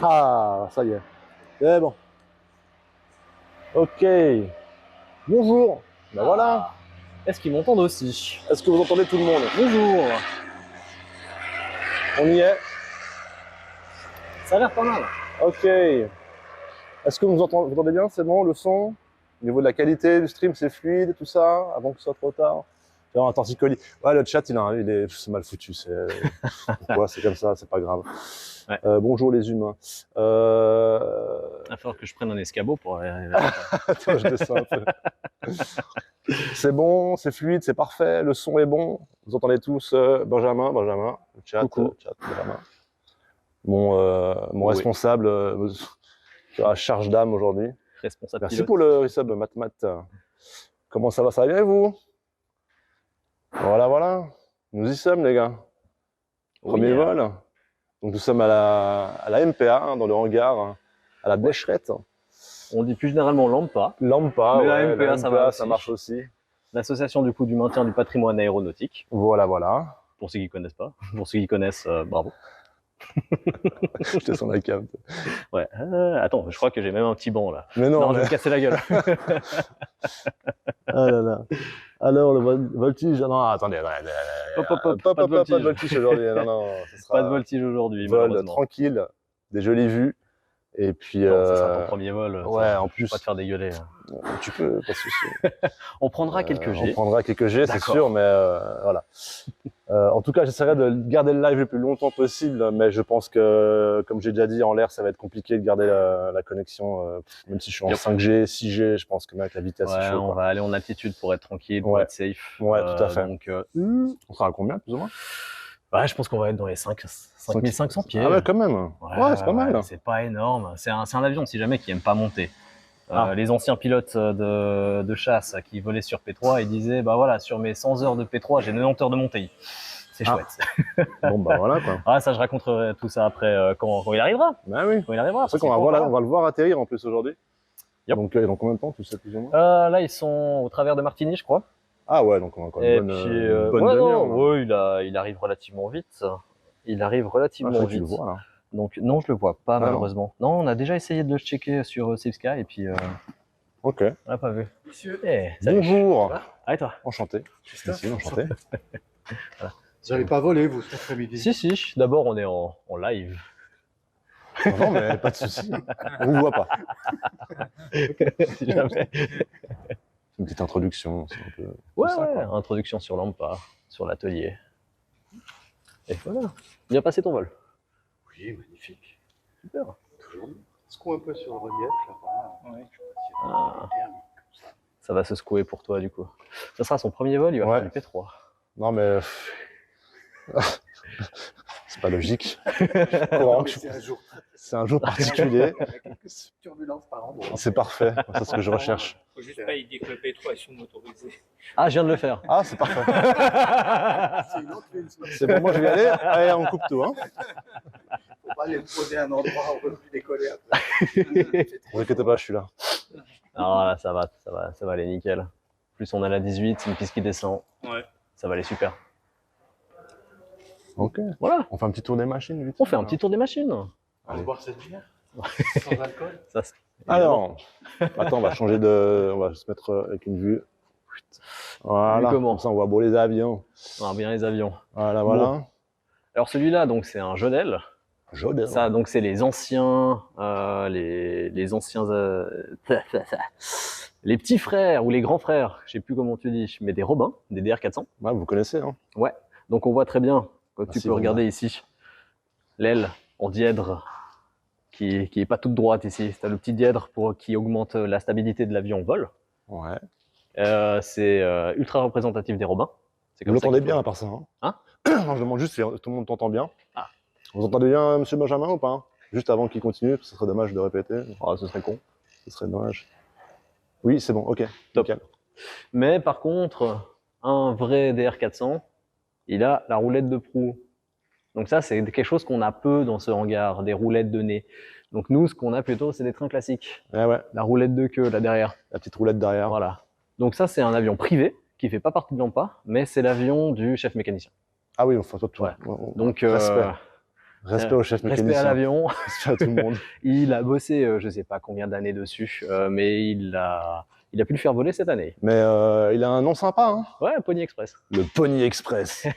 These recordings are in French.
Ah, ça y est. C'est bon. Ok. Bonjour. Ben voilà. Est-ce qu'ils m'entendent aussi? Est-ce que vous entendez tout le monde? Bonjour. On y est. Ça a l'air pas mal. Ok. Est-ce que vous entendez bien? C'est bon, le son? Au niveau de la qualité du stream, c'est fluide, tout ça, avant que ce soit trop tard? Un torticolis. Ouais, le chat, c'est mal foutu. Pourquoi? C'est comme ça, c'est pas grave. Ouais. Bonjour les humains. Il va falloir que je prenne un escabeau pour arriver à Attends, je descends un peu. C'est bon, c'est fluide, c'est parfait, le son est bon. Vous entendez tous Benjamin, le chat, Benjamin. Mon Oui. responsable sur la charge d'âme aujourd'hui. Responsable Merci pilote. pour le resub, Matmat. Comment ça va? Ça va bien et vous? Voilà. Nous y sommes, les gars. Premier vol. Donc nous sommes à la MPA, hein, dans le hangar, hein, à la Bécherette. On dit plus généralement Lampa. Lampa, Mais ouais, la MPA, ça marche aussi. L'association du coup du maintien du patrimoine aéronautique. Voilà. Pour ceux qui connaissent pas. Pour ceux qui connaissent, bravo. Je te sens la cave. Ouais. Attends, je crois que j'ai même un petit banc là. Mais non, je vais me casser la gueule. Ah là là. Alors le voltige, non, attendez. Pas de voltige aujourd'hui. Non, ce sera pas de voltige aujourd'hui. vol tranquille, des jolies vues. Et puis. Non, ça sera ton premier vol. Ouais, ça, en plus. Pas te faire dégueuler. Tu peux, pas de souci. On prendra quelques G. On prendra quelques G, c'est sûr, mais voilà. En tout cas, j'essaierai de garder le live le plus longtemps possible, mais je pense que, comme j'ai déjà dit, en l'air, ça va être compliqué de garder la connexion, même si je suis en 5G, 6G, je pense que avec la vitesse, c'est chaud. On va aller en altitude pour être tranquille, pour être safe. Ouais, tout à fait. Donc, on sera à combien, plus ou moins? Ouais, je pense qu'on va être dans les 5500 pieds. Ah ouais, quand même. Ouais, c'est pas mal. C'est pas énorme. C'est un avion, si jamais, qui aime pas monter. Les anciens pilotes de chasse qui volaient sur P3, ils disaient, bah voilà, sur mes 100 heures de P3, j'ai 90 heures de montée. C'est chouette. Bon, bah voilà, quoi. Ah, ça, je raconterai tout ça après, quand il arrivera. Bah oui. Quand il arrivera. C'est qu'on va le voir atterrir, en plus, aujourd'hui. Yep. Donc, dans combien de temps, tu sais, plus ou moins? Là, ils sont au travers de Martigny, je crois. Ah ouais, donc on a encore une bonne demi-heure. Ouais, il arrive relativement vite. Il arrive relativement vite. Tu le vois, là. Donc, non, je le vois pas, malheureusement. Non, on a déjà essayé de le checker sur Safe Sky, et puis... Ok. On l'a pas vu. Monsieur. Bonjour. Ah, et toi? Enchanté. Merci, enchanté. Voilà. Vous n'allez pas voler, vous, cet après-midi? Si. D'abord, on est en live. Non, mais pas de souci. On vous voit pas. Si jamais. Une petite introduction. C'est un peu ouais, ça, quoi. Introduction sur Lampa, sur l'atelier. Et voilà. Bien passé ton vol? Oui, magnifique. Super. Toujours bien. Secoue un peu sur le relief, là-bas. Ouais. Ça va se secouer pour toi, du coup. Ça sera son premier vol, il va faire du P3. Non, mais... c'est pas logique. C'est un jour particulier. Il y a quelques turbulences par endroit. C'est parfait, c'est ce que je recherche. Faut juste pas y dire que le P3 est sous-motorisé. Ah, je viens de le faire. Ah, c'est parfait. C'est bon, moi je vais y aller. Allez, on coupe tout. Hein. Faut pas aller me poser à un endroit où on peut plus décoller après. Ne vous inquiétez pas, je suis là. Ah, là, ça va aller nickel. Plus on a la 18, c'est une piste qui descend. Ouais. Ça va aller super. Ok. Voilà. On fait un petit tour des machines, vite. On fait un petit tour des machines. On va boire cette bière sans alcool. Alors, attends, on va on va se mettre avec une vue. Voilà. Comme ça, on voit beau les avions. Ah, bien les avions. Voilà. Bon. Alors celui-là, donc c'est un Jodel. Ça, donc c'est les anciens, les anciens, les petits frères ou les grands frères, je sais plus comment tu dis, mais des Robins, des DR400. Ouais, vous connaissez, hein. Ouais. Donc on voit très bien, quand tu peux regarder ici, l'aile en dièdre, qui est pas toute droite ici. C'est le petit dièdre qui augmente la stabilité de l'avion en vol. Ouais. C'est ultra représentatif des Robins. Vous l'entendez bien à part ça, hein? Non, je demande juste si tout le monde t'entend bien. Ah. Vous entendez bien Monsieur Benjamin ou pas? Juste avant qu'il continue, ce serait dommage de répéter. Oh, ce serait con. Ce serait dommage. Oui, c'est bon, ok. Top. Nickel. Mais par contre, un vrai DR400, il a la roulette de proue. Donc ça, c'est quelque chose qu'on a peu dans ce hangar, des roulettes de nez. Donc nous, ce qu'on a plutôt, c'est des trains classiques. Ouais. La roulette de queue, là derrière. La petite roulette derrière. Voilà. Donc ça, c'est un avion privé qui fait pas partie de l'AMPA, mais c'est l'avion du chef mécanicien. Ah oui, enfin toi, ouais. Donc Respect au chef mécanicien. Respect à l'avion. Respect à tout le monde. Il a bossé, je sais pas combien d'années dessus, mais il a pu le faire voler cette année. Mais il a un nom sympa, hein. Ouais, Pony Express. Le Pony Express.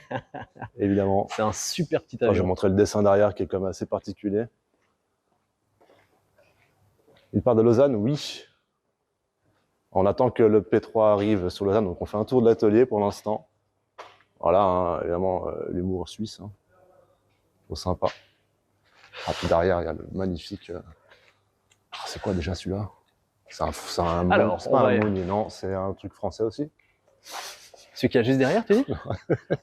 Évidemment. C'est un super petit Je vais avion. montrer le dessin derrière qui est comme assez particulier. Il part de Lausanne, oui. On attend que le P3 arrive sur Lausanne, donc on fait un tour de l'atelier pour l'instant. Voilà, hein, évidemment, l'humour suisse. Hein. Trop sympa. Ah, puis derrière, il y a le magnifique... c'est quoi déjà celui-là? C'est un Alors, c'est pas on un va- Mounier, non, c'est un truc français aussi. Celui qui est juste derrière, tu dis?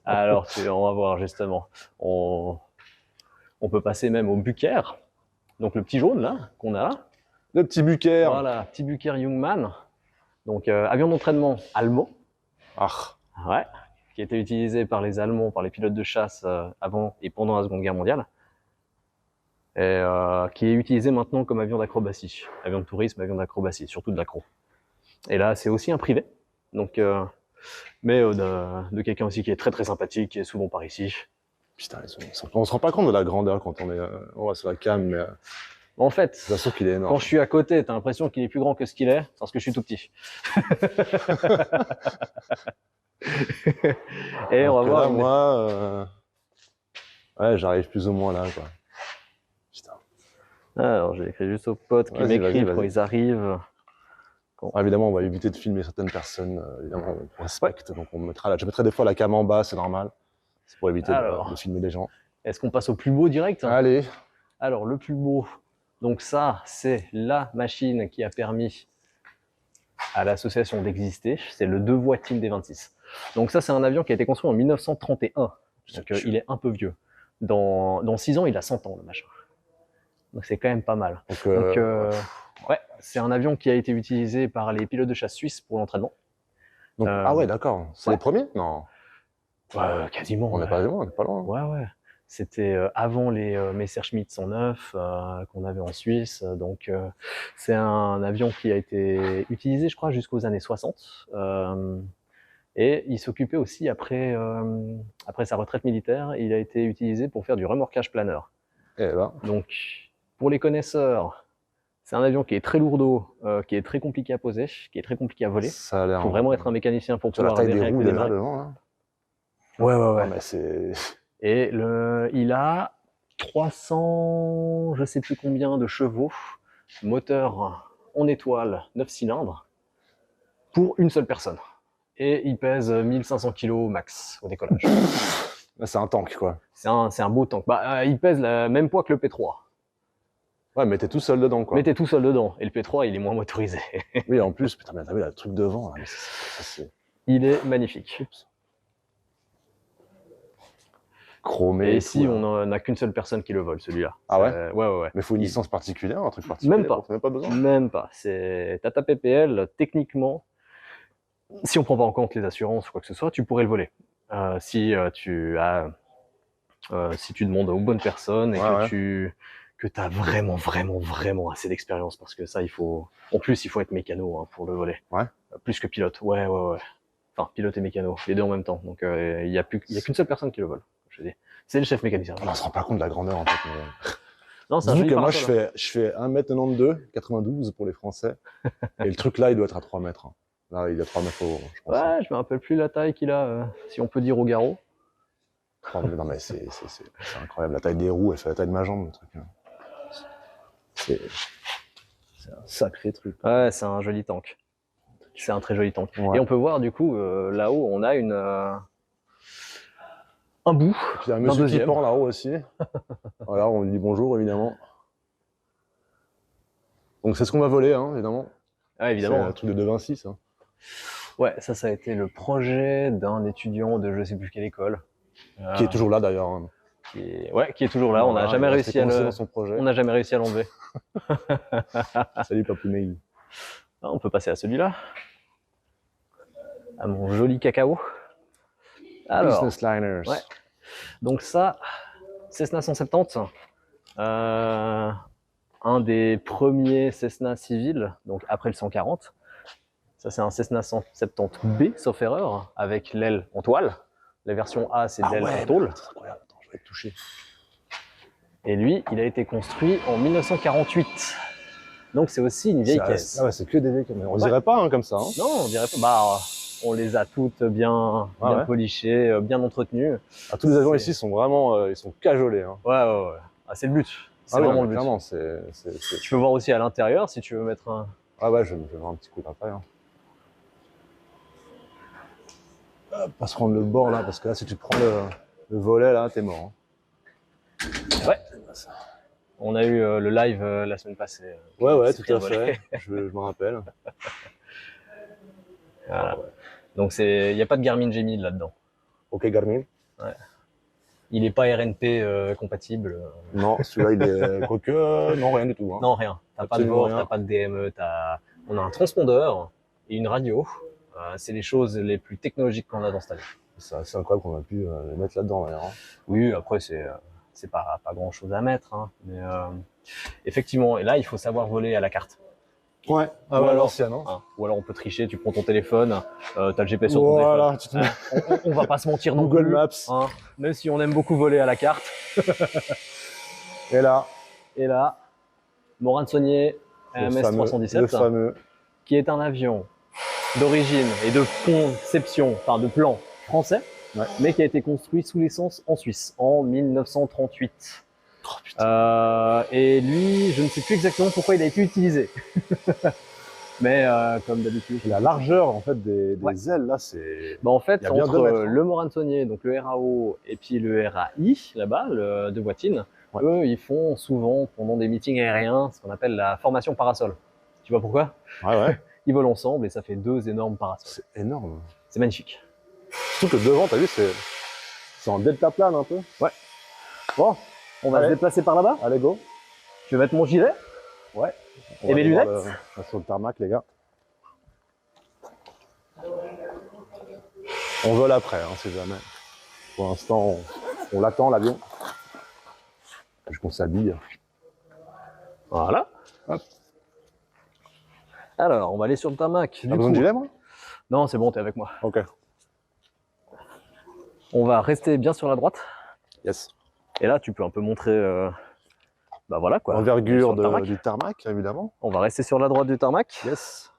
Alors, on va voir justement. On peut passer même au Bucher. Donc le petit jaune là, qu'on a là. Le petit Bucker. Voilà, petit Bucher Jungmann. Donc avion d'entraînement allemand. Ah, Ouais. Qui a été utilisé par les Allemands, par les pilotes de chasse avant et pendant la Seconde Guerre mondiale. Et qui est utilisé maintenant comme avion d'acrobatie. Avion de tourisme, avion d'acrobatie, surtout de l'accro. Et là, c'est aussi un privé. Donc, mais de quelqu'un aussi qui est très très sympathique, qui est souvent par ici. putain, on se rend pas compte de la grandeur quand on va sur la cam, mais En fait, je sûr qu'il est énorme. quand je suis à côté, t'as l'impression qu'il est plus grand que ce qu'il est, parce que je suis tout petit. Et on va Alors que voir. là, moi, ouais, j'arrive plus ou moins là, quoi. Putain. Alors, j'ai écrit juste aux potes qui Vas-y, m'écrivent vas-y. quand ils arrivent. Ah, évidemment, on va éviter de filmer certaines personnes, évidemment, on respecte, donc je mettrai des fois la cam en bas, c'est normal. C'est pour éviter de filmer les gens. Est-ce qu'on passe au plus beau direct? Allez. Alors, le plus beau, donc ça, c'est la machine qui a permis à l'association d'exister. C'est le 2 voies Team D26. Donc ça, c'est un avion qui a été construit en 1931. Donc il est un peu vieux. Dans 6 ans, il a 100 ans, le machin. Donc c'est quand même pas mal. Donc, ouais, c'est un avion qui a été utilisé par les pilotes de chasse suisses pour l'entraînement. Ah ouais, d'accord. C'est ouais. les premiers? Non. Quasiment. On n'est pas loin, on n'est pas loin. Ouais, ouais. C'était avant les Messerschmitt 109 qu'on avait en Suisse. Donc, c'est un avion qui a été utilisé, je crois, jusqu'aux années 60. Et il s'occupait aussi, après sa retraite militaire, il a été utilisé pour faire du remorquage planeur. Eh ben. Donc, pour les connaisseurs, c'est un avion qui est très lourdeau, qui est très compliqué à poser, qui est très compliqué à voler. Ça a l'air. Il faut vraiment être un mécanicien pour Tu vois la pouvoir taille des adhérer roues avec le déjà démarrer. devant, là. Ouais. Ah, mais c'est. Et il a 300, je sais plus combien de chevaux, moteur en étoile, 9 cylindres, pour une seule personne. Et il pèse 1500 kg max au décollage. Là, c'est un tank, quoi. C'est un beau tank. Il pèse le même poids que le P3. Ouais, mais t'es tout seul dedans, quoi. Mais t'es tout seul dedans. Et le P3, il est moins motorisé. Oui, en plus, putain, mais t'as vu le truc devant, là. Mais c'est Il est magnifique. chromé. Et et ici, tout, là. on n'a qu'une seule personne qui le vole, celui-là. Ah ouais? Ouais. Mais faut une licence particulière, un truc particulier. Même pas. Même pas besoin. Même pas. T'as ta PPL, techniquement, si on prend pas en compte les assurances ou quoi que ce soit, tu pourrais le voler. Si tu demandes aux bonnes personnes et que tu as vraiment assez d'expérience, parce que ça, en plus, il faut être mécano pour le voler. Ouais. Plus que pilote. Ouais. Enfin, pilote et mécano, les deux en même temps. Donc, il y a qu'une seule personne qui le vole. Je dis. C'est le chef mécanicien. On se rend pas compte de la grandeur, en fait. Mais... Non, c'est un Vu joli que moi, parasol, hein. je fais 1m92, 92 pour les Français. Et le truc là, il doit être à 3 mètres. Hein. Là, il est à 3 mètres au, je pense. Ouais, je me rappelle plus la taille qu'il a, si on peut dire au garrot. Non, mais c'est incroyable. La taille des roues, elle fait la taille de ma jambe, le truc. C'est un sacré truc. Ouais, c'est un joli tank. C'est un très joli tank. Ouais. Et on peut voir, du coup, là-haut, on a un bout. Puis il y a un monsieur qui deuxième. pend là-haut aussi. Voilà, on lui dit bonjour, évidemment. Donc c'est ce qu'on va voler, hein, évidemment. Ah, évidemment. C'est un truc de 2,26. Hein. Ouais, ça a été le projet d'un étudiant de je sais plus quelle école. Qui est toujours là d'ailleurs. Hein. Qui est toujours là. Voilà, on n'a jamais réussi à dans son projet. on n'a jamais réussi à l'enlever. Salut Papounet. On peut passer à celui-là. À mon joli cacao. Alors, Business Liners. ouais. Donc ça, Cessna 170. Un des premiers Cessna civils, donc après le 140. Ça, c'est un Cessna 170B, sauf erreur, avec l'aile en toile. La version A, c'est l'aile en tôle. C'est incroyable. Attends, je vais te toucher. Et lui, il a été construit en 1948. Donc c'est aussi une vieille caisse. Ah ouais, c'est que des vieilles caisses. On dirait pas hein, comme ça. Hein. Non, on dirait pas. Bah, on les a toutes bien polichées, bien entretenues. Ah, tous les avions ici sont vraiment, ils sont cajolés. Hein. Ouais. Ah, c'est le but. C'est oui, vraiment le but. Clairement, Tu peux voir aussi à l'intérieur si tu veux mettre un. Ah ouais, je vais voir un petit coup d'après. Hein. Pas se prendre le bord là, parce que là, si tu prends le volet là, t'es mort. Hein. Ouais. On a eu le live la semaine passée. Ouais, tout à fait. je me rappelle. Voilà. Donc il n'y a pas de Garmin G1000 là-dedans. Ok, Garmin. Ouais. Il n'est pas RNP compatible. Non, celui-là, il est. Quoique, non, rien du tout. Hein. Non, rien. T'as pas de VOR, t'as pas de DME. On a un transpondeur et une radio. C'est les choses les plus technologiques qu'on a dans cette année. C'est assez incroyable qu'on a pu les mettre là-dedans d'ailleurs. Hein. Oui, après, c'est pas grand-chose à mettre. Hein. Mais effectivement, et là, il faut savoir voler à la carte. Ouais, ah ouais, l'ancienne. Hein. Ou alors on peut tricher, tu prends ton téléphone, t'as le GPS sur ton téléphone. On va pas se mentir non plus. Google Maps. Hein, même si on aime beaucoup voler à la carte. Et là, Morane Saunier MS-317, qui est un avion d'origine et de conception, enfin de plan français, mais qui a été construit sous licence en Suisse en 1938. Oh, putain. Et lui, je ne sais plus exactement pourquoi il a été utilisé. Mais comme d'habitude. La largeur en fait des ailes là, c'est. Bah en fait, entre mètres, hein. le Morane Saunier, donc le RAO, et puis le RAI là-bas, le de Boitine, eux, ils font souvent pendant des meetings aériens ce qu'on appelle la formation parasol. Tu vois pourquoi? Ouais. Ils volent ensemble et ça fait 2 énormes parasols. C'est énorme. C'est magnifique. Surtout que devant, t'as vu, c'est en deltaplane un peu. Ouais. Bon, on va se déplacer par là-bas. Allez, go. Je vais mettre mon gilet. Ouais. Et mes lunettes. Sur le tarmac, les gars. On vole après, hein, c'est jamais. Pour l'instant, on l'attend, l'avion. Qu'on s'habille. Voilà. Hop. Alors, on va aller sur le tarmac. T'as besoin de gilet, moi? Non, c'est bon, t'es avec moi. Ok. On va rester bien sur la droite. Yes. Et là, tu peux un peu montrer, bah voilà quoi. L'envergure du tarmac, évidemment. On va rester sur la droite du tarmac. Yes.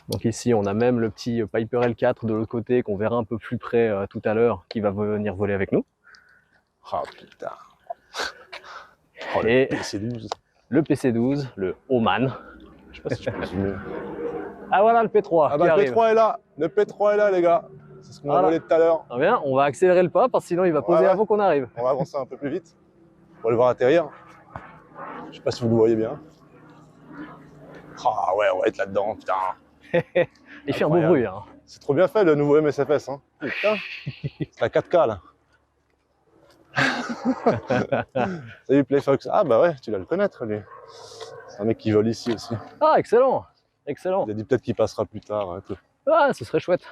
Donc ici, on a même le petit Piper L4 de l'autre côté qu'on verra un peu plus près tout à l'heure, qui va venir voler avec nous. Oh putain. Et le PC12. Le PC12, le Oman. Je sais pas si je peux zoomer. Ah voilà le P3 Ah bah le P3 est là. Le P3 est là, les gars. C'est ce qu'on a volé tout à l'heure. Ah bien, on va accélérer le pas parce que sinon il va poser avant qu'on arrive. On va avancer un peu plus vite. On va le voir atterrir. Je sais pas si vous le voyez bien. Ah ouais, on va être là-dedans, putain. Il fait un beau bruit. Hein. C'est trop bien fait le nouveau MSFS. Hein. Putain. C'est la 4K là. Salut Playfox. Ah bah ouais, tu dois le connaître lui. C'est un mec qui vole ici aussi. Ah excellent. Excellent. Il a dit peut-être qu'il passera plus tard. Hein, ah, ce serait chouette.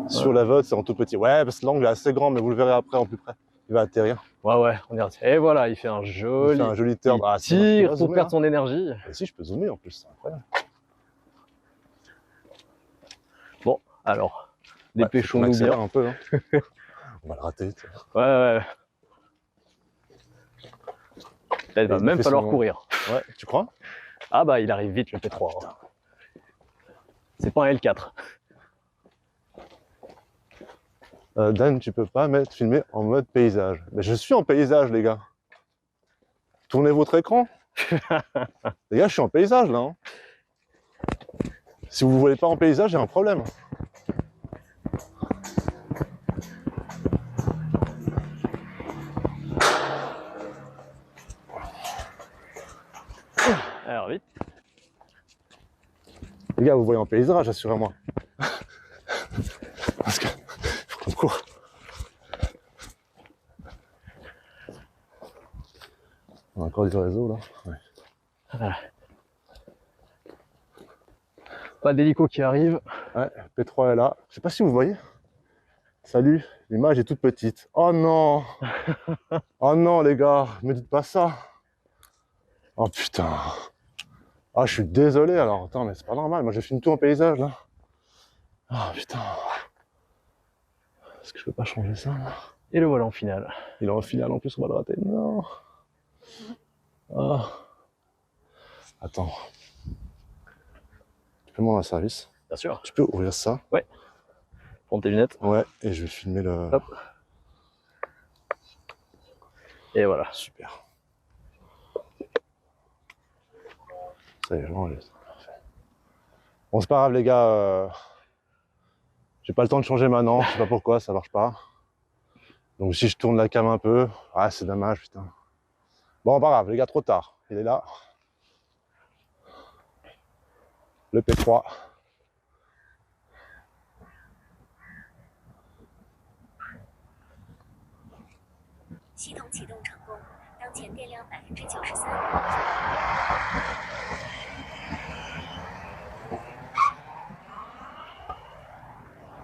Sur la vote, c'est en tout petit. Ouais, parce que l'angle est assez grand, mais vous le verrez après en plus près. Il va atterrir. Ouais, on y regarde. Et voilà, il fait un joli turn. Il tire pour perdre son énergie. Et si, je peux zoomer en plus, c'est incroyable. Bon, alors, dépêchons-nous bien. Un peu, hein. On va le rater. Ouais. Là, il va même falloir courir. Ouais, tu crois? Ah bah, il arrive vite le P3. Hein. C'est pas un L4. Dan, tu peux pas filmer en mode paysage. Mais je suis en paysage, les gars. Tournez votre écran. Les gars, je suis en paysage, là. Hein. Si vous ne voulez pas en paysage, il y a un problème. Alors, vite. Les gars, vous voyez en paysage, assurez-moi. Parce que... On court. On a encore du réseau là. Ouais. Voilà. Pas d'hélico qui arrive. Ouais, P3 est là. Je sais pas si vous voyez. Salut, l'image est toute petite. Oh non. Oh non les gars, me dites pas ça. Oh putain. Ah je suis désolé alors, attends mais c'est pas normal, moi je filme tout en paysage là. Ah putain. Est-ce que je peux pas changer ça là? Et le voilà en finale. Il est en finale en plus, on va le rater. Non. Ah. Attends. Tu peux me rendre un service? Bien sûr. Tu peux ouvrir ça? Prends tes lunettes. Ouais, et je vais filmer le... Hop. Et voilà. Super. Ça y est, je m'enlève. Parfait. Bon, c'est pas grave les gars. J'ai pas le temps de changer maintenant, je sais pas pourquoi, ça marche pas. Donc si je tourne la cam un peu, ah c'est dommage putain. Bon pas grave les gars, trop tard, il est là. Le P3. 系统启动成功，当前电量93%。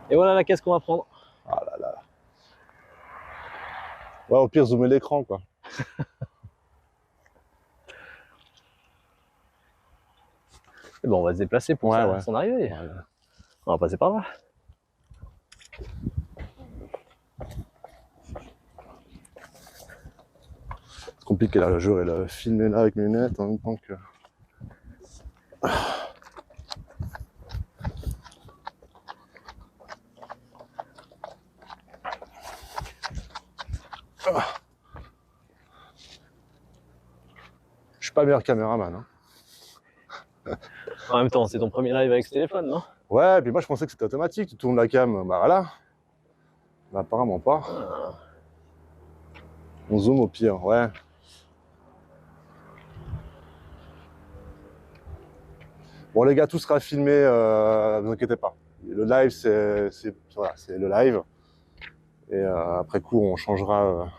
Et voilà la caisse qu'on va prendre. Ah là là. Ouais, au pire zoomer l'écran quoi. Et bon, on va se déplacer pour son arrivée. Ouais. On va passer par là. C'est compliqué là, le jeu et le filmer là avec mes lunettes en même temps que... Je suis pas meilleur caméraman. Hein. En même temps, c'est ton premier live avec ce téléphone, non? Ouais, et puis moi je pensais que c'était automatique, tu tournes la cam, bah voilà. Bah apparemment pas. On zoome au pire, ouais. Bon les gars, tout sera filmé, vous inquiétez pas. Le live, c'est voilà, le live. Et après coup, on changera.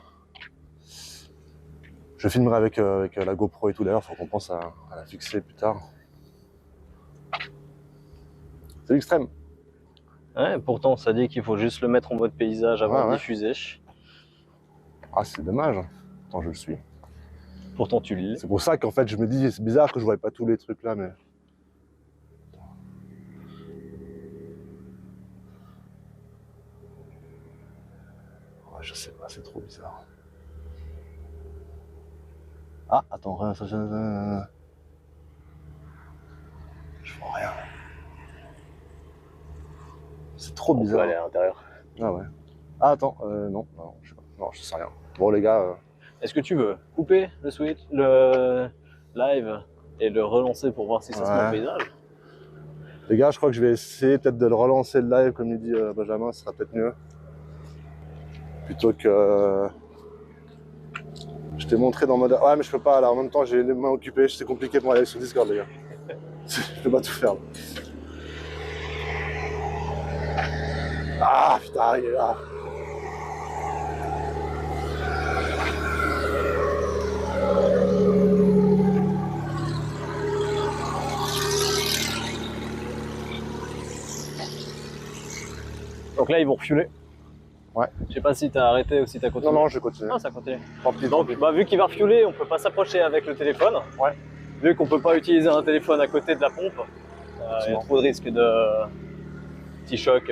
Je filmerai avec la GoPro et tout d'ailleurs, faut qu'on pense à la fixer plus tard. C'est l'extrême. Ouais, pourtant, ça dit qu'il faut juste le mettre en mode paysage avant de diffuser. Ah, c'est dommage. Attends, je le suis. Pourtant, tu l'es. C'est pour ça qu'en fait, je me dis, c'est bizarre que je voyais pas tous les trucs là, mais... Ouais, je sais pas, c'est trop bizarre. Ah, attends, rien, ça... Je vois rien. C'est trop bizarre. On peut aller à l'intérieur. Ah ouais. Ah, attends, non, je sais pas. Non, je sais rien. Bon, les gars... Est-ce que tu veux couper le live et le relancer pour voir si ça se met en paysage? Les gars, je crois que je vais essayer peut-être de le relancer le live, comme il dit Benjamin, ce sera peut-être mieux. Plutôt que... Je t'ai montré dans mode... Ouais, mais je peux pas, là, en même temps, j'ai les mains occupées, c'est compliqué pour aller sur Discord, les gars. Je peux pas tout faire, là. Ah, putain, il est là. Donc là, ils vont refueler. Ouais. Je sais pas si t'as arrêté ou si t'as continué. Non, non, je continue. Ah, ça continue. Donc, Vu qu'il va refueler, on peut pas s'approcher avec le téléphone. Ouais. Vu qu'on peut pas utiliser un téléphone à côté de la pompe, il y a trop de risques de petits chocs,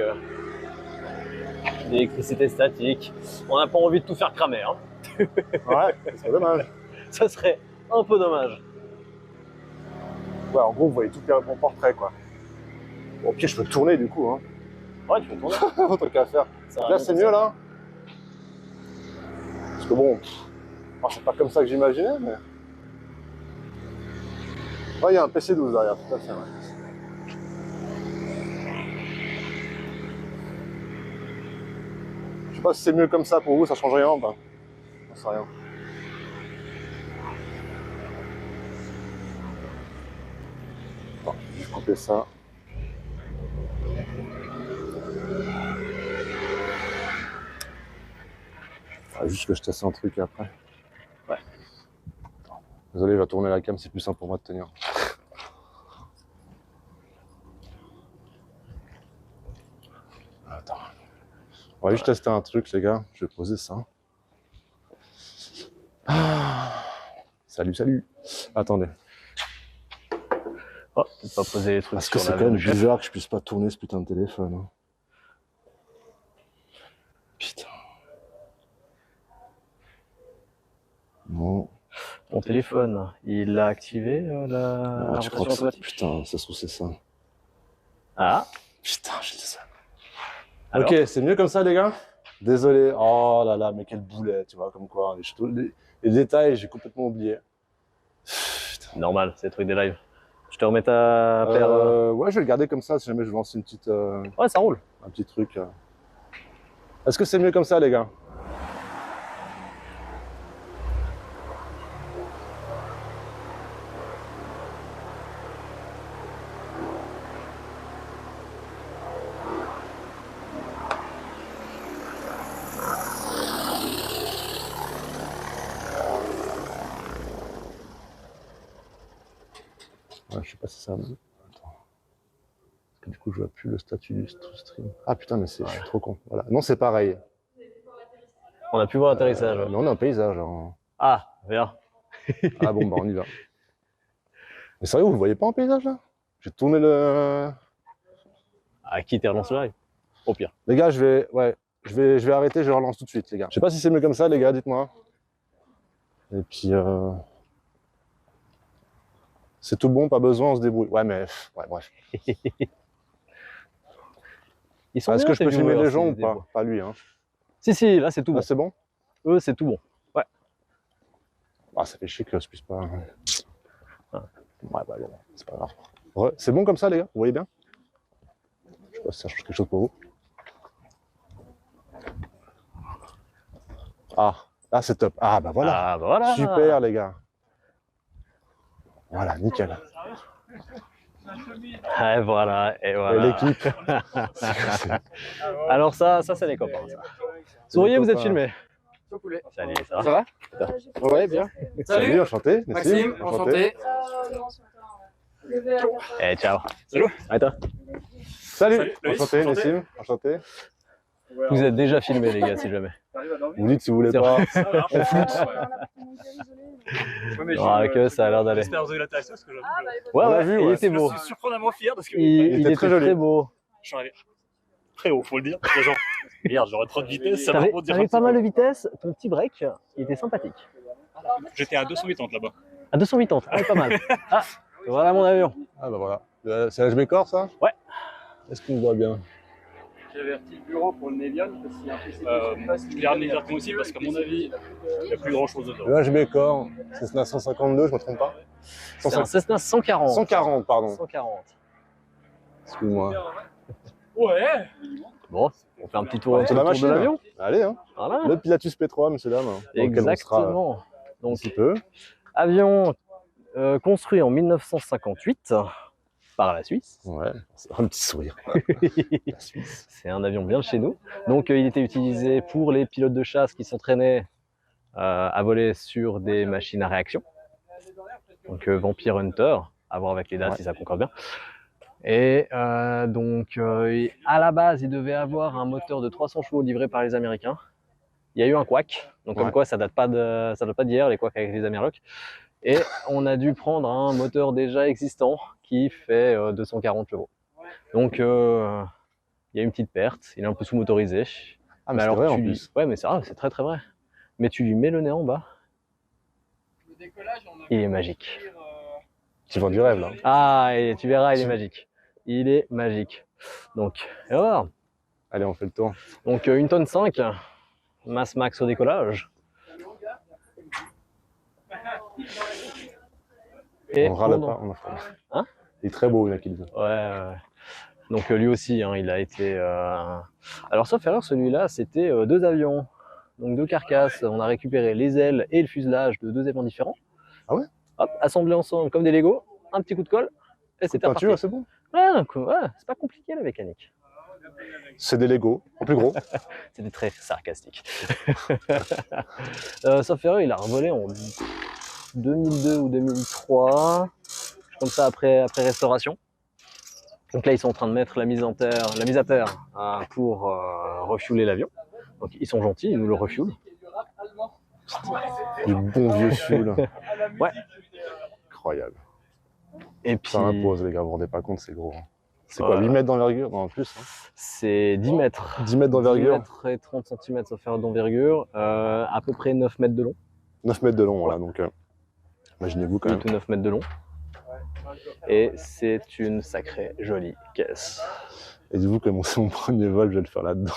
d'électricité statique. On n'a pas envie de tout faire cramer. Hein. ouais, c'est dommage. Ça serait un peu dommage. Ouais, en gros, vous voyez tout mon portrait, quoi. Bon, au pire, je peux tourner, du coup, hein. Ouais, tu peux tourner. Autre qu'à faire. Là, c'est mieux, là. Parce que bon, c'est pas comme ça que j'imaginais, mais... Ouais, il y a un PC12 derrière, tout à fait, ouais. Je sais pas si c'est mieux comme ça pour vous, ça change rien, bah. J'en sais rien. Attends, je vais couper ça. Ah, juste que je teste un truc après. Ouais. Désolé, je vais tourner la cam, c'est plus simple pour moi de tenir. Attends. On va juste tester un truc, les gars. Je vais poser ça. Ah. Salut, salut. Attendez. Oh, peut-être pas poser les trucs Parce que sur c'est la quand même chef. bizarre que je puisse pas tourner ce putain de téléphone. Hein. Putain. Bon. Mon téléphone, il l'a activé la Ah, tu crois rotation que c'est... automatique. Putain, ça se trouve c'est ça. Ah, Putain, j'ai dit ça. alors, Ok, c'est mieux comme ça les gars. Désolé. Oh là là, mais quel boulet, tu vois, comme quoi. Les détails, j'ai complètement oublié. Putain. normal, c'est le truc des lives. Je te remets ta paire. Ouais, je vais le garder comme ça si jamais je lance une petite, Ouais, ça roule. un petit truc. Est-ce que c'est mieux comme ça les gars? Ouais, je sais pas si ça. Attends. Parce que du coup, je vois plus le statut du stream. Ah putain, mais je suis trop con. Voilà. Non, c'est pareil. On a pu voir l'atterrissage. Mais on est en paysage. Hein. Ah, viens. Ah bon, bah on y va. Mais sérieux, vous le voyez pas en paysage là? J'ai tourné le. À qui t'es relancé live? Au pire. Les gars, je vais arrêter, je relance tout de suite, les gars. Je sais pas si c'est mieux comme ça, les gars, dites-moi. Et puis, c'est tout bon, pas besoin, on se débrouille. Ouais, mais, ouais, bref. Ils sont Est-ce bien, que je peux tes filmer viewers, les gens ces ou pas? débats. Pas lui, hein. Si, là c'est tout Là, bon. c'est bon? Eux, c'est tout bon. Ouais. Ah, ça fait chier que je puisse pas. Ouais, bah bon, c'est pas grave. Ouais, c'est bon comme ça, les gars? Vous voyez bien? Je sais pas si ça change quelque chose pour vous. Ah, là, c'est top. Ah, bah voilà. Ah, bah voilà. Super, les gars. Voilà, nickel. Et voilà, et Et voilà. l'équipe. Alors ça c'est les copains. Ça. Souriez, vous êtes copains. filmé. Salut, ça va? Ça va? Ouais, bien. Salut, enchanté. Maxime, enchanté. Eh, ciao. Salut. À toi. Salut, Salut, Loïs, enchanté, enchanté. Nessim, enchanté. Vous êtes déjà filmé les gars, si jamais. Vous dites si vous voulez C'est pas. Ah, que ça a l'air d'aller. J'espère que vous avez l'intéressation parce que j'avoue, Ouais, On l'a ouais, vu, il ouais. était je beau. suis surprenamment fier parce que Il était était très joli. très beau. je suis arrivé très haut, faut le dire. Les gens, merde, j'aurais trop de vitesse, ça va T'avais rebondir un pas petit mal peu. de vitesse, ton petit break, il était sympathique. J'étais à 280 là-bas. À 280, ah, pas mal. Ah, voilà mon avion. Ah bah voilà. C'est HB Corps, ça? Ouais. Est-ce qu'on voit bien? J'ai averti le bureau pour le Nevian parce qu'il y a un PC Je l'ai ramené directement aussi parce qu'à mon avis, il n'y a plus grand chose dedans. Le HB Corps, Cessna 152, je me trompe pas? C'est un Cessna 140. 140, pardon. 140. Excuse-moi. Ouais. Bon, on fait un petit tour, Ouais, autour la de machine. l'avion. Allez, hein. Voilà. Le Pilatus P3, monsieur dame. Dans lequel on sera Exactement. un Donc, petit peu. avion construit en 1958 par la Suisse. Ouais, c'est un petit sourire. La Suisse. C'est un avion bien de chez nous. Donc, il était utilisé pour les pilotes de chasse qui s'entraînaient à voler sur des machines à réaction. Donc, Vampire Hunter, à voir avec les dates Ouais. si ça concorde bien. Et donc, à la base, il devait avoir un moteur de 300 chevaux livré par les Américains. Il y a eu un couac, donc comme Ouais. quoi ça date pas d'hier, les couacs avec les Amerlocs. Et on a dû prendre un moteur déjà existant qui fait 240 chevaux. Donc, il y a une petite perte, il est un peu sous-motorisé. Ah, mais c'est vrai en tu lui... plus. Ouais, mais c'est très très vrai. Mais tu lui mets le nez en bas, il est magique. Tu vends du rêve, là. Ah, et tu verras, il est magique. Il est magique. Donc, et voilà. Allez, on fait le tour. Donc 1 tonne 5, masse max au décollage. Et On râle pendant- pas. On a fait. Hein? Il est très beau, il a qu'il dit. Ouais. Donc lui aussi, hein, il a été... Alors sauf erreur, celui-là, c'était 2 avions. Donc 2 carcasses. On a récupéré les ailes et le fuselage de 2 avions différents. Ah ouais? Hop, assemblés ensemble comme des Lego. Un petit coup de colle. Et c'était reparti. Peinture, c'est bon. Ouais, c'est pas compliqué la mécanique. C'est des Lego, en plus gros. C'était très sarcastique. Sauf erreur, il a revolé en 2002 ou 2003, comme ça après restauration. Donc là, ils sont en train de mettre la mise à terre pour refueler l'avion. Donc ils sont gentils, ils nous le refuelent. Du bon vieux fuel. Ouais. Incroyable. Et puis, Ça impose, les gars, vous vous rendez pas compte, c'est gros. Hein. C'est quoi, Voilà. 8 mètres d'envergure? Non, en plus. Hein. c'est 10 mètres. 10 mètres 10 d'envergure, mètres et 30 cm sauf faire d'envergure, à peu près 9 mètres de long, 9 mètres de long, voilà. Donc, imaginez-vous quand même. 8 ou 9 mètres de long. Et c'est une sacrée jolie caisse. Et dites-vous que c'est mon premier vol, je vais le faire là-dedans.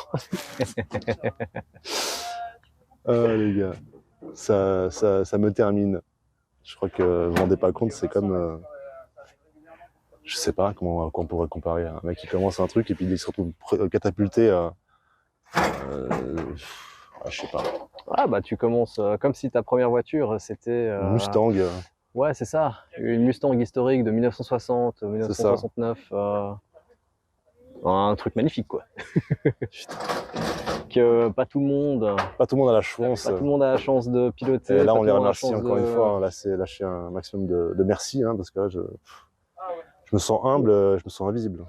Les gars, ça me termine. Je crois que vous vous rendez pas compte, c'est comme... je sais pas comment on pourrait comparer. Un mec qui commence un truc et puis il se retrouve catapulté à... je sais pas. Ah bah tu commences comme si ta première voiture c'était... Mustang. Ouais c'est ça, une Mustang historique de 1960, 1969. Un truc magnifique quoi. Que pas tout le monde Pas tout le monde a la chance. a la chance de piloter. Et là, pas on tout les le monde a la remercie chance encore une fois. Hein. Là, c'est lâcher un maximum de merci, hein, parce que là, je me sens humble, je me sens invisible.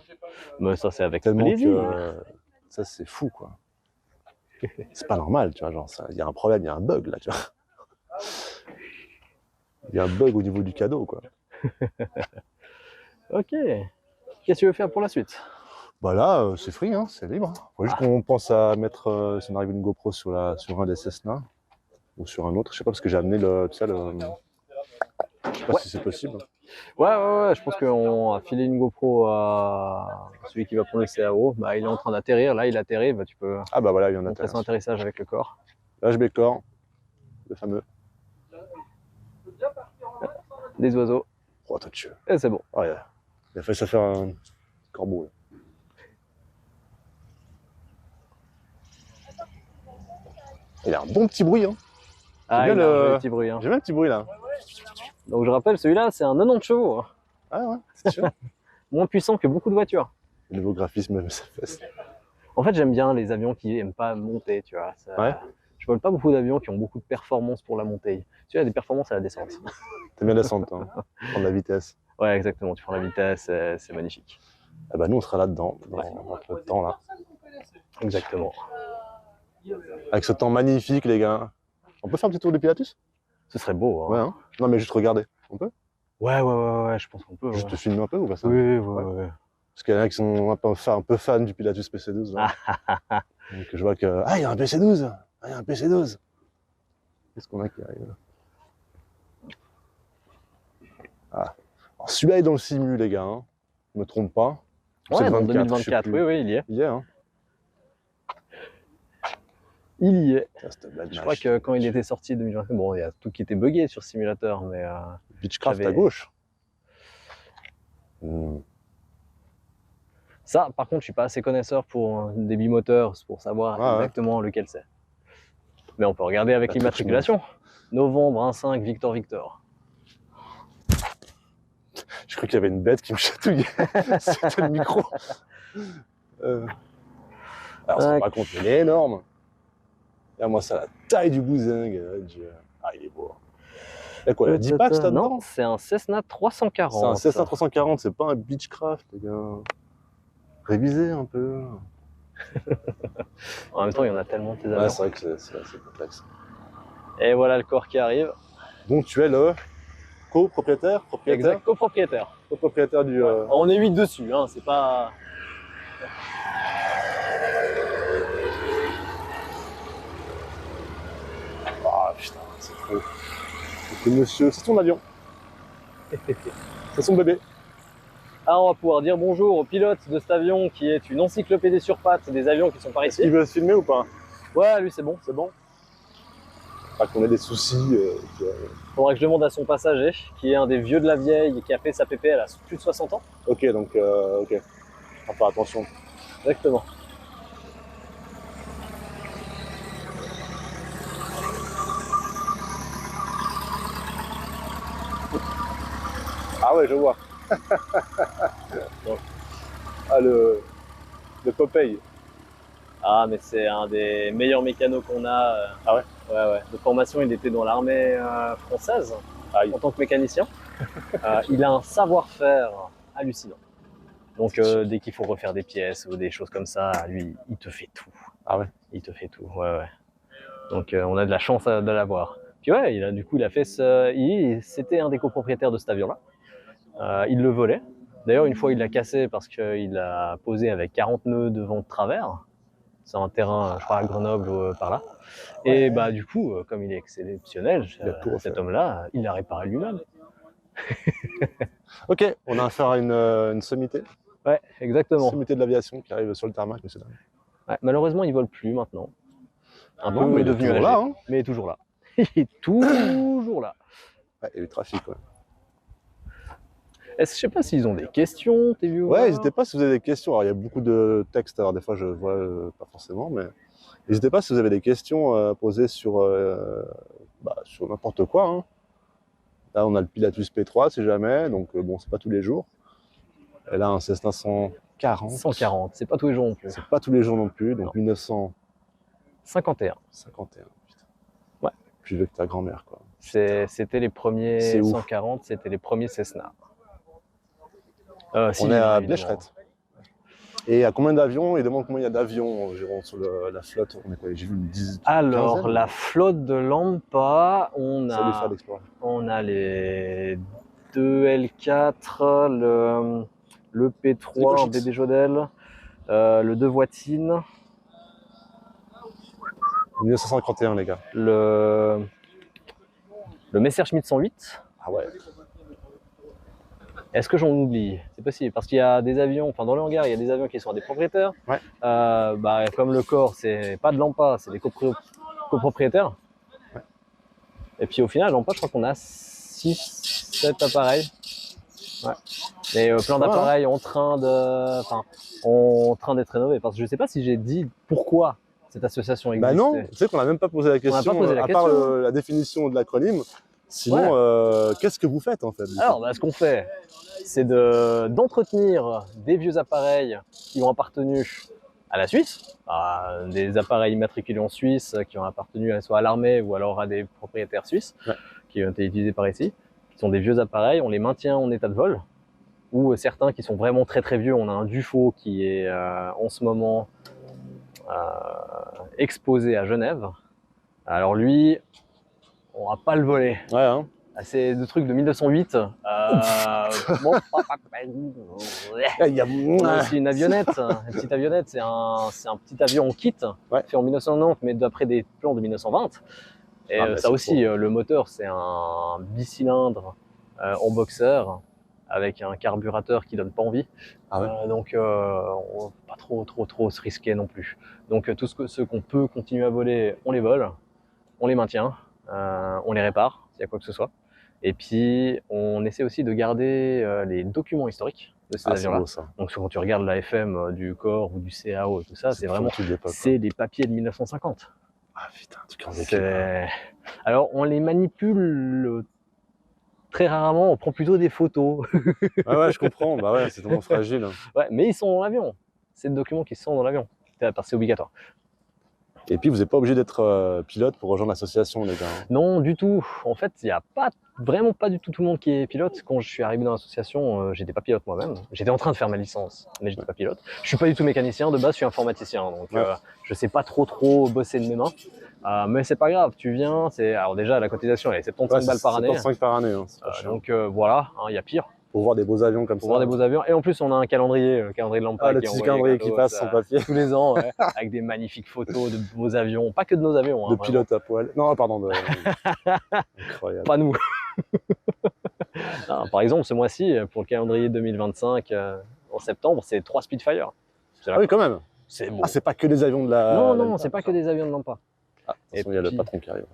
Mais ça c'est avec Tellement plaisir. que ça, c'est fou, quoi. C'est pas normal, tu vois. Genre, il y a un problème, il y a un bug là, tu vois. Il y a un bug au niveau du cadeau, quoi. Ok. Qu'est-ce que tu veux faire pour la suite? Bah là, c'est free, hein, c'est libre. Faut juste qu'on pense à mettre, si on arrive une GoPro sur un des Cessna ou sur un autre, je sais pas, parce que j'ai amené le, tu sais, je sais pas si c'est possible. Ouais, je pense qu'on a filé une GoPro à celui qui va prendre le CAO. Bah, il est en train d'atterrir. Là, il atterrit. Bah, tu peux Ah bah voilà, il y en a montrer son atterrissage avec le corps. HB Core, le fameux. Des oiseaux. Oh, toi, tu... Et c'est bon. Oh, il a fallu ça faire un corbeau. Là. Il y a un bon petit bruit, hein. Ah, bien il a un joli petit bruit. Hein. J'ai même un petit bruit là. Donc, je rappelle, celui-là, c'est un 90 chevaux. Hein. Ah ouais, c'est sûr. Moins puissant que beaucoup de voitures. Le nouveau graphisme, ça fait. En fait, j'aime bien les avions qui aiment pas monter, tu vois. Ça... Ouais. Je vole pas beaucoup d'avions qui ont beaucoup de performance pour la montée. Tu vois, des performances à la descente. T'aimes bien descendre, hein. Prendre la vitesse. Ouais, exactement. Tu prends la vitesse, c'est magnifique. Ah bah nous, on sera là-dedans, dans notre temps là. Exactement. Avec ce temps magnifique, les gars. On peut faire un petit tour du Pilatus? Ce serait beau. Hein. Ouais, hein. Non, mais juste regarder. On peut? Ouais, je pense qu'on peut. Juste te filmer un peu ou pas ça? Oui. Parce qu'il y en a qui sont un peu fans du Pilatus PC12. Là. Donc je vois que. Ah, il y a un PC12! Ah, il y a un PC12! Qu'est-ce qu'on a qui arrive là? Ah. Alors celui-là est dans le simu, les gars. Hein. Je me trompe pas. Ouais, c'est le dans 24, 2024. Oui, il y est. Il y est, hein. Il y est. Je Je crois que quand il était sorti 2024, bon, il y a tout qui était buggé sur simulateur, mais. Beechcraft j'avais- à gauche. Ça, par contre, je suis pas assez connaisseur pour des bimoteurs pour savoir exactement lequel c'est. Mais on peut regarder avec l'immatriculation. Novembre 1-5 Victor. Je crois qu'il y avait une bête qui me chatouillait. C'était le micro. Alors, on se rend pas compte, il est énorme. Regarde moi ça, la taille du bousingue. Ah, il est beau. Il y a quoi, la 10 packs là-dedans? Non, c'est un Cessna 340. C'est un Cessna 340, c'est pas un Beechcraft, les gars. Révisez un peu. En même temps, il y en a tellement de tes avions. Ouais, c'est vrai que c'est complexe. Et voilà le corps qui arrive. Donc, tu es le copropriétaire, Exact, copropriétaire. copropriétaire du. On est 8 dessus, hein, c'est pas. Ah putain, c'est trop. C'est monsieur, c'est ton avion. C'est son bébé. Ah, on va pouvoir dire bonjour au pilote de cet avion qui est une encyclopédie sur pattes des avions qui sont par Est-ce qu'il ici. veut se filmer ou pas? Ouais, lui c'est bon. C'est bon? Pas qu'on ait des soucis. Faudra que je demande à son passager, qui est un des vieux de la vieille et qui a fait sa PPL à plus de 60 ans. Ok, donc, ok. On va faire attention. Exactement. Ah ouais, je vois. Ah, le Popeye. Ah, mais c'est un des meilleurs mécanos qu'on a. Ah ouais? Ouais. De formation, il était dans l'armée française en tant que mécanicien. Il a un savoir-faire hallucinant. Donc, dès qu'il faut refaire des pièces ou des choses comme ça, lui, il te fait tout. Ah ouais? Il te fait tout, ouais. Donc, on a de la chance de l'avoir. Puis ouais, il a fait c'était un des copropriétaires de cet avion-là. Il le volait. D'ailleurs, une fois, il l'a cassé parce qu'il a posé avec 40 nœuds de vent de travers. C'est un terrain, je crois, à Grenoble ou par là. Et bah, du coup, comme il est exceptionnel, Il a tout refait. cet homme-là, il l'a réparé lui-même. Ok, on a affaire à une sommité. Ouais, exactement. Sommité de l'aviation qui arrive sur le tarmac, monsieur. Ouais, malheureusement, il vole plus maintenant. Un Non, peu, mais il est il est devenu toujours âgé, là, hein. mais il est toujours là. Il est toujours là. Ouais, il y a eu trafic, ouais. Je sais pas s'ils ont des questions, tes viewers. Ouais, n'hésitez pas si vous avez des questions. Alors, il y a beaucoup de textes, alors des fois je vois pas forcément, mais n'hésitez pas si vous avez des questions à poser sur n'importe quoi, hein. Là, on a le Pilatus P3, si jamais, donc bon, c'est pas tous les jours. Et là, un Cessna 140. 140, c'est pas tous les jours non plus. C'est pas tous les jours non plus, donc Non. 1951. 51. Putain. Ouais. Plus vieux que ta grand-mère, quoi. C'était les premiers C'est ouf. 140, c'était les premiers Cessna. On Civil, est à évidemment. Blécherette. Et à combien d'avions? Il demande combien il y a d'avions environ sur la flotte. On est quoi? J'ai vu une dizaine. Alors, quinzaine. la flotte de Lampa, on Ça lui fait a, d'explorer. on a les 2 L4, le Des P3 en Cochitz. bébé Jodel, le 2 Voitine, 1951, les gars. le Messerschmitt 108. Ah ouais. Est-ce que j'en oublie? C'est possible, parce qu'il y a des avions, enfin dans le hangar, il y a des avions qui sont à des propriétaires. Ouais. Comme le corps, c'est pas de Lampa, c'est des copropriétaires. Ouais. Et puis au final, Lampa, je crois qu'on a 6, 7 appareils. Ouais. Mais plein d'appareils en train d'être rénovés. Parce que je sais pas si j'ai dit pourquoi cette association existait. Bah non, tu sais qu'on n'a même pas posé la question, pas posé la à part question. la définition de l'acronyme. Sinon, qu'est-ce que vous faites en fait? Alors, ce qu'on fait, c'est d'entretenir des vieux appareils qui ont appartenu à la Suisse, des appareils immatriculés en Suisse qui ont appartenu soit à l'armée ou alors à des propriétaires suisses, Ouais. qui ont été utilisés par ici, qui sont des vieux appareils, on les maintient en état de vol, ou certains qui sont vraiment très très vieux. On a un Dufaux qui est en ce moment exposé à Genève. Alors lui, on va pas le voler. Ouais, hein. C'est des trucs de 1908. Bon, Il y a... on a aussi une avionnette, une petite avionnette. C'est un petit avion en kit, Ouais. fait en 1990, mais d'après des plans de 1920. Et Ah, bah, ça c'est aussi, le moteur, c'est un bicylindre en boxer avec un carburateur qui donne pas envie. Ah ouais. Donc, on va pas trop se risquer non plus. Donc, tout ce qu'on peut continuer à voler, on les vole, on les maintient, on les répare s'il y a quoi que ce soit. Et puis, on essaie aussi de garder les documents historiques de ces Ah, c'est avions-là. beau ça. Donc, quand tu regardes la FM du corps ou du CAO et tout ça, c'est vraiment, tout d'époque, c'est des papiers de 1950. Ah putain, tu crées des cœurs. Alors, on les manipule très rarement, on prend plutôt des photos. Ah ouais, je comprends. Bah ouais, c'est tellement fragile. Ouais, mais ils sont dans l'avion. C'est des documents qui sont dans l'avion. C'est obligatoire. Et puis, vous n'êtes pas obligé d'être pilote pour rejoindre l'association, les gars. Hein. Non, du tout. En fait, il n'y a vraiment pas du tout le monde qui est pilote. Quand je suis arrivé dans l'association, j'étais pas pilote moi-même. J'étais en train de faire ma licence, mais j'étais pas pilote. Je suis pas du tout mécanicien. De base, je suis informaticien. Donc, je sais pas trop bosser de mes mains. Mais c'est pas grave. Tu viens. Alors déjà, la cotisation, elle est 75 balles par année. 75 par année. Hein, donc voilà, il y a pire. Pour voir des beaux avions comme ça. Pour voir des beaux avions. Et en plus, on a un calendrier, le calendrier de Lampa. Le petit calendrier qui passe sans papier. Tous les ans, ouais, avec des magnifiques photos de beaux avions. Pas que de nos avions. De pilotes à poil. Non, pardon. Incroyable. Pas nous. Non, par exemple, ce mois-ci, pour le calendrier 2025, en septembre, c'est 3 Spitfire. Ah oui, quand même. C'est beau. Ah, c'est pas que des avions de la. Non, c'est pas que des avions de Lampa. Ah, attention, il y a le patron qui arrive.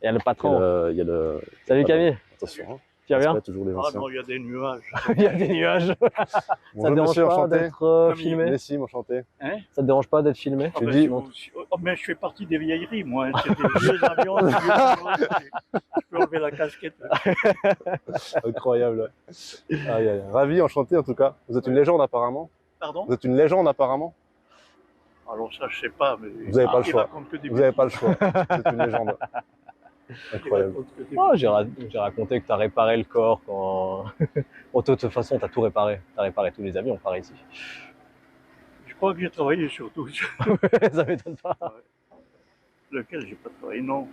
Il y a le patron. Il y a le... Salut Camille. Attention. Hein. Tu vas bien? Toujours les Ah anciens. non, il y a des nuages. Il y a des nuages. Ça Bonjour, te dérange monsieur, pas enchanté. d'être filmé? Merci, enchanté. Hein? Ça te dérange pas d'être filmé? Ah Tu ben, dis- mais je fais partie des vieilleries, moi. C'est des vieux avions. Des vieux pilotes. Je peux enlever la casquette. Incroyable. Ravi, enchanté en tout cas. Vous êtes une légende apparemment. Pardon? Vous êtes une légende apparemment. Alors ça, je sais pas. Mais Vous avez pas le il choix. raconte que des Vous n'avez pas le bêtises. choix. Vous êtes une légende. Il Incroyable. raconte que des Oh, bêtises. j'ai raconté que tu as réparé le corps quand. Bon, de toute façon, tu as tout réparé. Tu as réparé tous les avions par ici. Je crois que j'ai travaillé surtout. Ça m'étonne pas. Lequel j'ai pas travaillé, non.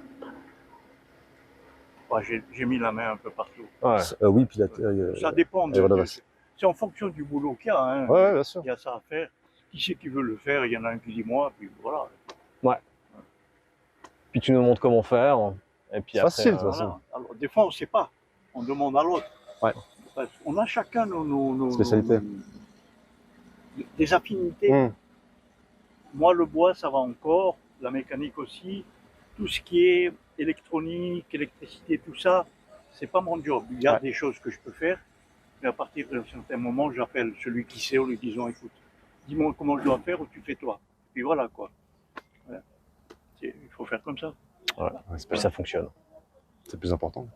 Ouais, j'ai mis la main un peu partout. Ouais. Oui, puis Ça dépend. voilà, C'est en fonction du boulot qu'il y a. Hein. ouais, bien sûr. Il y a ça à faire. Qui c'est qui veut le faire? Il y en a un qui dit moi, puis voilà. Puis tu nous montres comment faire. Et puis après, Facile, de toute façon. Voilà. Alors, des fois, on ne sait pas. On demande à l'autre. Ouais. On a chacun nos Spécialités. des affinités. Mmh. Moi, le bois, ça va encore. La mécanique aussi. Tout ce qui est électronique, électricité, tout ça, c'est pas mon job. Il y a des choses que je peux faire. Mais à partir d'un certain moment, j'appelle celui qui sait en lui disant, écoute, dis-moi comment je dois faire ou tu fais toi. Puis voilà quoi. Voilà. Il faut faire comme ça. voilà. Ouais, c'est Puis ça fonctionne. le plus important.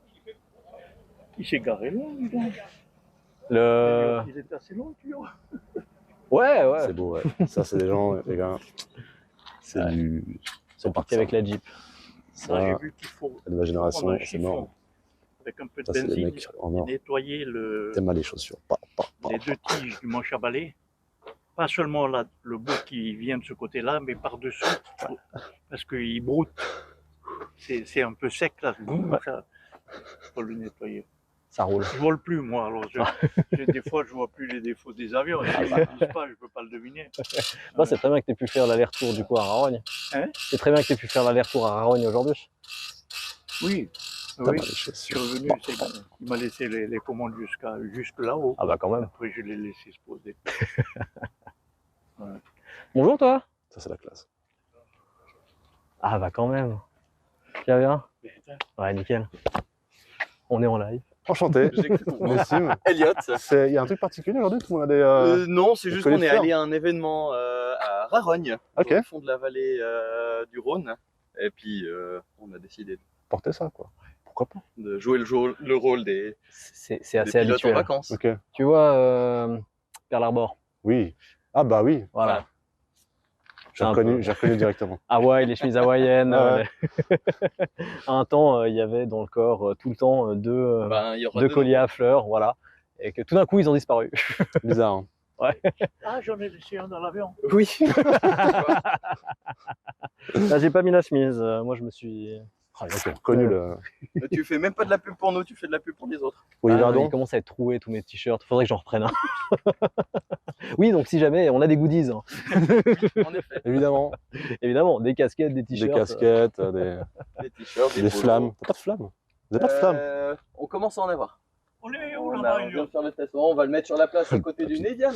Il s'est garé là, dis donc. Le... Il est assez long, tu vois. Ouais, ouais. C'est beau, ouais. Ça, c'est des gens, les gars. C'est Ouais. du. Ils sont partis avec la Jeep. Ça, J'ai vu qu'il faut la nouvelle génération, prendre un c'est chiffon mort. avec un peu de Ça, c'est des benzine mecs en et or. nettoyer T'aimes mal les chaussures. les deux tiges du manche à balai. Pas seulement le bout qui vient de ce côté-là, mais par-dessous. Parce qu'il broute. C'est un peu sec là. Ça, faut le nettoyer. Ça roule. Je vole plus moi, alors des fois je vois plus les défauts des avions. Ils ne disent pas, je peux pas le deviner. Moi, c'est très bien que tu aies pu faire l'aller-retour du coup à Rarogne. Hein? C'est très bien que tu aies pu faire l'aller-retour à Rarogne aujourd'hui. Oui, T'as oui. mal les Je suis chaussures. revenu, il m'a laissé les commandes jusque là-haut. Ah bah quand même. Après je l'ai laissé se poser. Bonjour toi. Ça, c'est la classe. Ah bah quand même. Tu vas bien? Ouais, nickel. On est en live. Enchanté. J'ai cru comprendre. Nessim. Elliot. Il y a un truc particulier aujourd'hui? Tout le monde a des. Non, c'est juste qu'on est collecteurs. allé à un événement à Rarogne, Ok. au fond de la vallée du Rhône. Et puis on a décidé Porter ça, quoi. Pourquoi pas? de jouer le rôle des C'est des assez pilotes en habituel. vacances. Ok. Tu vois, Pearl Harbor. Oui. Ah, bah oui. Voilà. J'ai Un reconnu directement. Hawaï, les chemises hawaïennes. Ah À un temps, il y avait dans le corps tout le temps deux Ben, il y aura deux deux colliers à fleurs, voilà. Et que tout d'un coup, ils ont disparu. Bizarre. Hein. Ah, j'en ai laissé un dans l'avion. noms. Oui. Là, j'ai pas mis la chemise. Moi, je me suis. Ah, ils ont reconnu le. Tu fais même pas de la pub pour nous, tu fais de la pub pour les autres. Olivier Ah, Verdon. ils commencent à être troués tous mes t-shirts. Faudrait que j'en reprenne un. Oui, donc si jamais, on a des goodies. Hein. En effet, Évidemment. Évidemment, des casquettes, des Des t-shirts. casquettes, des t-shirts, des polos. flammes. T'as pas de flammes? Vous avez pas de flammes? On commence à en avoir. On est où On là-bas, vient Elliot? de faire le test. On va le mettre sur la place à côté du Nédian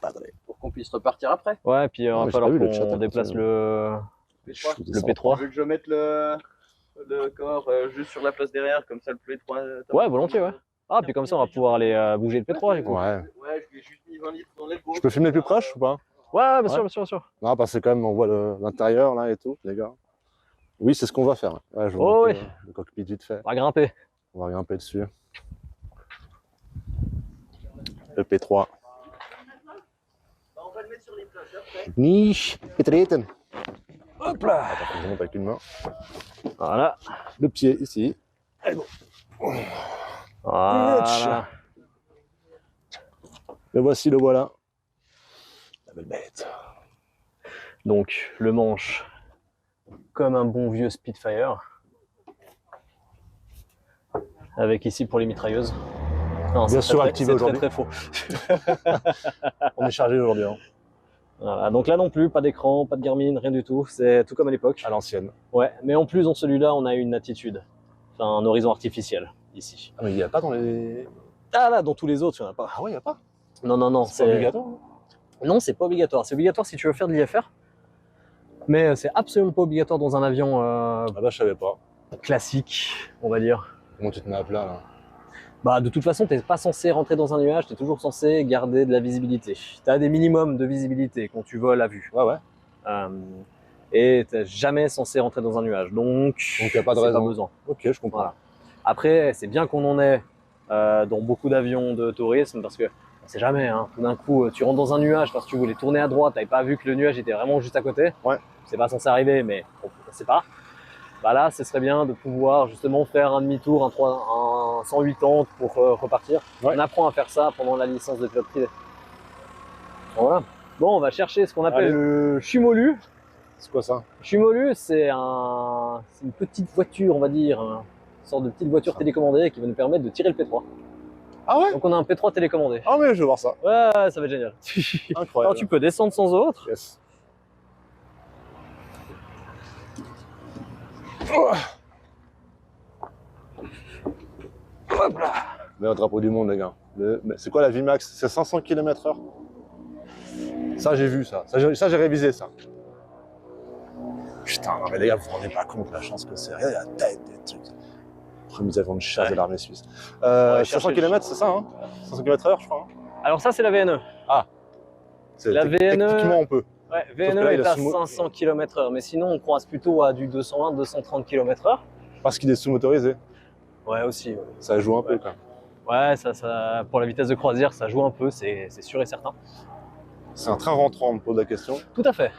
Padre. pour qu'on puisse repartir après. Ouais, puis il va j'ai falloir pas vu le chat, qu'on déplace attention. le P3. Je Le descends. P3. Tu veux que je mette le corps juste sur la place derrière, comme ça le P3. Ouais, volontiers, ouais. Ah, puis comme ça, on va pouvoir aller bouger le P3 du coup. Ouais. Ouais, je lui ai juste mis 20 litres dans l'elbow. Je peux filmer plus proche ou pas? Ouais, bien sûr, Ouais. bien sûr, bien sûr. Non, parce que quand même, on voit l'intérieur là et tout, les gars. Oui, c'est ce qu'on va faire. Ouais, je vous Oh montre, oui. le cockpit vite fait. On va grimper. On va grimper dessus. Le P3. On va le mettre sur les places après. Niche, getreten. Hop là. Attends, je monte avec une main. Voilà. Le pied ici. Voilà. Le voici, le voilà. La belle bête. Donc, le manche, comme un bon vieux Spitfire. Avec ici pour les mitrailleuses. Non, Bien c'est sûr, très, activé c'est très, aujourd'hui. très faux. On est chargé aujourd'hui, hein. Voilà, donc là non plus, pas d'écran, pas de Garmin, rien du tout. C'est tout comme à l'époque. À l'ancienne. Ouais, mais en plus, dans celui-là, on a une attitude. Enfin, un horizon artificiel, ici. Ah, mais il n'y a pas dans les. Ah là, dans tous les autres, il n'y en a pas. Ah ouais, il n'y a pas. Non, non, non. C'est pas obligatoire. Non, c'est pas obligatoire. C'est obligatoire si tu veux faire de l'IFR. Mais c'est absolument pas obligatoire dans un avion Ah bah, je savais pas. classique, on va dire. Comment tu te mets à plat là? Bah, de toute façon, tu n'es pas censé rentrer dans un nuage, tu es toujours censé garder de la visibilité. Tu as des minimums de visibilité quand tu voles à vue. Ouais, ouais. Et tu n'es jamais censé rentrer dans un nuage. Donc, il y a pas de c'est raison. besoin. Ok, je comprends. Voilà. Après, c'est bien qu'on en ait dans beaucoup d'avions de tourisme parce que on sait jamais. Hein, tout d'un coup, tu rentres dans un nuage parce que tu voulais tourner à droite, tu n'avais pas vu que le nuage était vraiment juste à côté. Ouais. C'est pas censé arriver, mais on ne sait pas. Bah là, ce serait bien de pouvoir justement faire un demi-tour, un 180 pour repartir. Ouais. On apprend à faire ça pendant la licence de pilote privé. Voilà. Bon, on va chercher ce qu'on appelle Allez. le Chumolu. C'est quoi ça? Chumolu, c'est une petite voiture, on va dire, Une sorte de petite voiture télécommandée qui va nous permettre de tirer le P3. Ah ouais? Donc on a un P3 télécommandé. Ah mais je veux voir ça. Ouais, ça va être génial. Incroyable. Alors tu peux descendre sans autre. Yes. Oh. Hop là. Mais un drapeau du monde, les gars. Mais c'est quoi la Vimax? C'est 500 km/h. Ça, j'ai vu ça. Ça, j'ai révisé ça. Putain, non, mais les gars, vous vous rendez pas compte la chance que c'est. Regardez la tête des trucs. Premier avion de chasse de l'armée suisse. 500 km, c'est ça, hein? 500 km/h, je crois. Hein. Alors ça, c'est la VNE. C'est La VNE. Techniquement, on peut. Ouais, que VNE là, il est a à sous- 500 km/h, mais sinon on croise plutôt à du 220-230 km/h. Parce qu'il est sous-motorisé. Ouais, aussi. Ouais, Ça joue un peu, quand même. ouais ça, pour la vitesse de croisière, ça joue un peu, c'est sûr et certain. C'est un train rentrant, on me pose la question. Tout à fait.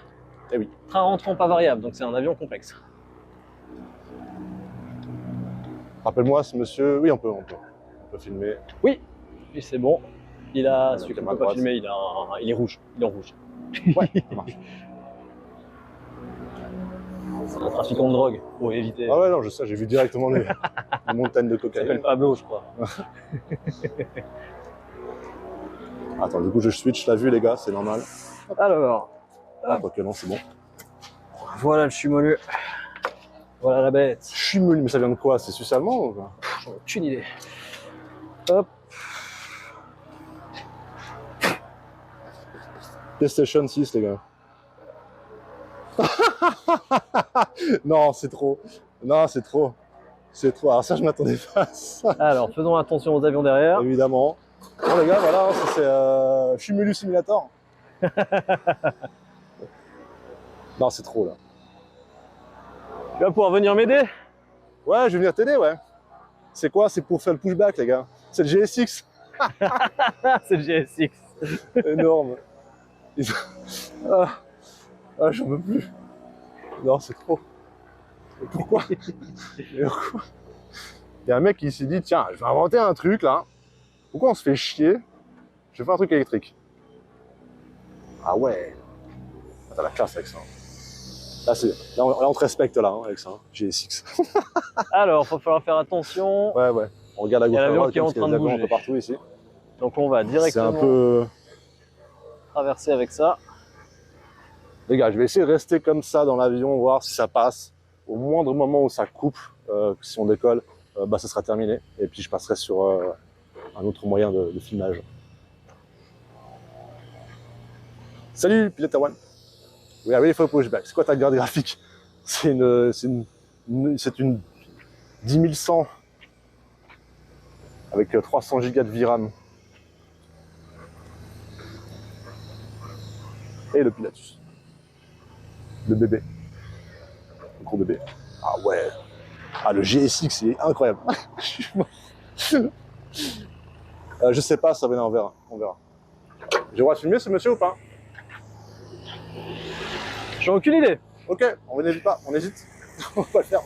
Eh oui. Train rentrant pas variable, donc c'est un avion complexe. Rappelle-moi, ce monsieur. Oui, on peut filmer. Oui, c'est bon. Il a, Voilà, celui qu'on caméra peut pas droite. filmer, il est rouge. Il est en rouge. Ouais, ça marche. C'est un trafiquant de drogue, faut éviter. Ah ouais, non, je sais, j'ai vu directement les montagnes de Il s'appelle cocaïne. Pablo, je crois. Attends, du coup, je switch la vue, les gars, c'est normal. Alors, Ah, quoique non, c'est bon. voilà le chumolu. Voilà la bête. Je suis moulu, mais ça vient de quoi? C'est suisse-allemand ou quoi? J'en ai aucune idée. Hop. PlayStation 6, les gars. Non, c'est trop. Non, c'est trop. C'est trop. Alors ça, je m'attendais pas à ça, Alors, faisons attention aux avions derrière. évidemment. Bon, les gars, voilà, ça, c'est Shimulu Simulator. Non, c'est trop, là. Tu vas pouvoir venir m'aider? Ouais, je vais venir t'aider, ouais. C'est quoi? C'est pour faire le pushback, les gars. C'est le GSX. C'est le GSX. Énorme. Ah, j'en peux plus. Non, c'est trop. Mais pourquoi? Mais pourquoi? Il y a un mec qui s'est dit, tiens, je vais inventer un truc, là. Pourquoi on se fait chier? Je vais faire un truc électrique. Ah ouais. T'as la classe avec ça. Là, on te respecte, là, hein, avec ça. Hein. GSX. Alors, il va falloir faire attention. Ouais, ouais. On regarde la Il y a gauche à l'avion droite, qui est en parce qu'il y a train des de avions un bouger. peu partout ici. Donc, on va C'est directement un peu... traverser avec ça. Les gars, je vais essayer de rester comme ça dans l'avion, voir si ça passe. Au moindre moment où ça coupe, si on décolle, bah, ça sera terminé. Et puis je passerai sur un autre moyen de filmage. Salut, pilote One. Oui, oui, il faut pushback. C'est quoi ta carte graphique? C'est une 10100 avec 300 Go de VRAM. Et le Pilatus. Le bébé. Le gros bébé. Ah ouais. Ah, le GSX, il est incroyable. Je sais pas, ça va venir, on verra. On verra. J'ai le droit de filmer ce monsieur ou pas? J'ai aucune idée. Ok, on n'hésite pas, on hésite. On va pas le faire.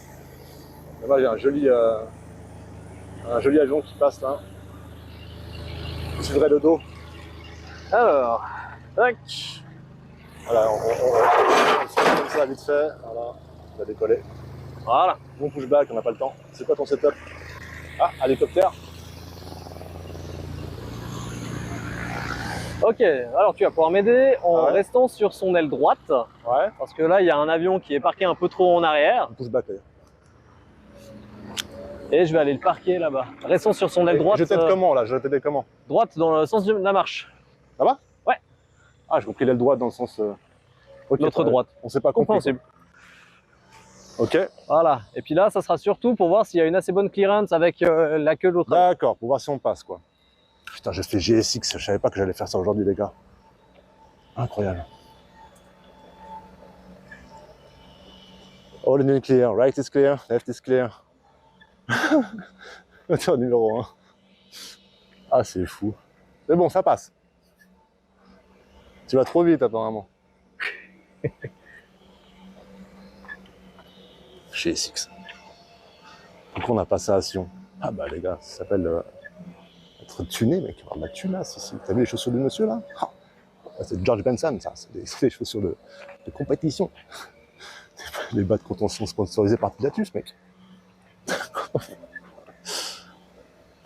Là, j'ai un joli avion qui passe là. Je voudrais le dos. Alors, tac. Voilà, on se fait comme ça vite fait. Voilà, on va décoller. Voilà. Bon pushback, on n'a pas le temps. C'est quoi ton setup? Ah, hélicoptère. Ok, alors tu vas pouvoir m'aider en Ouais. restant sur son aile droite. Ouais. Parce que là, il y a un avion qui est parqué un peu trop en arrière. Un pushback d'ailleurs. Et je vais aller le parquer là-bas. Restons sur son aile droite. Je t'aide comment là? Je t'aide comment? Droite dans le sens de la marche. Là-bas? Ouais. Ah, j'ai compris l'aile droite dans le sens. Ok, Notre ouais. droite. On s'est pas compris. Compréhensible. Ok. Voilà. Et puis là, ça sera surtout pour voir s'il y a une assez bonne clearance avec la queue de l'autre. D'accord, pour voir si on passe quoi. Putain, j'ai fait GSX, je savais pas que j'allais faire ça aujourd'hui, les gars. Incroyable. All in clear, right is clear, left is clear. Attends, numéro 1. Ah, c'est fou. Mais bon, ça passe. Tu vas trop vite, apparemment. GSX. Pourquoi on a passé à Sion? Ah bah les gars, ça s'appelle être tuné, mec. On va la thune là, si. T'as vu les chaussures du monsieur là? Ah, c'est George Benson, ça. C'est des chaussures de compétition. Les bas de contention sponsorisés par Pilatus, mec.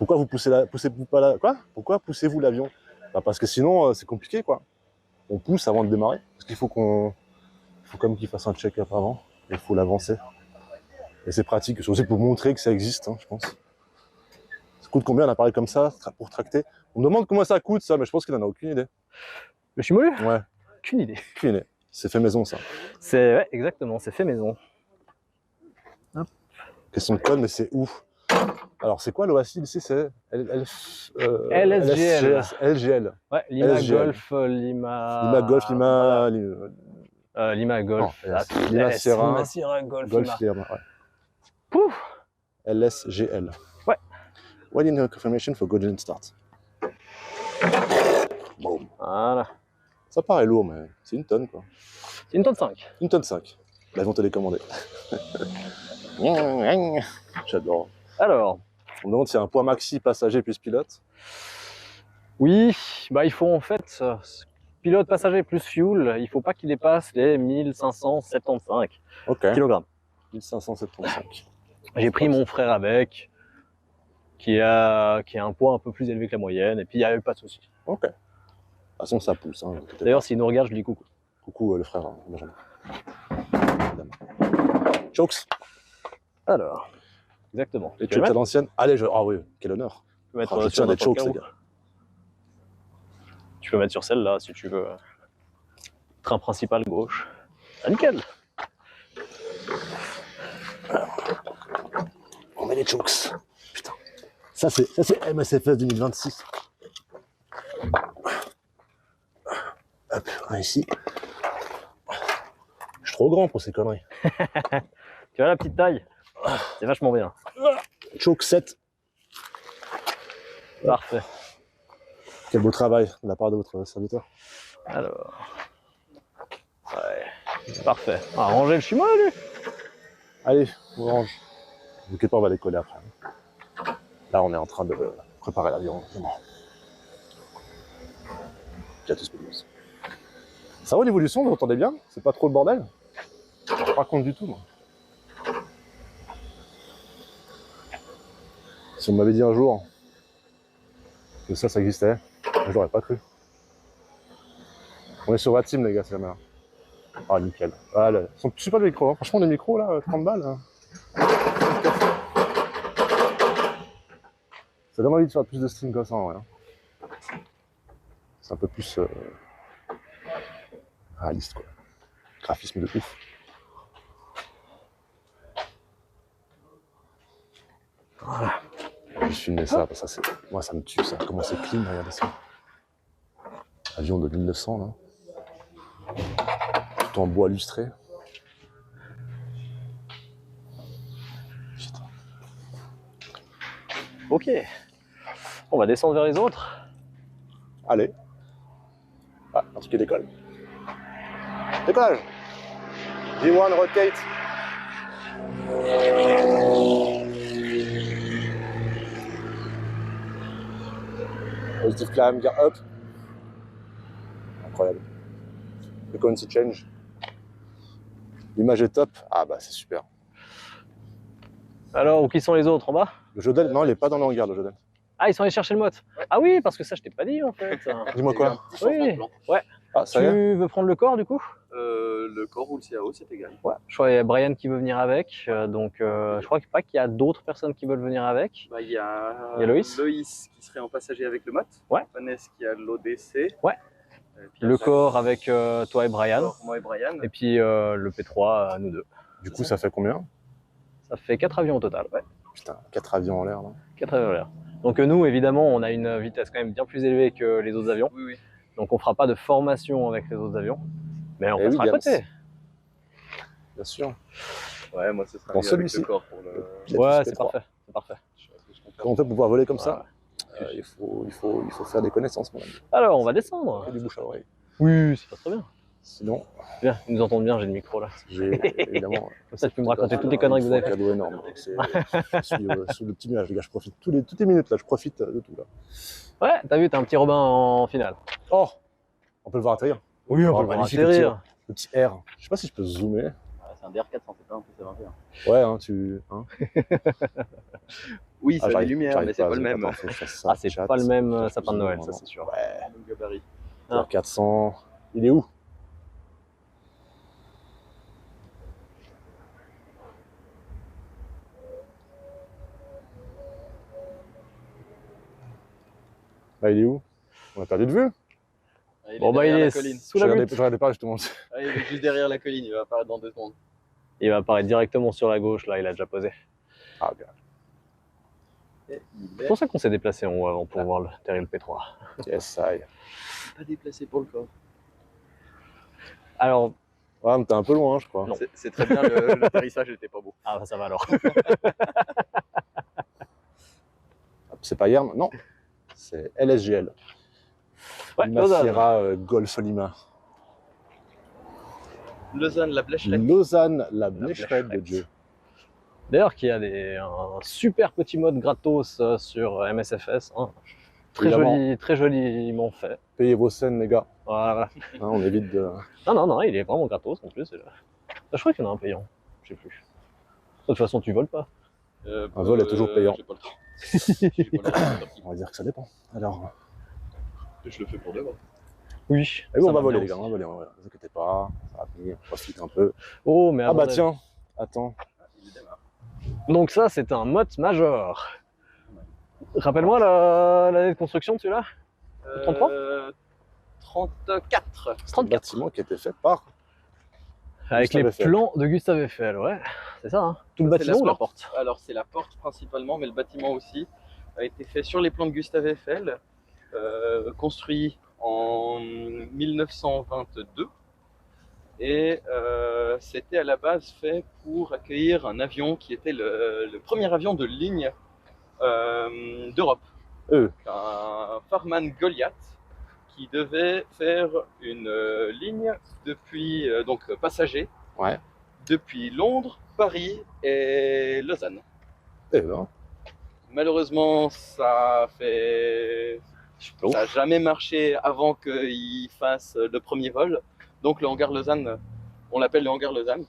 Pourquoi vous poussez-vous pas là? Quoi? Pourquoi poussez-vous l'avion? Bah parce que sinon, c'est compliqué, quoi. On pousse avant de démarrer. Parce qu'il faut quand même qu'il fasse un check-up avant. Il faut l'avancer. Et c'est pratique. C'est aussi pour montrer que ça existe, hein, je pense. Ça coûte combien un appareil comme ça pour tracter? On me demande comment ça coûte, ça, mais je pense qu'il n'en a aucune idée. Le Shimolu? Ouais, Aucune idée. aucune idée. C'est fait maison, ça. C'est ouais, exactement, c'est fait maison. Question de code, mais c'est où? Alors, c'est quoi l'OASI ici? C'est LSGL. LGL. Ouais, Lima LGL. Golf, Lima. Lima Golf, Lima. Lima Golf. Non, Lima Sierra. Lima Sierra Golf. Golf Lima. Lima, ouais. Pouf. LSGL. Ouais. Waiting confirmation for golden start. Boom. Voilà. Ça paraît lourd, mais c'est une tonne, quoi. C'est une tonne 5. Une tonne 5. L'avion télécommandé. J'adore. Alors, On me demande s'il y a un poids maxi passager plus pilote. oui, bah il faut en fait pilote passager plus fuel, il faut pas qu'il dépasse les 1575 Ok. kg. 1575. J'ai pris mon frère avec, qui a un poids un peu plus élevé que la moyenne, et puis il n'y a eu pas de souci. Ok. De toute façon, ça pousse. Hein. D'ailleurs, s'il nous regarde, je lui dis coucou. Coucou le frère, hein, Benjamin. Évidemment. Chokes. Alors, exactement. Les Tu veux chokes à mettre l'ancienne. Allez, ah oui, quel honneur. Tu peux mettre Ah, je sur tiens des n'importe chokes, quel les roue. gars. Tu peux mettre sur celle-là si tu veux. Train principal gauche. Ah, nickel. On met les chokes. Putain. Ça c'est MSFS 2026. Hop, un ici. Je suis trop grand pour ces conneries. Tu vois la petite taille? C'est vachement bien. Choke 7. Parfait. Quel beau travail de la part de votre serviteur. Alors. Ouais. Parfait. Ah, ranger le chinois, lui. Allez, on range. Ne vous pas, on va les coller après. Là, on est en train de préparer l'avion. Piatus Pelus. Ça va au niveau du son, vous entendez bien? C'est pas trop le bordel? Je me rends pas compte du tout, moi. Si on m'avait dit un jour que ça existait, je l'aurais pas cru. On est sur la team, les gars, c'est la merde. Ah, nickel. Ah, là, ils sont super les micros, hein. Franchement, les micros, là, 30 balles. Hein. Ça donne envie de faire plus de stream comme ça, en vrai. Hein. C'est un peu plus réaliste, quoi. Graphisme de ouf. Voilà. Je filmais ça, parce que ça, moi, ça me tue, ça. Comment c'est clean, regardez ça. Avion de 1900, là. Tout en bois lustré. Putain. Ok. On va descendre vers les autres. Allez. Ah, un truc qui décolle. Décollage. V1 rotate. Positive climb, gear up. Incroyable. Frequency change. L'image est top. Ah bah c'est super. Alors, où qui sont les autres en bas? Le Jodel, non, il est pas dans le hangar, le Jodel. Ah, ils sont allés chercher le mot. Ah oui, parce que ça, je t'ai pas dit en fait. Dis-moi quoi? Oui. Ouais. Ah, ça y est. Tu veux prendre le corps du coup? Le corps ou le CAO, c'est égal. Ouais. Je crois qu'il y a Brian qui veut venir avec. Je crois pas qu'il y a d'autres personnes qui veulent venir avec. Bah, il y a Loïs qui serait en passager avec le MOT. Ouais. Vanessa qui a l'ODC. Ouais. Puis Le après, corps avec toi et Brian. corps, moi et Brian. Et puis le P3, nous deux. Du coup, ça fait combien? Ça fait 4 avions au total. Ouais. Putain, 4 avions en l'air, là. 4 avions en l'air. Donc nous, évidemment, on a une vitesse quand même bien plus élevée que les autres avions. Oui, oui. Donc on fera pas de formation avec les autres avions. Mais on Eh passera oui, à côté. Bien sûr. Ouais, moi, ce sera Bon, mieux avec celui-ci. le corps pour le... Ouais, c'est parfait. C'est parfait. Quand on fait pour pouvoir voler comme Ouais, ça, il faut faire des connaissances, mon ami. Alors, on va descendre. Et du bouche à oreille. Oui, c'est pas très bien. Sinon, Bien, ils nous entendent bien, j'ai le micro là. j'ai évidemment. Comme ça, tu peux me raconter toutes les conneries que vous avez un faites. cadeau énorme. Donc, je suis sous le petit nuage, les gars. Je profite toutes les minutes là. Je profite de tout là. Ouais, t'as vu, t'as un petit Robin en finale. Oh, on peut le voir atterrir. Oui, on peut le voir atterrir. Le petit R. Je sais pas si je peux zoomer. c'est un DR400, c'est pas un PC21. Ouais, hein, tu. Hein Oui, ça a des j'arrive- lumières, j'arrive mais c'est pas le à- même. attends, faut que je fasse ça, Ah, c'est chat. pas le même Cherche sapin de plus ou Noël, moins, ça non. c'est sûr. Ouais, Le gabarit. Ah. 400. Il est où? Bah, il est où? On a perdu de vue? Ah, Bon bah il derrière est la colline. sous la butte. Je regardais pas justement. Ah, il est juste derrière la colline, il va apparaître dans 2 secondes. Il va apparaître directement sur la gauche, là, il a déjà posé. Ah, bien. Et il C'est est pour ça qu'on s'est déplacé en haut avant pour voir le Terrier le P3. Yes, aïe. pas déplacé pour le corps. Alors, Ouais, mais t'es un peu loin, je crois. Non. C'est très bien, l'atterrissage n'était pas beau. ah bah ça va alors. C'est pas Yerm? Non. C'est LSGL. Ouais, Lima Lausanne. Sierra Golf Lima. Lausanne, la Blécherette. Lausanne, la Blécherette de Blécherette. Dieu. D'ailleurs, qui a un super petit mode gratos sur MSFS. Hein. Évidemment. Très joliment fait. Payez vos scènes, les gars. Voilà. Hein, on évite de. Non, il est vraiment gratos en plus. Je crois qu'il y en a un payant. Je sais plus. De toute façon, tu voles pas. Un vol est toujours payant. J'ai pas le temps. J'ai pas le temps. On va dire que ça dépend. Alors. Je le fais pour de vrai. Oui. Et oui, ça on va va voler, bien les gars. aussi. On va voler. Ne vous inquiétez pas. Ça va venir. On profite un peu. Oh, mais Ah, bah avant tiens. Attends. Il démarre. Donc ça, c'est un mode major. Rappelle-moi l'année de construction de celui-là. 33 34. C'est un bâtiment qui a été fait par. Avec Gustave les Eiffel. plans de Gustave Eiffel, ouais. C'est ça, hein. Tout le C'est bâtiment ou la porte. porte? Alors c'est la porte principalement, mais le bâtiment aussi a été fait sur les plans de Gustave Eiffel, construit en 1922. Et c'était à la base fait pour accueillir un avion qui était le premier avion de ligne d'Europe. Un Farman Goliath qui devait faire une ligne depuis, donc passager, Ouais. depuis Londres, Paris et Lausanne. Eh ben. Malheureusement, ça n'a jamais marché avant qu'il fasse le premier vol. Donc le hangar Lausanne, on l'appelle le hangar Lausanne,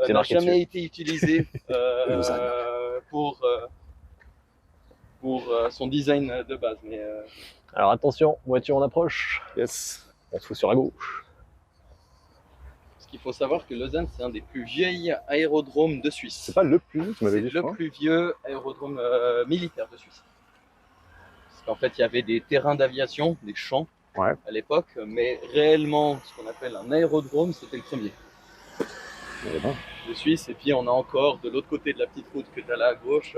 C'est n'a marqué jamais été utilisé Lausanne. pour son design de base. Mais Alors attention, voiture en approche. Yes. On se fout sur la gauche. ce qu'il faut savoir que Lausanne, c'est un des plus vieilles aérodromes de Suisse. C'est pas le plus vieux, tu m'avais C'est dit, je le crois. plus vieux aérodrome militaire de Suisse. Parce qu'en fait, il y avait des terrains d'aviation, des champs Ouais. à l'époque, mais réellement, ce qu'on appelle un aérodrome, c'était le premier Eh ben. de Suisse. Et puis, on a encore, de l'autre côté de la petite route que tu as là à gauche,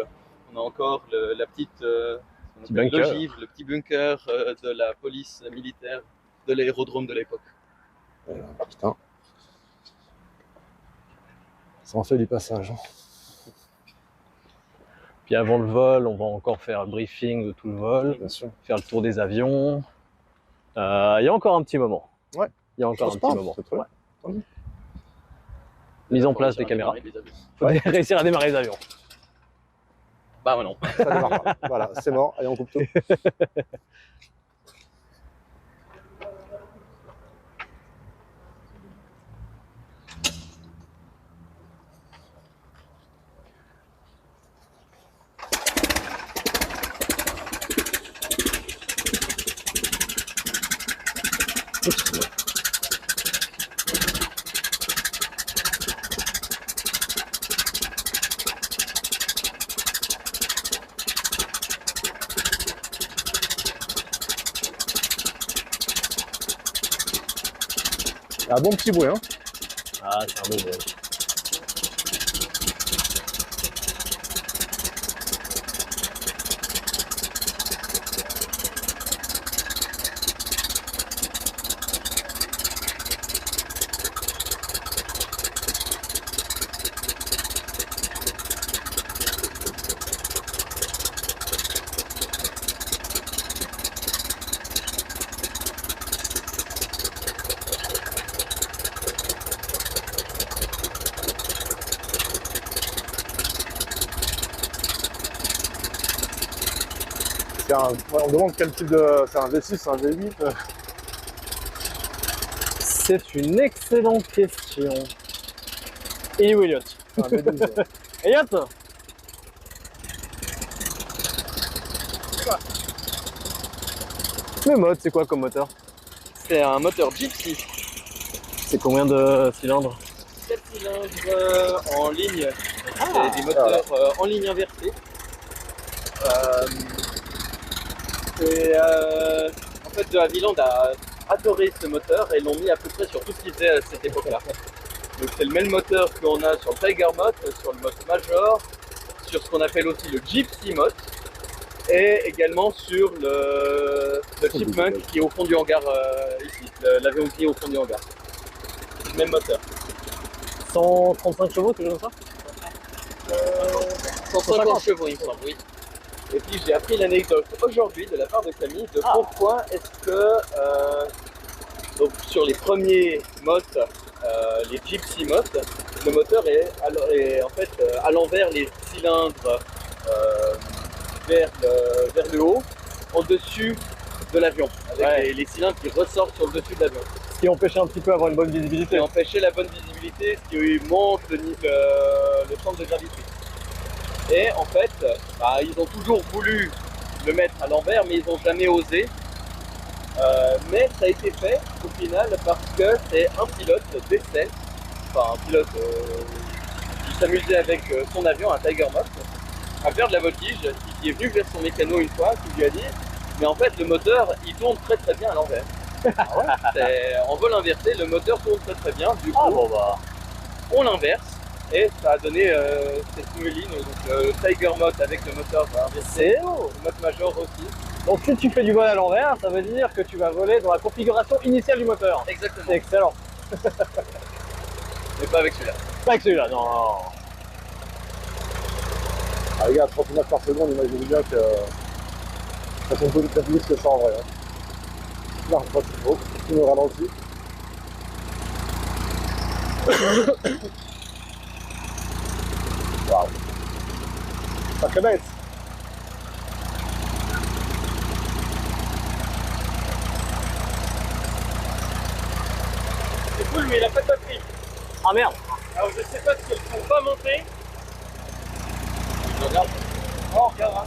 on a encore la petite ce qu'on Petit appelle bunker. l'ogive, le petit bunker de la police militaire de l'aérodrome de l'époque. Putain. Ça en fait du passage. Puis avant le vol, on va encore faire le briefing de tout le vol, Bien sûr. faire le tour des avions. Il y a encore un petit moment. Ouais. Il y a encore Je un pense petit pas, moment. c'est très Ouais. bien. Mise en Pour place réussir des à caméras. démarrer les avions. Faut réussir à démarrer les avions. Bah ouais, non. Ça démarre pas. Voilà, c'est mort. Allez, on coupe tout. Un bon petit bruit, hein. Ah, c'est un beau bruit. Ouais, on demande quel type de. C'est un V6, un V8. C'est une excellente question. Et où Elliot? Un B12. Elliot? Le mode, c'est quoi comme moteur? C'est un moteur Gypsy. C'est combien de cylindres? 7 cylindres en ligne. C'est des moteurs en ligne inversée. En fait, De Havilland a adoré ce moteur et l'ont mis à peu près sur tout ce qu'ils faisaient à cette époque-là. Donc c'est le même moteur qu'on a sur le Tiger Motte, sur le Motte Major, sur ce qu'on appelle aussi le Gypsy Motte et également sur le Chipmunk qui est au fond du hangar ici, l'avion qui est au fond du hangar. Même moteur. 135 chevaux, quelque chose comme ça? 150 chevaux, il me semble, oui. Et puis j'ai appris l'anecdote aujourd'hui de la part de Camille de pourquoi est-ce que donc sur les premiers mottes, les Gypsy mottes, le moteur est en fait à l'envers, les cylindres vers le haut, au-dessus de l'avion, avec les cylindres qui ressortent sur le dessus de l'avion. Ce qui empêchait un petit peu d'avoir une bonne Ce qui visibilité. empêchait la bonne visibilité, ce qui monte le centre de gravité. Et en fait, ils ont toujours voulu le mettre à l'envers, mais ils n'ont jamais osé. Mais ça a été fait au final parce que c'est un pilote d'essai, enfin un pilote qui s'amusait avec son avion, un Tiger Motte, à faire de la voltige, qui est venu vers son mécano une fois, qui lui a dit mais en fait le moteur il tourne très très bien à l'envers. En vol inversé, le moteur tourne très très bien, du coup on l'inverse. Et ça a donné cette nouvelle ligne, donc le Tiger Motte avec le moteur inversé, le Motte Major aussi. Donc si tu fais du vol à l'envers, ça veut dire que tu vas voler dans la configuration initiale du moteur. Exactement. C'est excellent. Mais pas avec celui-là. Pas avec celui-là, non. Ah, les gars, 30 images par seconde, imaginez bien que ça tombe peut-être plus que ça en vrai. Hein. Non, pas si trop, tout me ralentit. Waouh. Sacré bête. C'est cool, mais il a pas de batterie. Ah merde. Alors je sais pas si elles ne sont pas montées. Je regarde. Oh, regarde. Hein.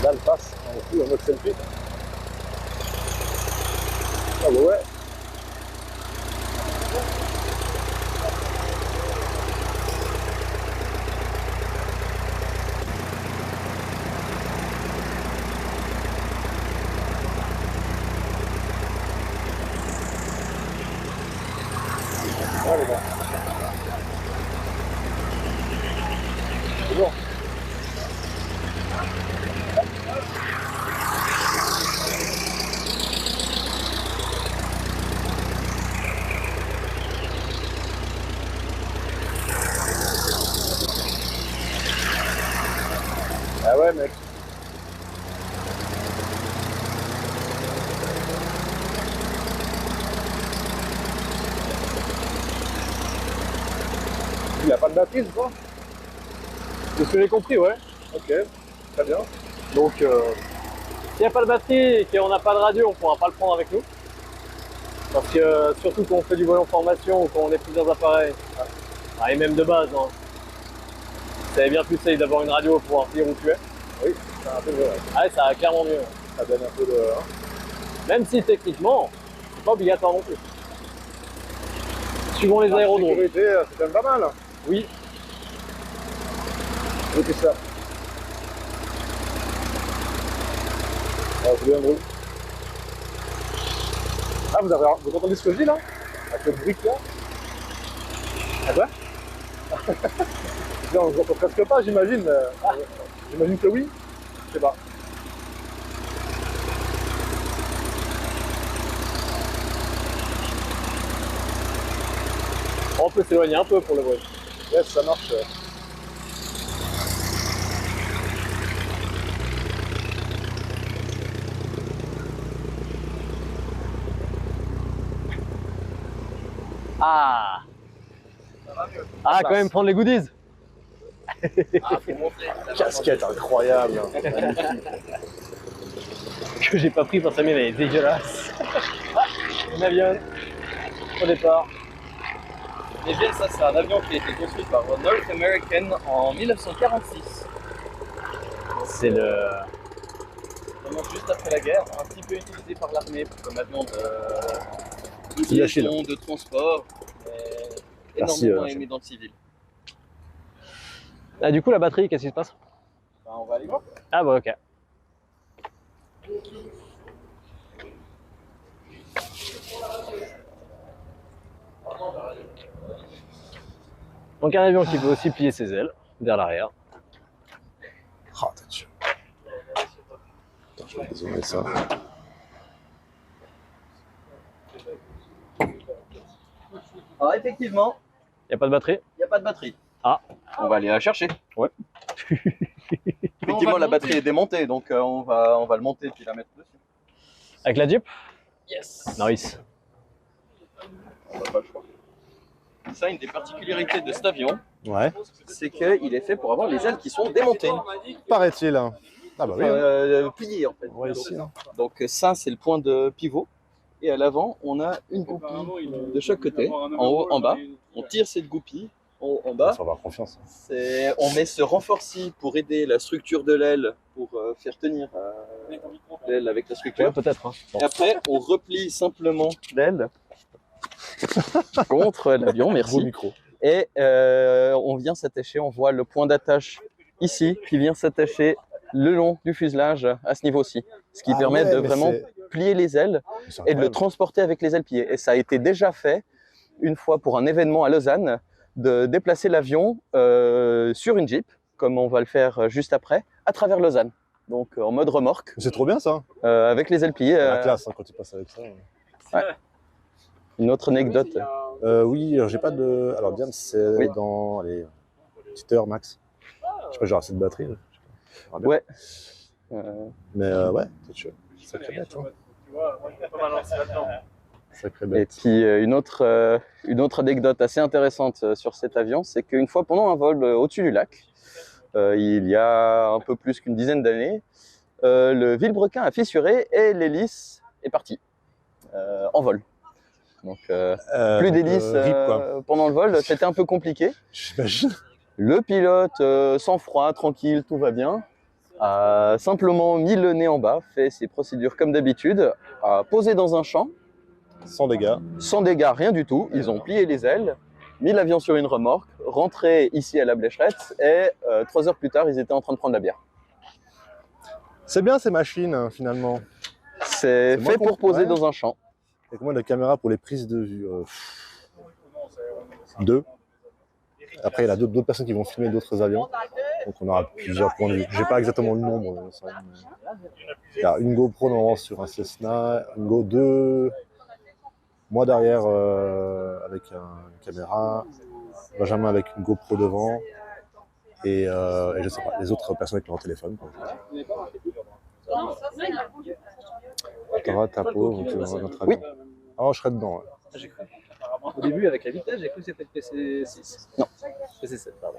Là, elle passe en mode selfie. Ah bah ouais. Ah les gars. C'est bon. Ah ouais mec. Il n'y a pas de batterie, c'est ça? C'est ce que j'ai compris, ouais. Ok, très bien. Donc, s'il n'y a pas de batterie et qu'on n'a pas de radio, on ne pourra pas le prendre avec nous. Parce que, surtout quand on fait du vol en formation ou quand on est plusieurs appareils, et même de base, hein, c'est bien plus safe d'avoir une radio pour pouvoir dire où tu es. Oui, c'est un peu vrai. Ouais, ça va clairement mieux. Ça donne un peu de... hein. Même si techniquement, c'est pas obligatoire non plus. Suivant les La aérodromes. sécurité, c'est quand même pas mal. Oui. Écoutez ça. Ah, c'est bien drôle. Ah, vous entendez ce que je dis là? Avec le bruit là? Ah quoi? Là, on ne entend presque pas, j'imagine. Mais... j'imagine que oui. Je sais pas. On peut s'éloigner un peu pour le bruit. Yes, ça marche. Ah. Ah, quand même prendre les goodies. Ah, faut montrer. Casquette incroyable. Que j'ai pas pris parce que la mienne elle est dégueulasse. Un avion au départ. Les Gels, ça c'est un avion qui a été construit par North American en 1946. C'est le. Vraiment juste après la guerre, un petit peu utilisé par l'armée comme avion de Yachid. liaison, de transport, mais Merci, énormément Yachid. aimé dans le civil. Ah, du coup, la batterie, qu'est-ce qui se passe? Ben, on va aller voir. Ah, bah, ok. Donc, un avion qui peut aussi plier ses ailes vers l'arrière. Ah, t'es sûr. Attends, je vais dézoomer ça. Alors effectivement, Il n'y a pas de batterie? il n'y a pas de batterie. Ah. On va aller la chercher. Ouais. Effectivement, la batterie est démontée, donc on va le monter puis la mettre dessus. Avec la Jeep? Yes. Nice. On n'a pas le choix. Ça, une des particularités de cet avion, Ouais. c'est qu'il est fait pour avoir les ailes qui sont démontées. Paraît-il. Ah bah oui. Pliées en fait. Ouais, ici, hein. Donc ça, c'est le point de pivot. Et à l'avant, on a une goupille de chaque côté, en haut, en bas. On tire cette goupille en haut, en bas. Faut avoir confiance. On met ce renforci pour aider la structure de l'aile, pour faire tenir l'aile avec la structure. Ouais, peut-être. Hein. Et après, on replie simplement l'aile contre l'avion, Gros merci. micro. Et on vient s'attacher, on voit le point d'attache ici qui vient s'attacher le long du fuselage à ce niveau-ci. Ce qui permet de vraiment plier les ailes et de le transporter avec les ailes pliées. Et ça a été déjà fait une fois pour un événement à Lausanne, de déplacer l'avion sur une Jeep, comme on va le faire juste après, à travers Lausanne. Donc en mode remorque, C'est trop bien ça. avec les ailes pliées. La classe hein, quand tu passes avec ça. Une autre anecdote. Oui, alors j'ai pas de. Alors Diane, c'est Oui. dans les petites heures max. Je sais pas, j'aurai assez de batterie. Là. Ouais. Mais ouais, c'est sûr. Sacré bête. Hein. Sacré Et bête. puis une autre anecdote assez intéressante sur cet avion, c'est qu'une fois pendant un vol au-dessus du lac, il y a un peu plus qu'une dizaine d'années, le vilebrequin a fissuré et l'hélice est partie en vol. Donc plus d'hélice RIP, quoi. pendant le vol, c'était un peu compliqué. J'imagine. Le pilote, sans froid, tranquille, tout va bien, a simplement mis le nez en bas, fait ses procédures comme d'habitude, a posé dans un champ, Sans dégâts. sans dégâts, rien du tout. Ils ont plié les ailes, mis l'avion sur une remorque, rentré ici à la Blécherette et 3 heures plus tard, ils étaient en train de prendre la bière. C'est bien ces machines, hein, finalement. C'est moins fait pour con- poser ouais. dans un champ. Et comment la caméra pour les prises de vue 2. Après, il y a d'autres personnes qui vont filmer d'autres avions. Donc, on aura plusieurs points de vue. J'ai pas exactement le nombre. Il y a une GoPro normalement sur un Cessna, une Go 2. Moi derrière avec une caméra. Benjamin avec une GoPro devant. Et je sais pas, les autres personnes avec leur téléphone. Quoi. Tara, ta peau, donc notre avion. Oui. Oh, je serais dedans. Ouais. Au début, avec la vitesse, j'ai cru que c'était le PC6. Non. PC7, pardon.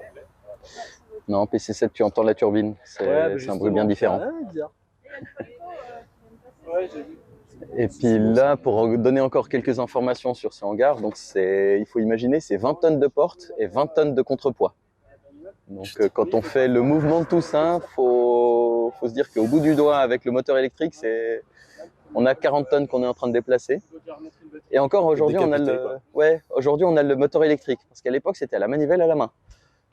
Non, PC7, tu entends la turbine. C'est un bruit bien différent. Bizarre. Et puis là, pour donner encore quelques informations sur ce hangar, donc il faut imaginer, c'est 20 tonnes de portes et 20 tonnes de contrepoids. Donc quand on fait le mouvement de tout ça, faut se dire qu'au bout du doigt, avec le moteur électrique, on a 40 tonnes qu'on est en train de déplacer. Et encore aujourd'hui, on a le moteur électrique, parce qu'à l'époque, c'était à la manivelle à la main.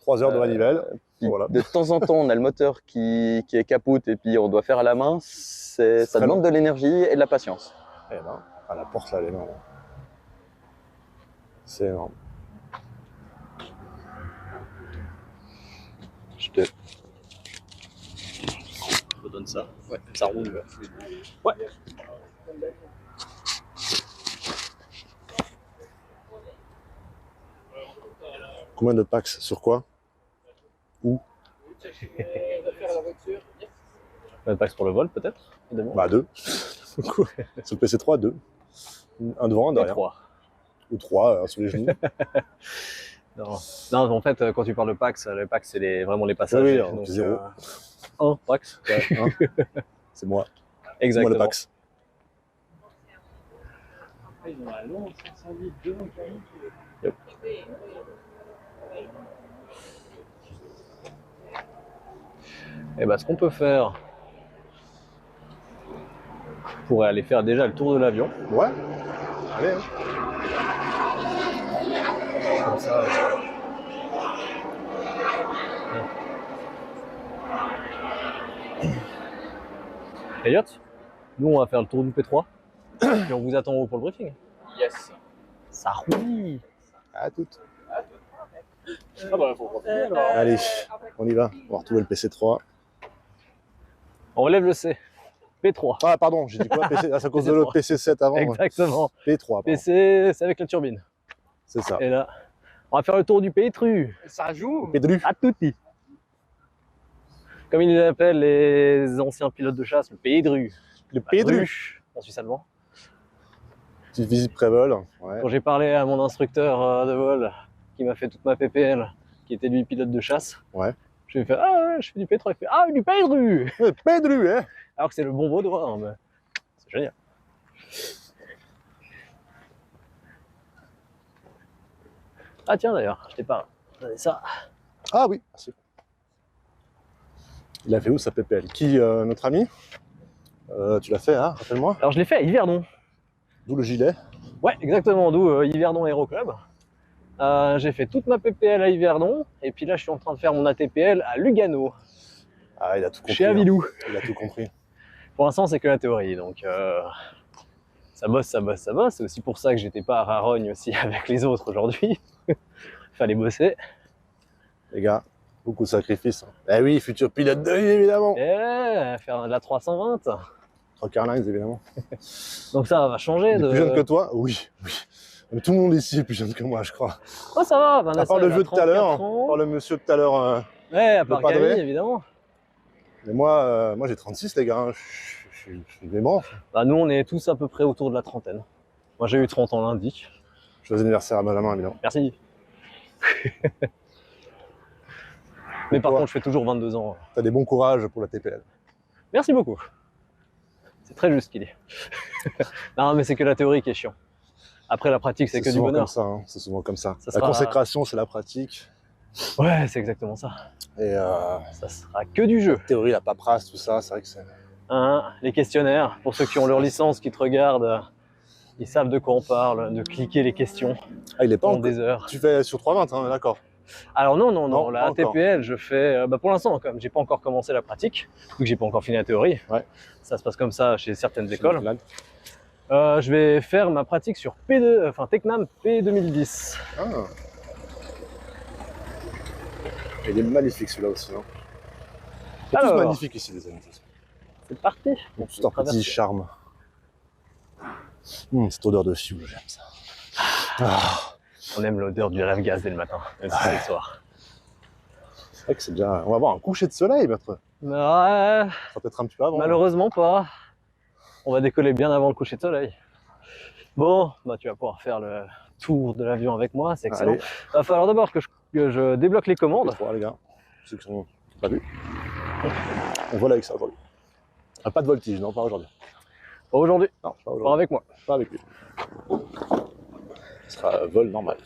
3 heures de manivelle. Puis Voilà. de temps en temps, on a le moteur qui est capote et puis on doit faire à la main. Ça Très demande long. de l'énergie et de la patience. Eh ben, à la porte là, elle est énorme. C'est énorme. Je te Redonne ça. Ouais, ça roule. Ouais. Combien de packs sur quoi? Un pax pour le vol, peut-être? Bah 2. Sur le PC3, 2. Un devant, un Et derrière. 3. ou 3 sur les genoux. Non. Non, en fait, quand tu parles de Pax, le Pax, c'est vraiment les passagers. Oui, donc, 0. Un Pax. Ouais, hein. C'est moi. C'est moi Exactement. le Pax. Ils ont un long 500 litres de mécanique. Et bah, ce qu'on peut faire, on pourrait aller faire déjà le tour de l'avion. Ouais. Allez. Hein. Comme ça. Elliot, nous on va faire le tour du P3 et on vous attend en haut pour le briefing. Yes. Ça roule. À toutes. Ah bah, faut profiter alors. Allez, on y va. On va retrouver le PC3. On relève le C. P3. Ah, pardon, j'ai dit quoi PC... Ah, c'est à cause de l'autre PC7 avant. Exactement. P3, pardon. PC, c'est avec la turbine. C'est ça. Et là, on va faire le tour du P-Tru. Ça joue. Pedru. À tutti. Comme ils l'appellent les anciens pilotes de chasse, le P-Dru. Le Pedru. En suisse allemand. Petite visite pré-vol. Ouais. Quand j'ai parlé à mon instructeur de vol, qui m'a fait toute ma PPL, qui était lui pilote de chasse, Ouais. je lui ai fait ah ouais, je fais du P3, il fait ah du P-Dru. Pedru, hein. Alors que c'est le bon vaudois, hein, mais c'est génial. Ah tiens d'ailleurs, je t'ai pas regardé ça. Ah oui, merci. Il a fait où sa PPL? Qui, notre ami? Tu l'as fait, hein, rappelle-moi. Alors je l'ai fait à Yverdon. D'où le gilet. Ouais, exactement, d'où Yverdon Aero Club. J'ai fait toute ma PPL à Yverdon, et puis là je suis en train de faire mon ATPL à Lugano, Ah, il a tout compris. chez Avilou. Hein. Il a tout compris. Pour l'instant c'est que la théorie, donc ça bosse, ça bosse, ça bosse. C'est aussi pour ça que j'étais pas à Rarogne aussi avec les autres aujourd'hui. Fallait bosser. Les gars, beaucoup de sacrifices. Eh oui, futur pilote de vie, évidemment. Et faire de la 320. Truck Airlines, évidemment. Donc ça va changer. Il est plus jeune que toi? Oui, oui. Mais tout le monde ici est plus jeune que moi, je crois. Oh ça va, Vanessa, À part le elle a jeu de tout à l'heure, 34 ans. à part le monsieur de tout à l'heure. Ouais, à part padré. Camille, évidemment. Mais moi j'ai 36, les gars. Hein. Je suis dément. Bah, nous, on est tous à peu près autour de la trentaine. Moi, j'ai eu 30 ans lundi. Joyeux anniversaire à Benjamin, évidemment. Merci. Mais par toi contre, je fais toujours 22 ans. T'as des bons courages pour la TPL. Merci beaucoup. C'est très juste qu'il est. Non, mais c'est que la théorie qui est chiant. Après, la pratique, c'est que du souvent bonheur. comme ça, hein. C'est souvent comme ça. Ça La sera- consécration, c'est la pratique. Ouais, c'est exactement ça. Et Ça sera que du jeu. la théorie, la paperasse, tout ça, c'est vrai que c'est... Hein, les questionnaires, pour ceux qui ont leur licence, qui te regardent, ils savent de quoi on parle, de cliquer les questions Ah, il est pas pendant encore... des heures. Tu fais sur 320, hein, d'accord. Alors non, Non, la pas encore. ATPL, je fais, pour l'instant, comme j'ai pas encore commencé la pratique, vu que j'ai pas encore fini la théorie, Ouais. ça se passe comme ça chez certaines écoles, Là. je vais faire ma pratique sur P2, enfin Tecnam P2010. Ah. Il est magnifique celui-là aussi. Hein. C'est tous Alors. magnifiques ici, les amis. C'est parti. Bon, tout un petit charme. Cette odeur de fioul, j'aime ça. Ah. On aime l'odeur du rêve gaz dès le matin, même si c'est le soir. C'est vrai que c'est déjà... On va avoir un coucher de soleil, maître. Ouais, Ça va peut-être un petit peu avant. malheureusement pas. On va décoller bien avant le coucher de soleil. Bon, bah tu vas pouvoir faire le tour de l'avion avec moi, c'est excellent. Allez. Il va falloir d'abord que je débloque les commandes. Les trois, les gars. Ceux qui sont pas vus. On vole avec ça aujourd'hui. Ah, pas de voltige, non, pas aujourd'hui. Pas aujourd'hui, Non, pas pas aujourd'hui. avec moi. Pas avec lui. Ce sera vol normal.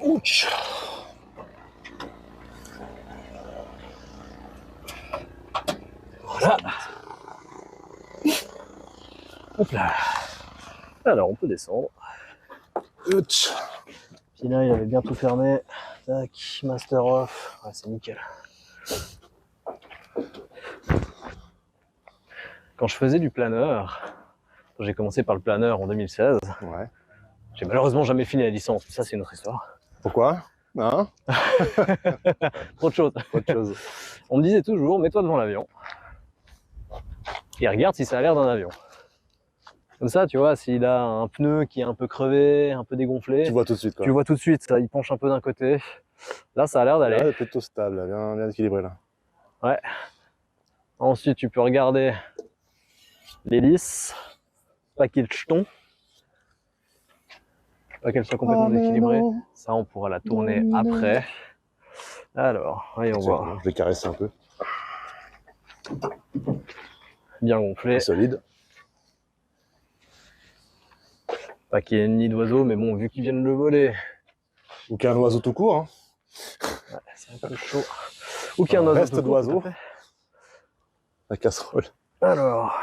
Ouch. Voilà. Hop là. Alors, on peut descendre. Ouch. Puis là, il avait bien tout fermé. Tac, master off. Ouais, c'est nickel. Quand je faisais du planeur, quand j'ai commencé par le planeur en 2016, Ouais. j'ai malheureusement jamais fini la licence. Ça, c'est une autre histoire. Pourquoi? Hein? Trop de choses. Autre chose. On me disait toujours, mets-toi devant l'avion et regarde si ça a l'air d'un avion. Comme ça, tu vois, s'il a un pneu qui est un peu crevé, un peu dégonflé, Tu vois tout de suite, quoi. tu vois tout de suite, ça, il penche un peu d'un côté. Là, ça a l'air d'aller. Là, elle est plutôt stable, là, bien équilibré, là. Ouais. Ensuite, tu peux regarder l'hélice, pas qu'il jeton. Pas qu'elle soit complètement déséquilibrée. Ça, on pourra la tourner après. Alors, voyons voir. Je vais caresser un peu. Bien gonflé. Solide. Pas qu'il y ait ni d'oiseau, mais bon, vu qu'ils viennent le voler, Ou qu'un oiseau tout court. Hein. ouais, c'est un peu chaud. Ou qu'il y a un oiseau. Reste tout court, d'oiseau. tout à fait. La casserole. Alors.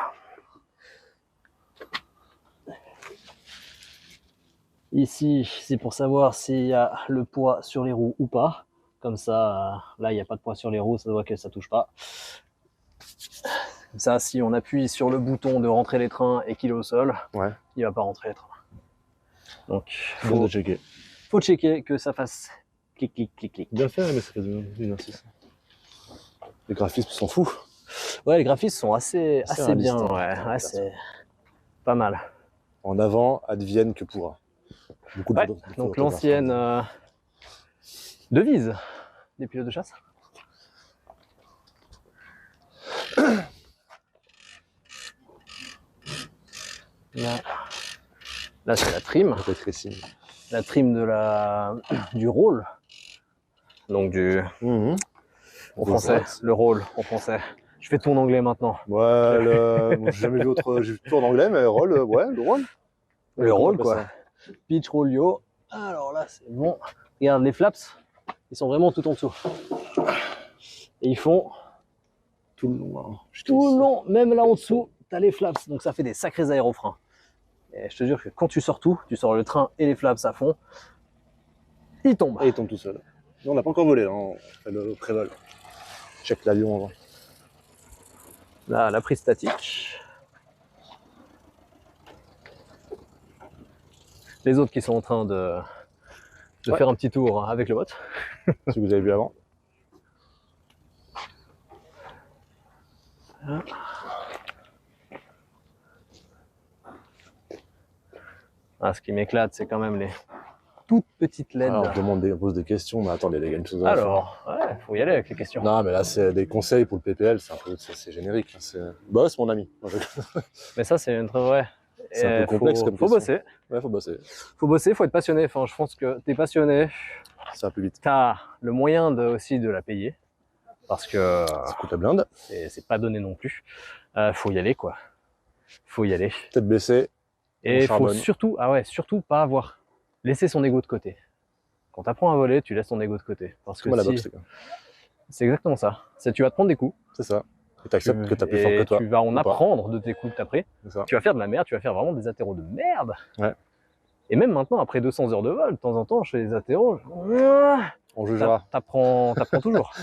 Ici, c'est pour savoir s'il y a le poids sur les roues ou pas. Comme ça, là, il n'y a pas de poids sur les roues, ça voit que ça touche pas. Comme ça, si on appuie sur le bouton de rentrer les trains et qu'il est au sol, Ouais. il va pas rentrer les trains. Donc, Faut checker. faut checker que ça fasse clic, clic, clic, clic. Bien fait, mais ça fait une insiste. Les graphismes sont fous. Ouais, les graphismes sont assez réaliste, bien. hein. Ouais, c'est pas mal. En avant, advienne que pourra. Beaucoup Ouais, beaucoup donc d'orthographe. l'ancienne devise des pilotes de chasse. Là c'est la trim. Peut-être Racing. La trim du rôle. Donc en français, le rôle en français. Je fais tout en anglais maintenant. Ouais, j'ai jamais vu autre. J'ai vu tout en anglais, mais rôle, ouais, le rôle. Le Comment on rôle appelle quoi. ça? Pitch, roll, yo. Alors là c'est bon. Regarde les flaps, ils sont vraiment tout en dessous. Et ils font Tout le long. Hein. tout le long, même là en dessous, t'as les flaps. Donc ça fait des sacrés aérofreins. Et je te jure que quand tu sors tout, tu sors le train et les flaps à fond, ils tombent. Et il tombe tout seul. Non, on n'a pas encore volé, là. On fait le pré-vol. Check l'avion avant. Là, la prise statique. Les autres qui sont en train de faire un petit tour avec le bot. Si vous avez vu avant. Ah, ce qui m'éclate, c'est quand même les toutes petites LED. Alors, on pose des questions, mais attendez, les gars, une chose à faire. Alors, ouais, faut y aller avec les questions. Non, mais là, c'est des conseils pour le PPL, c'est générique. Boss, mon ami. Non, Mais ça, c'est une très vraie. C'est un peu complexe comme Faut question. bosser. Ouais, faut bosser. Faut bosser, faut être passionné. Enfin, je pense que t'es passionné, Ça va plus vite. t'as le moyen aussi de la payer. Parce que Ça coûte la blinde. c'est pas donné non plus. Faut y aller, quoi. Faut y aller. Tête baissée. Et il faut charbonne. surtout pas laisser son ego de côté. Quand tu apprends à voler, tu laisses ton ego de côté. Parce que Comme à la boxe, les gars. c'est exactement ça. Tu vas te prendre des coups. C'est ça. Et t'acceptes que t'as plus fort que toi. Tu vas en ou pas. apprendre de tes coups que t'as pris. C'est ça. Tu vas faire de la merde, tu vas faire vraiment des atéros de merde. Ouais. Et même maintenant, après 200 heures de vol, de temps en temps, je fais des atéros. On jugera. T'apprends toujours.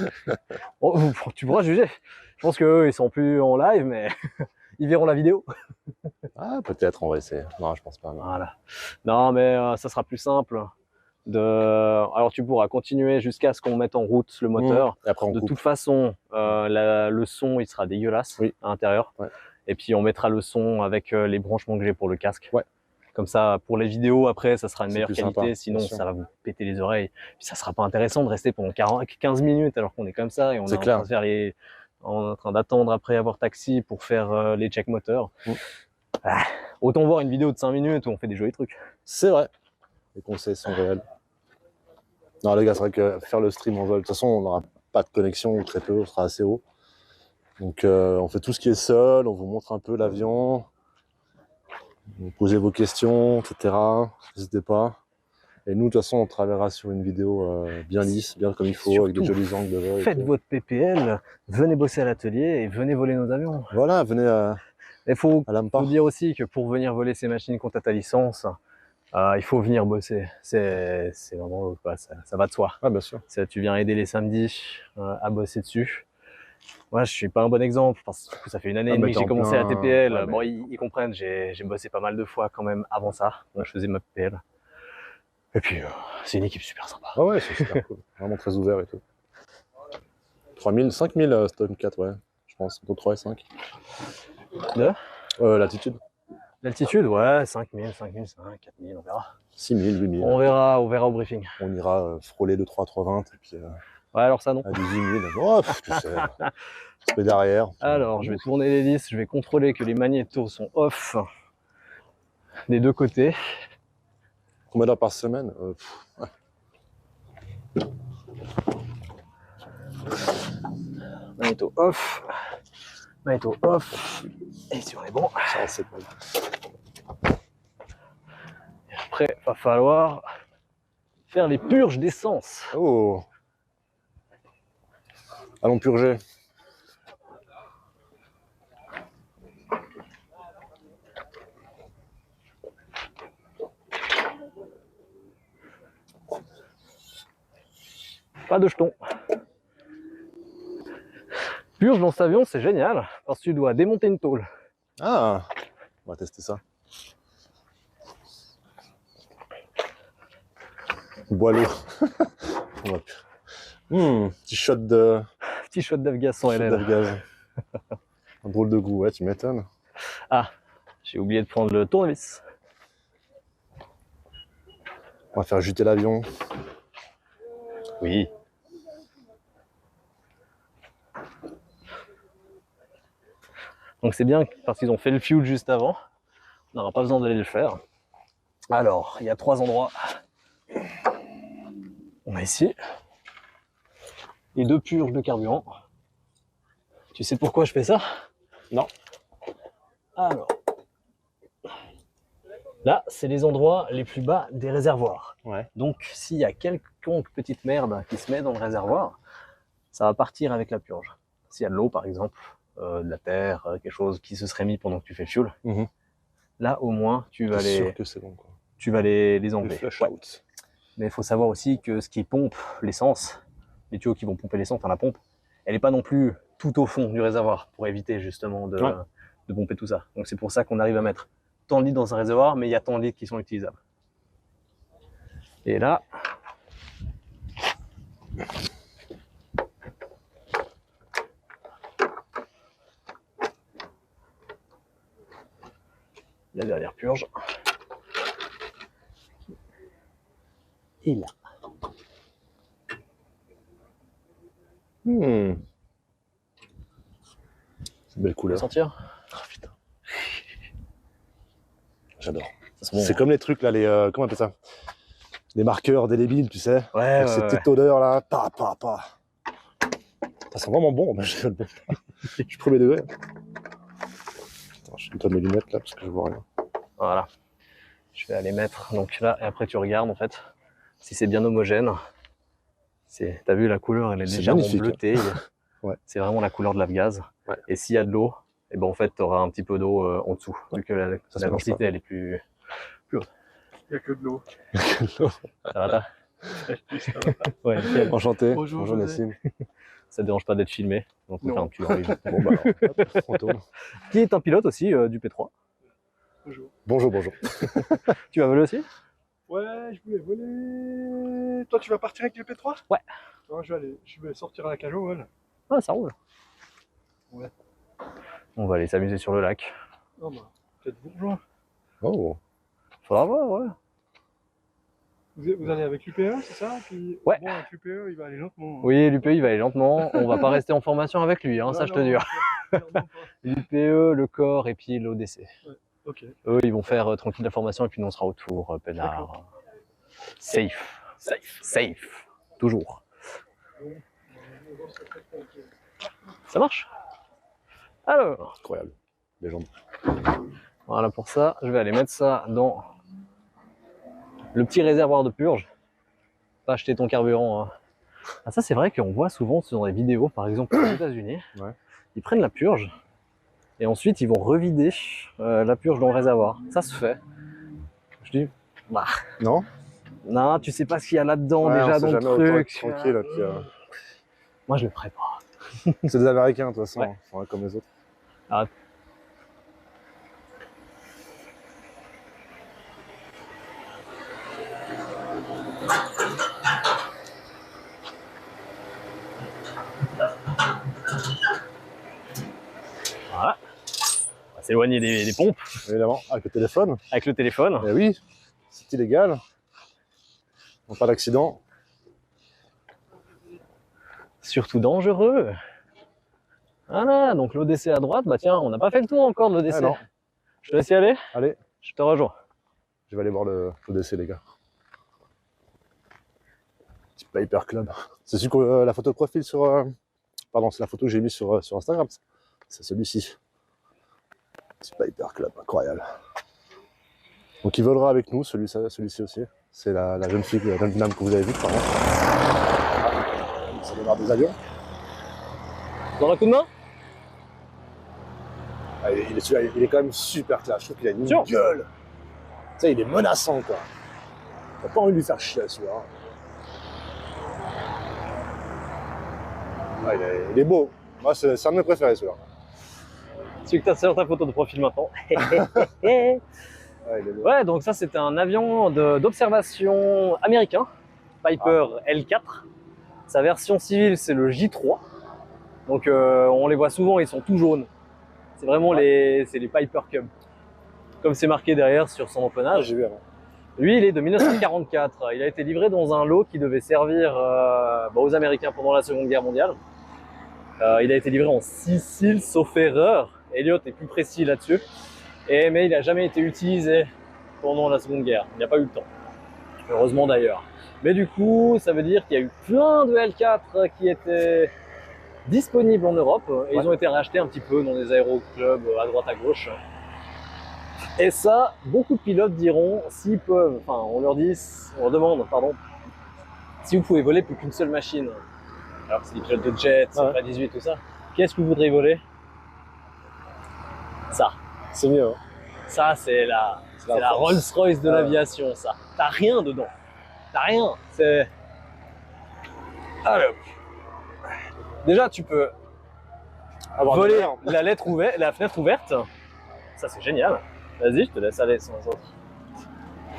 Tu pourras juger. Je pense qu'eux, ils sont plus en live, mais ils verront la vidéo. Ah, peut-être, on va essayer. Non, je pense pas. Non. Voilà. Non, mais ça sera plus simple. Alors, tu pourras continuer jusqu'à ce qu'on mette en route le moteur. Et après, on De coupe. toute façon, le son, il sera dégueulasse à l'intérieur. Ouais. Et puis, on mettra le son avec les branchements que j'ai pour le casque. Ouais. Comme ça, pour les vidéos, après, ça sera une C'est meilleure plus qualité. sympa, Sinon, bien sûr. ça va vous péter les oreilles. Puis, ça sera pas intéressant de rester pendant 15 minutes alors qu'on est comme ça et on est en clair. train de faire on est en train d'attendre après avoir taxi pour faire les check moteurs. Ah, autant voir une vidéo de 5 minutes où on fait des jolis trucs. C'est vrai. Les conseils sont réels. Non, les gars, c'est vrai que faire le stream en vol, de toute façon, on n'aura pas de connexion ou très peu, on sera assez haut. Donc, on fait tout ce qui est seul, on vous montre un peu l'avion. Vous posez vos questions, etc. N'hésitez pas. Et nous, de toute façon, on travaillera sur une vidéo bien lisse, bien comme il faut, avec des Surtout, jolis angles de vol. et Faites tout. votre PPL, venez bosser à l'atelier et venez voler nos avions. Voilà, venez à Il faut l'AMPA. dire aussi que pour venir voler ces machines quand tu as ta licence, il faut venir bosser. C'est vraiment quoi, ça va de soi. Ah, bien sûr. Tu viens aider les samedis à bosser dessus. Moi, je suis pas un bon exemple parce que ça fait une année et mais demie que t'es j'ai en commencé plein- la TPL. ouais, mais- Bon, ils comprennent, j'ai bossé pas mal de fois quand même avant ça. Donc, je faisais ma PPL. Et puis, c'est une équipe super sympa. Ah ouais, c'est super cool. Vraiment très ouvert et tout. 3000, 5000 Stone 4, ouais. Je pense, entre 3 et 5. De L'altitude. L'altitude, ouais, 5000, 5005, 4000, on verra. 6000, 8000. On verra au briefing. On ira frôler le 320 et puis Ouais, alors ça, non. à 18 000. Oh, tu sais. On se met derrière. Alors, je vais tourner les vis, je vais contrôler que les magnétos sont off des deux côtés. Combien d'heures par semaine? Ouais. Magnéto off. Magnéto off. Et si on est bon. Ça, c'est bon. Après, va falloir faire les purges d'essence. Oh. Allons purger. Pas de jetons. Purge dans cet avion, c'est génial, parce que tu dois démonter une tôle. Ah, on va tester ça. Boileau. Petit shot de Petit shot d'Afgas sans LL. gaz. Un drôle de goût, ouais, tu m'étonnes. Ah, j'ai oublié de prendre le tournevis. On va faire juter l'avion. Oui. Donc c'est bien parce qu'ils ont fait le fuel juste avant. On n'aura pas besoin d'aller le faire. Alors, il y a 3 endroits. On a ici les 2 purges de carburant. Tu sais pourquoi je fais ça? Non. Alors, là, c'est les endroits les plus bas des réservoirs. Ouais. Donc, s'il y a quelconque petite merde qui se met dans le réservoir, ça va partir avec la purge. S'il y a de l'eau, par exemple, de la terre, quelque chose qui se serait mis pendant que tu fais le fuel, là, au moins, tu vas sûr que c'est bon, quoi. tu vas les Le enlever. flush Ouais. out. Mais il faut savoir aussi que ce qui pompe l'essence, les tuyaux qui vont pomper l'essence, enfin la pompe, elle n'est pas non plus tout au fond du réservoir pour éviter justement de pomper tout ça. Donc c'est pour ça qu'on arrive à mettre tant de litres dans un réservoir, mais il y a tant de litres qui sont utilisables. Et là, la dernière purge. Et là. C'est une belle Tu veux couleur. sentir? Oh, putain. J'adore. Ça sent bon, C'est hein. comme les trucs là, les comment on appelle ça? Les marqueurs délébiles, tu sais. Ouais, Avec ouais, cette ouais. petite odeur là, pa. Ça sent vraiment bon, mais je rigole pas. Je suis premier degré. Attends, je nettoie mes lunettes là parce que je vois rien. Voilà. Je vais aller mettre donc là, et après tu regardes en fait si c'est bien homogène. T'as vu la couleur, elle est C'est légèrement magnifique, bleutée. Ouais. C'est vraiment la couleur de l'Afgaz. Ouais. Et s'il y a de l'eau, et ben en fait tu auras un petit peu d'eau en dessous, vu que la Ça mélange densité pas. elle est plus haute. Il n'y a que de l'eau. Ça va ta Ouais, nickel. Enchanté. Bonjour, José. Nassim. Ça te dérange pas d'être filmé, donc on Non. fait un petit live. Bon bah alors, hop, on tourne. Qui est un pilote aussi du P3. Bonjour. Bonjour. Tu vas voler aussi? Ouais, je voulais voler. Toi, tu vas partir avec les P3? Ouais. Ouais, je vais sortir à la cage, ouais. Ah, ça roule. Ouais. On va aller s'amuser sur le lac. Non, bah, peut-être vous rejoindre. Oh. Faudra voir, ouais. Vous allez avec l'UPE, c'est ça? Puis, Ouais. Bon, avec l'UPE, il va aller lentement. Oui, l'UPE il va aller lentement. On va pas rester en formation avec lui, hein, Non, ça je te non, jure. clairement pas. L'UPE, le corps et puis l'ODC. Ok. Eux, ils vont faire tranquille la formation et puis nous on sera autour, peinard. Safe. Safe. Toujours. Ça marche? Alors, Incroyable. Légende. voilà pour ça, je vais aller mettre ça dans le petit réservoir de purge. Pas acheter ton carburant. Hein. Ah, ça c'est vrai qu'on voit souvent dans les vidéos, par exemple aux États-Unis, Ouais. ils prennent la purge et ensuite ils vont revider la purge dans le réservoir. Ça se fait. Je dis, bah, Non? non, tu sais pas ce qu'il y a là-dedans Ouais, on déjà sait dans le jamais, autant être truc. tranquille. Là, puis, Moi je le ferai pas. c'est des Américains de toute façon, Ouais. hein. Ils sont comme les autres. Voilà. On va s'éloigner des pompes Évidemment, avec le téléphone. avec le téléphone. Eh oui, c'est illégal. Pas d'accident. Surtout dangereux. Voilà, donc l'ODC à droite, bah tiens, on n'a pas fait le tour encore de l'ODC. Ah non. Je te laisse y aller, Allez, je te rejoins. je vais aller voir le décès, les gars. Piper Club. C'est celui que la photo de profil sur... Pardon, c'est la photo que j'ai mise sur Instagram. C'est celui-ci. C'est Piper Club, incroyable. Donc il volera avec nous, celui-ci aussi. C'est la jeune fille, la jeune dame que vous avez vue, par contre. Ça démarre des avions. Dans un coup de main? Ah, il est quand même super classe. Je trouve qu'il a une Sûr. gueule. Tu sais, il est menaçant, quoi. T'as pas envie de lui faire chier, celui-là. Ah, il est beau. Moi, c'est un de mes préférés, celui-là. Celui que tu as sur ta photo de profil maintenant. Ah, il est beau. Ouais, donc ça c'était un avion d'observation américain, Piper L4. Sa version civile c'est le J3. Donc on les voit souvent, ils sont tout jaunes. C'est vraiment les Piper Cub. Comme c'est marqué derrière sur son Ah, empennage. j'ai vu avant. Lui il est de 1944. Il a été livré dans un lot qui devait servir aux Américains pendant la Seconde Guerre mondiale. Il a été livré en Sicile sauf erreur. Elliot est plus précis là-dessus. Mais il n'a jamais été utilisé pendant la Seconde Guerre. Il n'a pas eu le temps. Heureusement d'ailleurs. Mais du coup, ça veut dire qu'il y a eu plein de L4 qui étaient disponibles en Europe. Et ils ont été rachetés un petit peu dans des aéroclubs à droite à gauche. Et ça, beaucoup de pilotes diront, s'ils peuvent, enfin on leur demande, si vous pouvez voler plus qu'une seule machine. Alors c'est des pilotes de jet, c'est 18, tout ça. Qu'est-ce que vous voudriez voler? Ça. C'est mieux, hein. Ça, c'est la Rolls-Royce de l'aviation, ça. T'as rien dedans. T'as rien. C'est... Alors. Déjà, tu peux voler la fenêtre ouverte. Ça, c'est génial. Vas-y, je te laisse aller sans autre.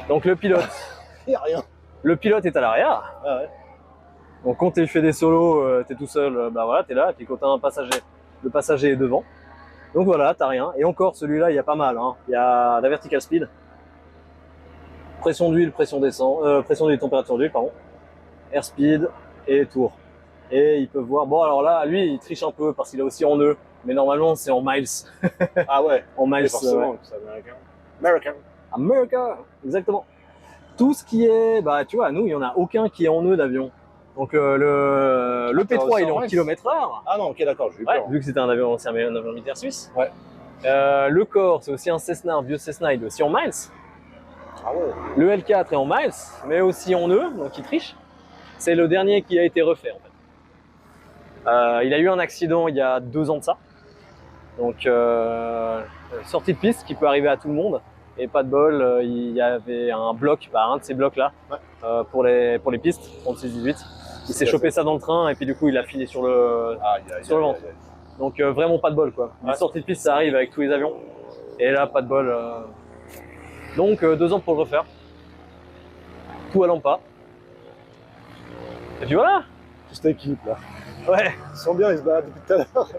Donc, le pilote. Il n'y a rien. Le pilote est à l'arrière. Ah ouais. Donc, quand tu fais des solos, t'es tout seul, bah voilà, t'es là. Et puis, quand t'as un passager, le passager est devant. Donc voilà, t'as rien. Et encore, celui-là, il y a pas mal. Hein. Il y a la vertical speed, pression d'huile, pression d'huile, température d'huile, pardon, airspeed et tour. Et ils peuvent voir. Bon, alors là, lui, il triche un peu parce qu'il a aussi en E, mais normalement, c'est en miles. Ah ouais. En miles. Forcément, c'est américain. America, exactement. Tout ce qui est, bah, tu vois, nous, il y en a aucun qui est en E d'avion. Donc le P3 il est en km/h. Ah non, ok, d'accord, j'ai eu Ouais, peur. vu que c'était un avion militaire suisse. Ouais. Le Corps, c'est aussi un Cessna, un vieux Cessna, il est aussi en miles. Ah ouais. Le L4 est en miles, mais aussi en E, donc il triche. C'est le dernier qui a été refait en fait. Il a eu un accident il y a 2 ans de ça. Donc sortie de piste qui peut arriver à tout le monde. Et pas de bol, il y avait un bloc, un de ces blocs là, pour les pistes, 36-18. Il s'est chopé ça dans le train et puis du coup il a filé sur le ventre. Donc vraiment pas de bol quoi. La sortie de piste ça arrive avec tous les avions. Et là pas de bol. Donc 2 ans pour le refaire. Tout allant pas. Et puis voilà. Toute cette équipe là. Ouais. Ils sont bien, ils se baladent depuis tout à l'heure.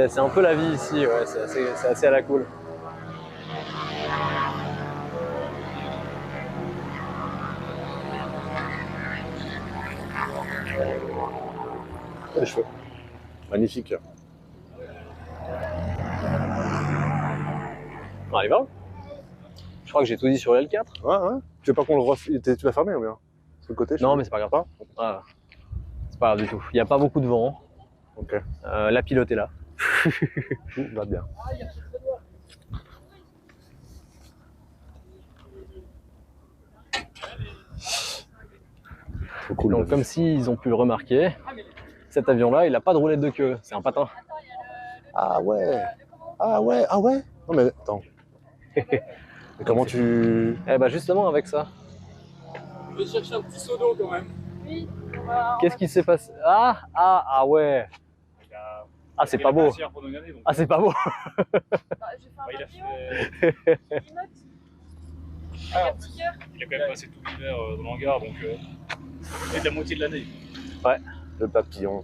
C'est un peu la vie ici, ouais. C'est assez à la cool. Les cheveux. Magnifique. On arrive là. Je crois que j'ai tout dit sur l'L4. Ouais. Tu veux pas qu'on le refait? Tu l'as fermé ou bien? Sur le côté? Non, mais c'est pas grave. Voilà. C'est pas grave du tout. Il n'y a pas beaucoup de vent. Ok. La pilote est là. Tout va bien. Trop cool. Donc, comme s'ils ont pu le remarquer, cet avion-là, il n'a pas de roulette de queue. C'est un patin. Ah ouais. Non mais attends. Mais comment tu... Eh ben justement avec ça. Je vais chercher un petit seau d'eau quand même. Qu'est-ce qui s'est passé? Ah ouais. Ah c'est pas beau. Ah c'est pas beau. Il a quand même passé tout l'hiver dans l'hangar, donc peut-être la moitié de l'année. Ouais. Le papillon.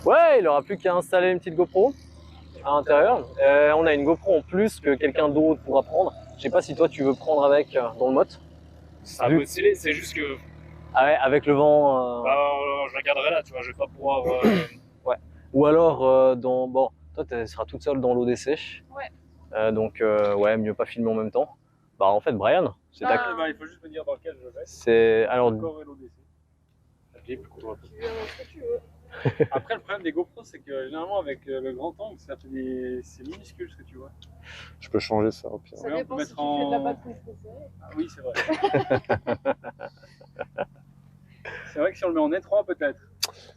Ouais, il aura plus qu'à installer une petite GoPro à l'intérieur. On a une GoPro en plus que quelqu'un d'autre pourra prendre. Je sais pas si toi tu veux prendre avec dans le mot. Ça peut sceller, c'est juste que. Ah ouais, avec le vent. Je la garderai là, tu vois, je vais pas pouvoir. Ouais. Ou alors bon, toi tu seras toute seule dans l'ODC. Ouais. Donc ouais, mieux pas filmer en même temps. Bah en fait, Brian, c'est ta... Ah, bah, il faut juste me dire dans lequel je vais. C'est... Alors, Encore LODC. La vieille plus courte. Après, le problème des GoPro, c'est que généralement, avec le grand angle, ça fait des... c'est minuscule ce que tu vois. Je peux changer ça au pire. Ça Ouais, on peut dépend mettre si tu fais de la en- batterie préférée. Ah oui, c'est vrai. C'est vrai que si on le met en étroit, peut-être.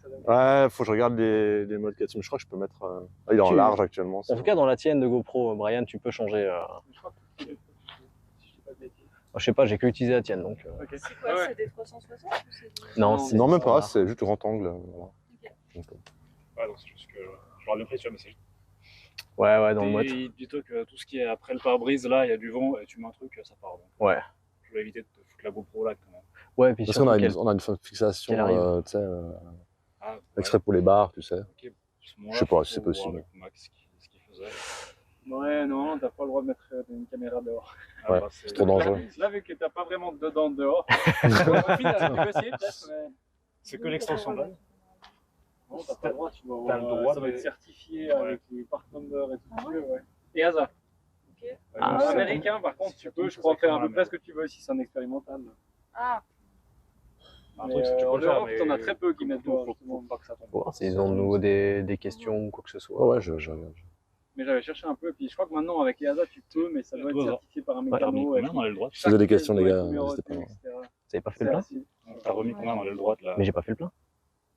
Ça donne- Ouais, faut que je regarde les modes 4. Mais je crois que je peux mettre. Ah, il est en Tu- large actuellement. en tout cas, dans la tienne de GoPro, Brian, tu peux changer. Je crois que- si je dis pas de bêtises. Je sais pas, j'ai que utilisé la tienne, donc... Ok. C'est quoi, Ah ouais. c'est des 360 ou c'est des... Non, Non, c'est... Non, même pas, standard. c'est juste grand angle. Voilà. Donc, Ouais, donc c'est juste que je leur ai bien pris, tu vois, mais c'est Ouais, dans le mode. dis-toi que tout ce qui est après le pare-brise, là, il y a du vent et tu mets un truc, ça part. Donc, Ouais. je vais éviter de te foutre la GoPro là quand même. Ouais, puis Parce surtout qu'on a, qu'elle- on a une fixation, qu'elle arrive. tu sais, Ah, ouais. extrait pour les barres, tu sais. Ok. Je sais pas si c'est possible. Avec Max, ce qu'il faisait. Ouais, non, t'as pas le droit de mettre une caméra dehors. Ouais, bah, c'est trop dangereux. Là, vu que t'as pas vraiment dedans dehors, au final, tu peux essayer peut-être, mais. C'est que l'extension là. Non, t'as pas le droit, tu dois T'as le droit, ça va mais- être certifié avec les part number et tout ce que tu veux, ouais. Et hasard. Ok. Ah, En c'est américain, par contre, tu peux, je crois, faire à peu près ce que tu veux si c'est un expérimental. Ah, Un truc, c'est que tu en peux le faire, Europe, mais t'en as très peu qui mettent dehors, faut justement. pas que ça tombe. Faut voir s'ils ont de nouveau des questions ou quoi que ce soit. Ouais, ouais, je regarde. Mais j'avais cherché un peu, et puis je crois que maintenant, avec EASA, tu peux, mais ça doit être certifié par un T'as remis mécano. combien dans l'aile droite? Si vous avez des questions, les gars, Chaque n'hésitez pas. numéroté, etc. Vous avez pas fait le plein? T'as remis combien dans l'aile droite là? Mais j'ai pas fait le plein.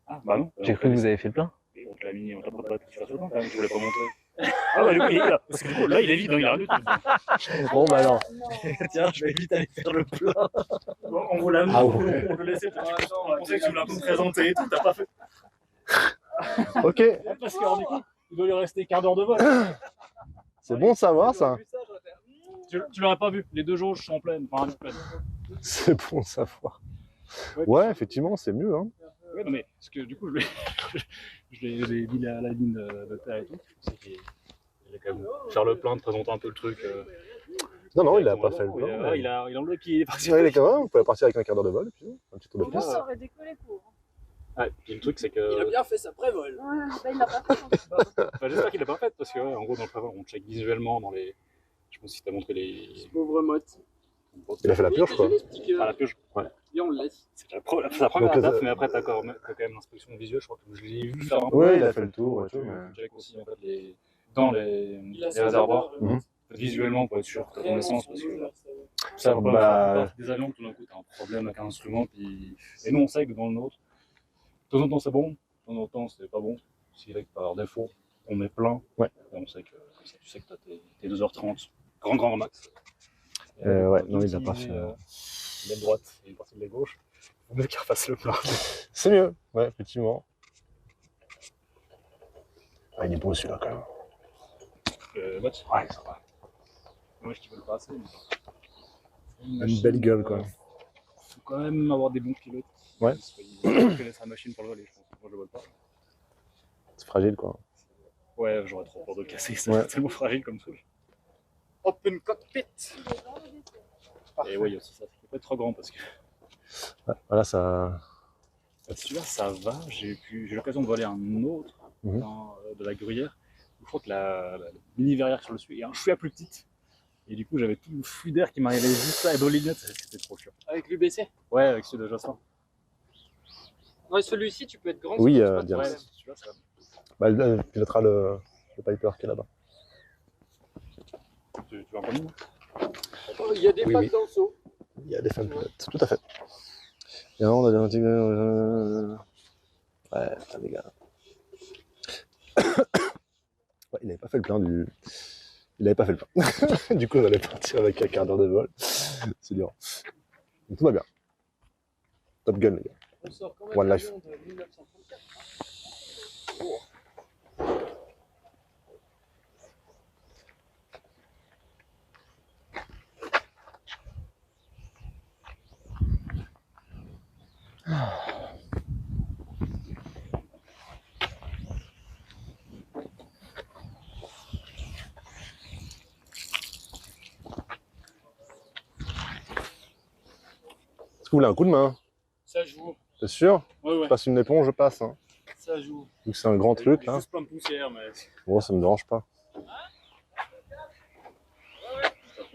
Ah, bah non. J'ai cru que vous avez fait le plein. On te l'a mis, on t'a pas que tu fasses le plan quand même, je voulais pas montrer. Ah bah du coup, il est là. Parce que du coup, là, il est vide, hein, il a rien du tout. Bon, bah alors. non. Tiens, je vais vite aller faire le plein. On vous l'a mis, Ah on te laissait, on pensait que tu voulais un peu me présenter et tout, t'as pas fait. Ok, Parce que alors, du coup, il doit lui rester quart d'heure de vol. c'est bon de savoir ça. Tu l'aurais pas vu, les deux jauges sont pleines, enfin, pleines. C'est bon de savoir. Ouais, effectivement, c'est mieux. Hein. Ouais, non, mais parce que du coup, je l'ai dit la ligne de terre et tout. C'est qu'il est quand même faire le plein, de présenter un peu le truc. Non, non, il a pas fait le plan. Ouais, il a enlevé qu'il est parti. Ouais, il est quand même, vous pouvez partir avec un quart d'heure de vol, et puis un petit tour de Moi, piste. ça aurait décollé pour. Ouais, puis le truc, c'est que. bien fait sa prévol. Ouais, bah, il l'a pas fait. Enfin, j'espère qu'il l'a pas fait parce que, ouais, en gros, dans le prévol, on check visuellement dans les. Je pense qu'il t'a montré les. Pauvre motte. Il a fait la purge, quoi. Ah, la purge. Ouais. Et on le laisse. C'est la première Donc, étape, mais après, t'as quand même l'inspection visuelle. Je crois que je l'ai vu faire un peu. Ouais, il a fait le tour et tout. mais- J'avais aussi en fait, dans les réservoirs. Mhm. Visuellement, pour être sûr que t'as ton essence. Parce que Ça, bah, des avions, tout d'un coup, t'as un problème avec un instrument. Puis... Et nous, on sait que dans le nôtre, de temps en temps, c'est bon, de temps en temps, c'est pas bon. S'il est par défaut, on met plein. Ouais. Et on sait que, comme ça, tu sais que t'as tes 2h30, grand max. ouais, non, il l'a pas fait. L'aile droite et une partie de l'aile gauche. Faut mieux qu'il refasse le plein. C'est mieux, ouais, effectivement. Ah, il est beau celui-là quand même. Le match, Ouais, ça va. moi, je kiffe pas assez. Mais... Une belle gueule, quoi. Faut quand même avoir des bons pilotes. Ouais. Parce qu'ils connaissent la machine pour le voler, je pense. Moi, je le vole pas. C'est fragile, quoi. Ouais, j'aurais trop peur de le casser, c'est Ouais. tellement fragile comme truc. Open cockpit. Et ouais, il y a aussi ça, c'est pas trop grand parce que Ouais, voilà, ça. celui-là, ça va. J'ai eu l'occasion de voler un autre Mhm. de la gruyère. Je crois que la mini verrière sur le dessus est un chouïa plus petite. Et du coup, j'avais tout le flux d'air qui m'arrivait juste là et d'olignette, c'était trop chiant. Avec l'UBC. Ouais, avec celui de Jocelyn. Ouais, celui-ci, tu peux être grand. Oui, c'est pas de Diams. Ouais, problème. celui-là, ça va. Bah, il pilotera le Piper qui est là-bas. Tu vas en prendre une? Oh, il y a des Oui, pattes oui. dans le seau. Il y a des femmes pilotes, tout à fait. Et on a des antiques. Ouais, putain, les gars. Ouais, il n'avait pas fait le plein du. Il n'avait pas fait le plein. Du coup, on allait partir avec un quart d'heure de vol. C'est dur. Donc, tout va bien. Top Gun, les gars. On sort quand même One un Life. avion de 1934. Est-ce que vous voulez un coup de main? Ça joue. T'es sûr? Ouais, ouais. Je passe une éponge, je passe. Hein. Ça joue. Vu que c'est un grand truc, là. Juste plein de poussière, mais. Bon, ça me dérange pas.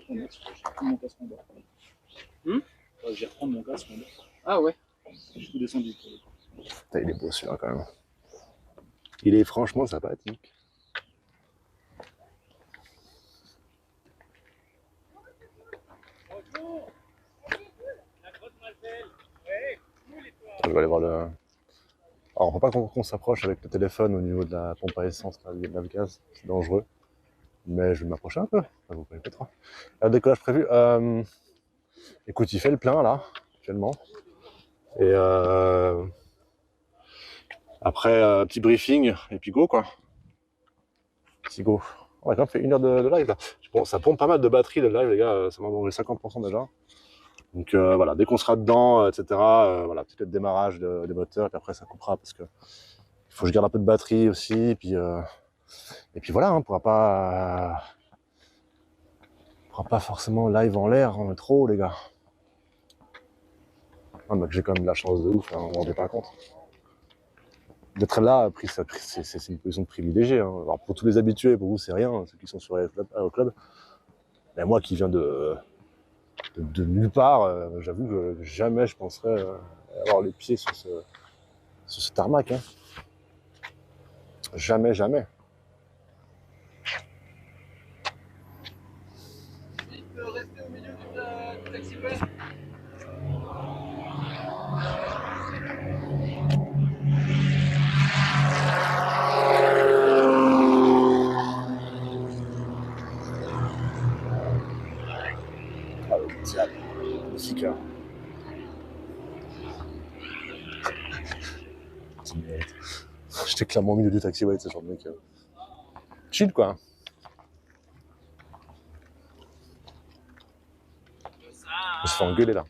ton casque. Je vais reprendre mon casque en bas. Je vais reprendre mon casque en bas. Ah ouais. Je suis descendu. Putain, il est beau celui-là quand même. Il est franchement sympathique. Je vais aller voir le... Alors, on ne faut pas qu'on s'approche avec le téléphone au niveau de la pompe à essence, là, de la gaz, c'est dangereux. Mais je vais m'approcher un peu, ça vous plaît pas trop. Le décollage prévu. Écoute, il fait le plein là, actuellement. Et après, petit briefing, et puis go quoi. Petit go. On a quand même fait 1 heure de live là. Bon, ça pompe pas mal de batterie le live, les gars, ça m'a mangé 50% déjà. Donc voilà, dès qu'on sera dedans, etc., voilà, peut-être le démarrage des moteurs, et puis après ça coupera parce que il faut que je garde un peu de batterie aussi, et puis voilà, on pourra pas forcément live en l'air en trop, les gars. Ah, mais j'ai quand même de la chance de ouf, hein, on ne rendait pas compte. D'être là, c'est une position privilégiée. Hein. Alors pour tous les habitués, pour vous c'est rien, ceux qui sont sur au club. Mais moi qui viens de nulle part, j'avoue que jamais je penserais avoir les pieds sur ce tarmac. Hein. Jamais, jamais. Il peut rester au milieu du taxiway. Ah, c'est magnifique. Hein. J'étais clairement au milieu du taxiway, ce genre de mec. Chill quoi. Je me suis fait engueuler là.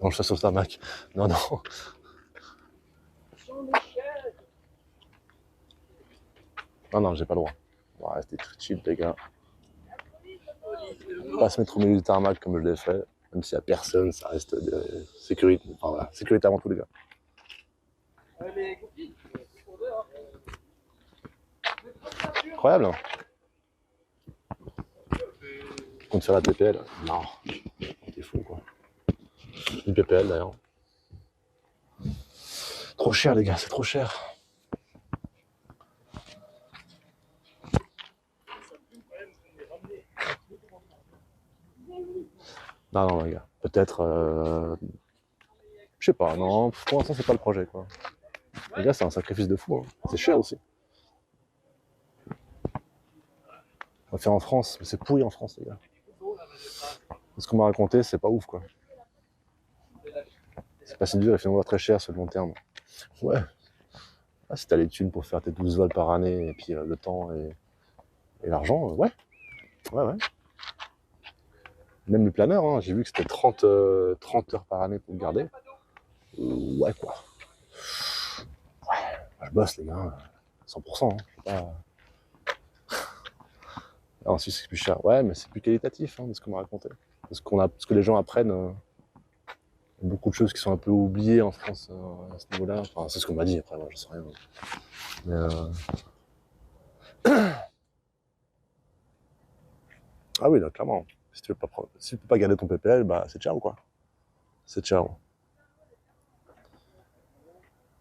Non, je fais sur le tarmac. Non, non. Non, non, j'ai pas le droit. On va rester tout chill, les gars. Pas se mettre au milieu du tarmac comme je l'ai fait. Même s'il n'y a personne, ça reste de sécurité. Enfin voilà, sécurité avant tout, les gars. Incroyable, hein. On compte faire la TPL. Non, t'es fou, quoi. Une PPL, d'ailleurs. Trop cher, les gars, c'est trop cher. Non, non, les gars. Peut-être... Je sais pas, non. Pour l'instant, c'est pas le projet, quoi. Les gars, c'est un sacrifice de fou. Hein. C'est cher aussi. On va faire en France, mais c'est pourri en France, les gars. Ce qu'on m'a raconté, c'est pas ouf, quoi. C'est pas si dur et finalement très cher sur le long terme. Ouais. Ah, si t'as les thunes pour faire tes 12 vols par année, et puis le temps et l'argent, ouais. Ouais, ouais. Même le planeur, hein, j'ai vu que c'était 30 heures par année pour le garder. Ouais, quoi. Ouais, je bosse, les gars. 100%. Hein. Pas... En Suisse, c'est plus cher. Ouais, mais c'est plus qualitatif, hein, de ce qu'on m'a raconté. Ce que les gens apprennent. Il y a beaucoup de choses qui sont un peu oubliées en France à ce niveau-là. Enfin, c'est ce qu'on m'a dit, après, moi, je sais rien. Mais ah oui, là, clairement. Si tu peux pas garder ton PPL, bah c'est ciao, quoi. C'est ciao.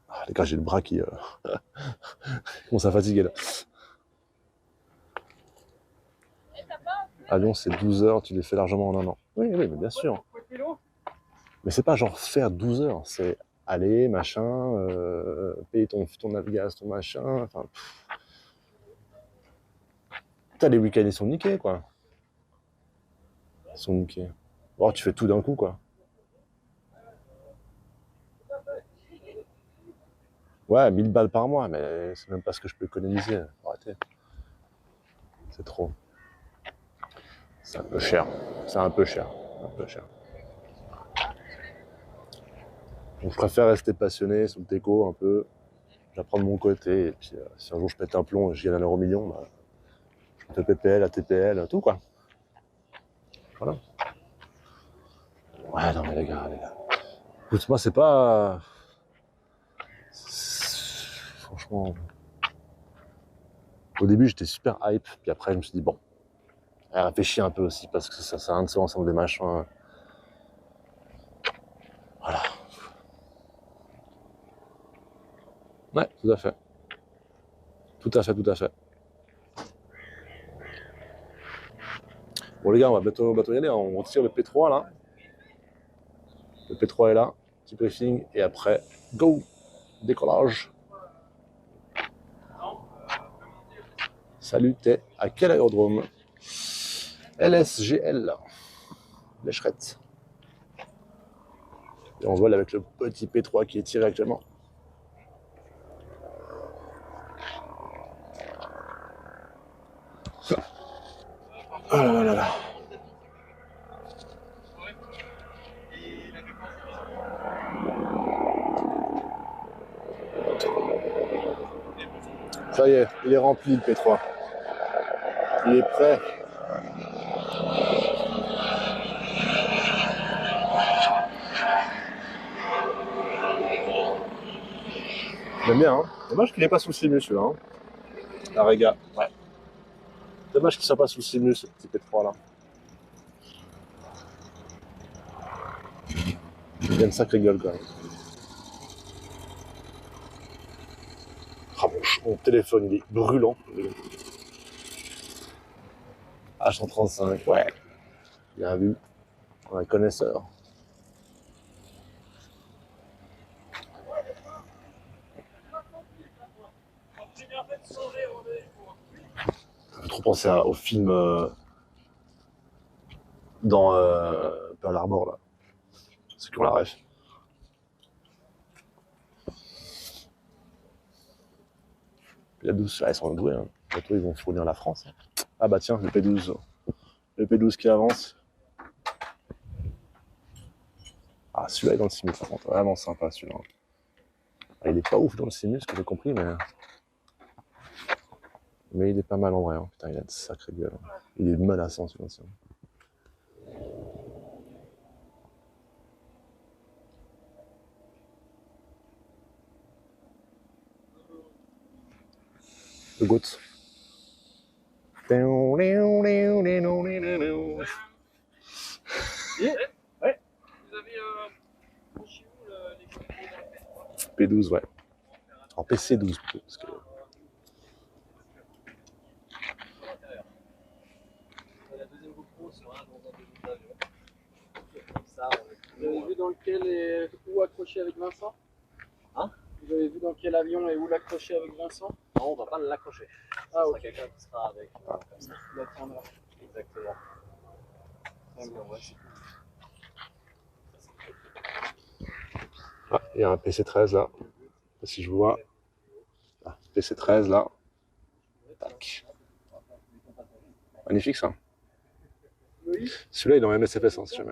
Ah, les gars, j'ai le bras qui commence à fatiguer, là. À Lyon, c'est 12 heures, tu les fais largement en un an. Oui, oui, mais bien sûr. Mais c'est pas genre faire 12 heures, c'est aller, machin, payer ton navigaz, ton machin, enfin... Putain, les week-ends, ils sont niqués, quoi. Ils sont niqués. Oh, tu fais tout d'un coup, quoi. Ouais, 1000 balles par mois, mais c'est même pas ce que je peux économiser. Arrêtez. C'est trop. C'est un peu cher. C'est un peu cher. Un peu cher. Donc, je préfère rester passionné sur le déco un peu. J'apprends de mon côté. Et puis, si un jour je pète un plomb et je gagne un euro million, bah, je fais PPL, ATPL, tout, quoi. Voilà. Ouais, non, mais les gars. Écoute, moi, c'est pas... Franchement... Au début, j'étais super hype, puis après, je me suis dit, bon, réfléchis un peu aussi, parce que ça sert à rien de se lancer dans des machins. Voilà. Ouais, tout à fait. Tout à fait, tout à fait. Bon les gars, on va bientôt y aller, on tire le P3 là. Le P3 est là, petit briefing, et après, go! Décollage. Salut, t'es à quel aérodrome? LSGL, Lécherette. Et on vole avec le petit P3 qui est tiré actuellement. Oh là là là. Ça y est, il est rempli le P3. Il est prêt. J'aime bien, hein. Dommage qu'il n'est pas sous le Simus celui-là. Hein. La Rega, ouais. Dommage qu'il ne soit pas sous le Simus ce petit P3 là. Il y a une sacrée gueule quand même. Ah mon téléphone il est brûlant. H135, ouais. Bien vu. On est connaisseur. J'ai trop pensé au film dans Pearl Harbor là. C'est qu'on la ref. La 12, là, ils sont doués. Hein. Bientôt, ils vont fournir la France. Hein. Ah bah tiens, le P12. Le P12 qui avance. Ah, celui-là est dans le Simus, par contre. Vraiment sympa, celui-là. Ah, il est pas ouf dans le Simus, que j'ai compris, mais il est pas mal en vrai. Hein. Putain, il a une sacrée gueule. Hein. Il est menaçant, celui-là. Le GOAT. Ouais. Vous avez franchi où les P12, ouais. En PC12 plutôt. Parce que... La deuxième GoPro sera dans un deuxième avion. Comme ça, vous avez vu dans lequel et où accrocher avec Vincent? Hein? Vous avez vu dans quel avion et où l'accrocher avec Vincent? Non, on va pas l'accrocher. Ah, Ce ok. sera quelqu'un qui sera avec. Comme ça. Il la tiendra. Exactement. Ah, il y a un PC13 là. Si je vois. Ah, PC13 là. Tac. Magnifique ça. Oui. Celui-là il est en MSFS hein, si jamais.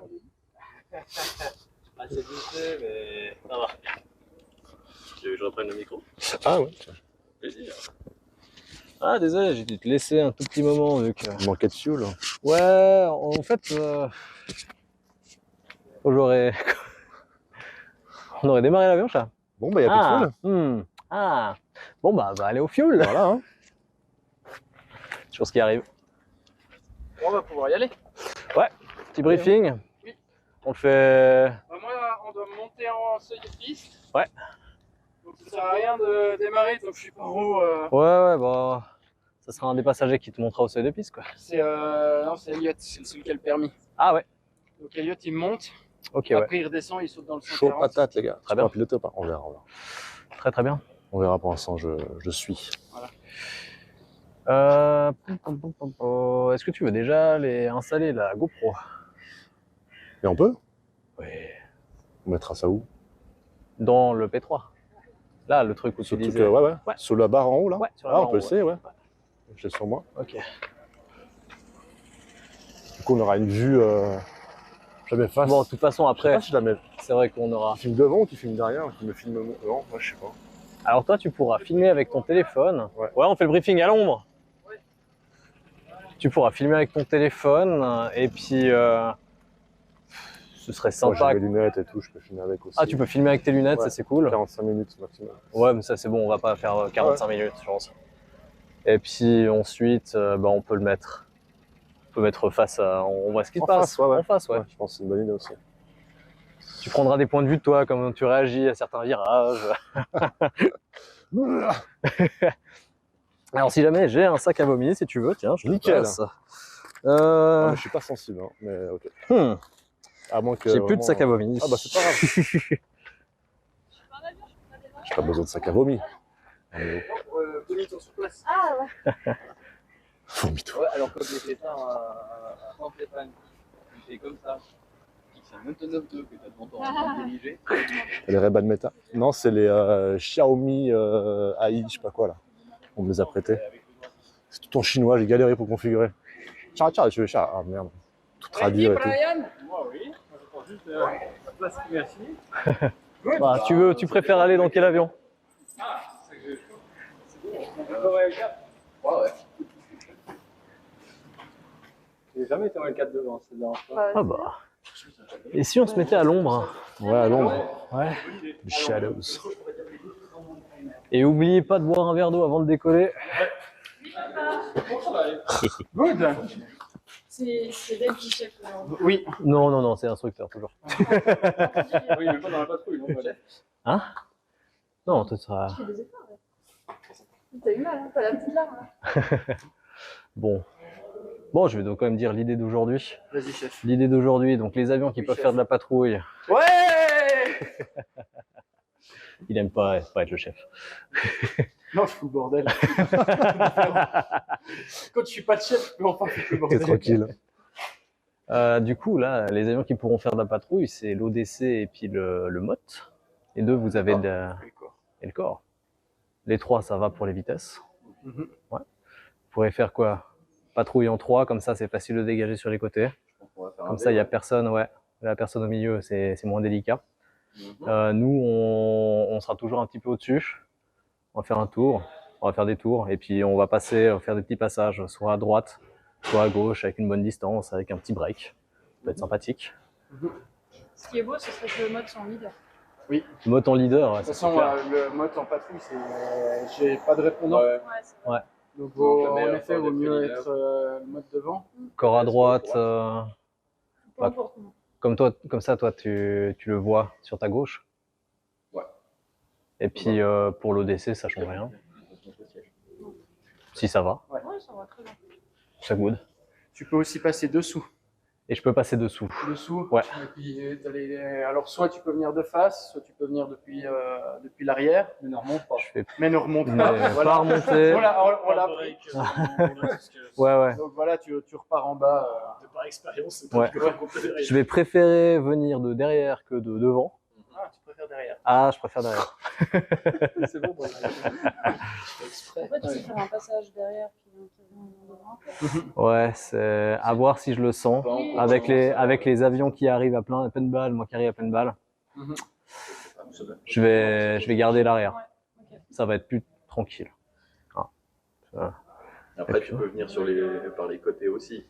Assez doucé, mais ça va. Tu veux que je reprenne le micro? Ah ouais. Plaisir. Ah désolé, j'ai dû te laisser un tout petit moment vu que... Il manquait de fuel. Ouais, en fait, j'aurais... On aurait démarré l'avion, chat. Bon bah il y a plus de fuel. Ah, bon bah, on va aller au fuel. Voilà hein. Sur ce qui arrive. On va pouvoir y aller. Ouais, petit briefing. Oui. On le fait... Bah, moi, on doit monter en seuil de piste. Ouais. Donc ça sert à rien de démarrer tant que je suis pas en haut. Ouais, bah... Ça sera un des passagers qui te montrera au seuil de piste, quoi. C'est non, c'est Elliot, c'est celui qui a le permis. Ah ouais. Donc Elliot, il monte. Ok, ouais. Après, il redescend, il saute dans le Chaud 140. patate les gars. Très Tu bien. pourras piloter ou pas? On verra. Très très bien. On verra pour l'instant, je suis. Est-ce que tu veux déjà aller installer la GoPro? Et on peut? Oui. On mettra ça où? Dans le P3. Là, le truc où tu Sur le truc, disais... ouais. Ouais. Sur la barre en haut là? Ouais, sur la Ah, barre on peut en haut, essayer, ouais. ouais. Je l'ai sur moi. Ok. Du coup, on aura une vue jamais face. Bon, de toute façon, Je sais après, pas si je la mets. c'est vrai qu'on aura... Qui filme devant ou qui filme derrière? Qui me filme devant? Moi, je sais pas. Alors toi, tu pourras filmer avec ton téléphone. Ouais. On fait le briefing à l'ombre. Tu pourras filmer avec ton téléphone et puis ce serait Moi, sympa. j'ai mes lunettes et tout, je peux filmer avec aussi. Ah, tu peux filmer avec tes lunettes, Ouais. ça c'est cool. 45 minutes maximum. Ouais, mais ça c'est bon, on va pas faire 45 minutes, je pense. Et puis ensuite, on peut le mettre. On peut mettre face à. On voit ce qui se En passe. face, ouais. En face, ouais. Ouais, je pense que c'est une bonne idée aussi. Tu prendras des points de vue de toi, comment tu réagis à certains virages. Alors si jamais j'ai un sac à vomi, si tu veux, tiens, je te Nickel. passe. Ah, mais je suis pas sensible, hein, mais ok. À moins que J'ai plus de vraiment- sac à vomi. Ah bah c'est pas grave. J'ai pas besoin de sac à vomi. Vomito sur place. Ah ouais. Vomito. Ouais, alors comme les flétards en Stéphane, qui fait comme ça, qui c'est un Antonov 2 que t'as devant toi en train de diriger. Les Ray-Ban Meta. Non, c'est les Xiaomi AI, je sais pas quoi là. On me les a prêtés. C'est tout en chinois, j'ai galéré pour configurer. Tiens, je vais ah merde. Tout traduire et tout. Moi, oui. Moi, j'attends juste la place qui merci. Bah, tu préfères aller dans quel avion? Ah, c'est que c'est bon. On peut pas aller 4. Ouais. J'ai jamais été en L4 devant, c'est bien. Ah bah. Et si on se mettait à l'ombre? Ouais, à Londres. Ouais. The Shadows. Et oubliez pas de boire un verre d'eau avant de décoller. Good. C'est d'être du chef. Oui. Non, c'est instructeur toujours. Oui, mais pas dans la patrouille, non, voilà. Hein? Non, tu seras. Tu fais des efforts. Ouais. T'as eu mal, hein, t'as la petite larme. Hein. Bon, je vais donc quand même dire l'idée d'aujourd'hui. Vas-y, chef. L'idée d'aujourd'hui, donc les avions qui Oui, peuvent chef. faire de la patrouille. Ouais. Il aime pas être le chef. Non, je fous le bordel. Quand je suis pas de chef, je peux enfin foutre le T'es bordel. tranquille. Du coup, là, les avions qui pourront faire de la patrouille, c'est l'ODC et puis le MOT. Les deux, vous avez et le corps. Les trois, ça va pour les vitesses. Mhm. Ouais. Vous pourrez faire quoi? Patrouille en 3, comme ça, c'est facile de dégager sur les côtés. Comme ça, il n'y a personne, ouais. La personne au milieu, c'est moins délicat. Nous, on sera toujours un petit peu au-dessus. On va faire un tour, on va faire des tours, et puis on va passer, on va faire des petits passages, soit à droite, soit à gauche, avec une bonne distance, avec un petit break. Ça peut être sympathique. Ce qui est beau, ce serait que le mode soit en leader. Mode en leader, ouais, De toute ça, façon, c'est clair. le mode en patrouille, c'est j'ai pas de répondant. Ouais, c'est vrai. Donc, Donc, en la meilleure effet, il vaut forme de mieux leader. être le mode devant. Corps à droite, Peu Bah, importe comment. comme ça, toi, tu le vois sur ta gauche. Ouais. Et puis pour l'ODC, ça change rien. Si ça va, Ouais, ça va très bien. ça good. Tu peux aussi passer dessous. Et je peux passer dessous. Dessous. Ouais. Et puis, alors, soit tu peux venir de face, soit tu peux venir depuis l'arrière. Mais ne remonte pas. Je fais Mais ne remonte mais pas. pas remonter. Voilà, on l'a appris. Ouais. Donc voilà, tu repars en bas. Par expérience, c'est Ouais. Je vais préférer venir de derrière que de devant. Ah, tu préfères derrière. Ah, je préfère derrière. C'est bon, bon. En fait, tu sais faire un passage derrière, puis un devant. Ouais, c'est à voir si je le sens. Avec les avions qui arrivent à pleine balle, moi qui arrive à pleine balle, Mhm. je vais garder l'arrière. Ok. Ça va être plus tranquille. Après, tu peux venir par les côtés aussi.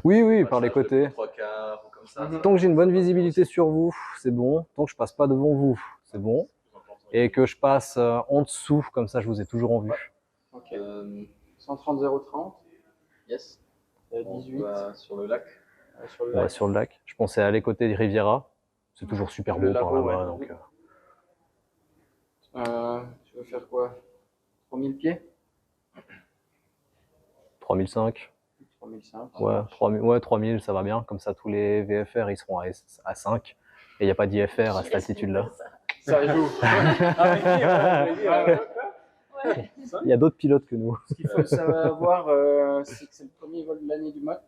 Oui, par les côtés. 3/4 ou comme ça. Tant que j'ai une bonne visibilité sur vous, c'est bon. Tant que je passe pas devant vous, c'est bon. Et que je passe en dessous, comme ça je vous ai toujours en vue. Ok. 130 030. Yes. 18. On va sur le lac. Sur le Ouais, lac. sur le lac. Je pensais aller côté de Riviera. C'est toujours super beau Le par lago, là-bas. ouais. Donc, Tu veux faire quoi? 3000 pieds? 3005. 3005. Ouais, 3000, ça va bien. Comme ça, tous les VFR, ils seront à 5. Et il n'y a pas d'IFR à cette altitude-là. Ça joue. Ouais. Il y a d'autres pilotes que nous. Ce qu'il faut savoir, c'est que c'est le premier vol de l'année du MOT.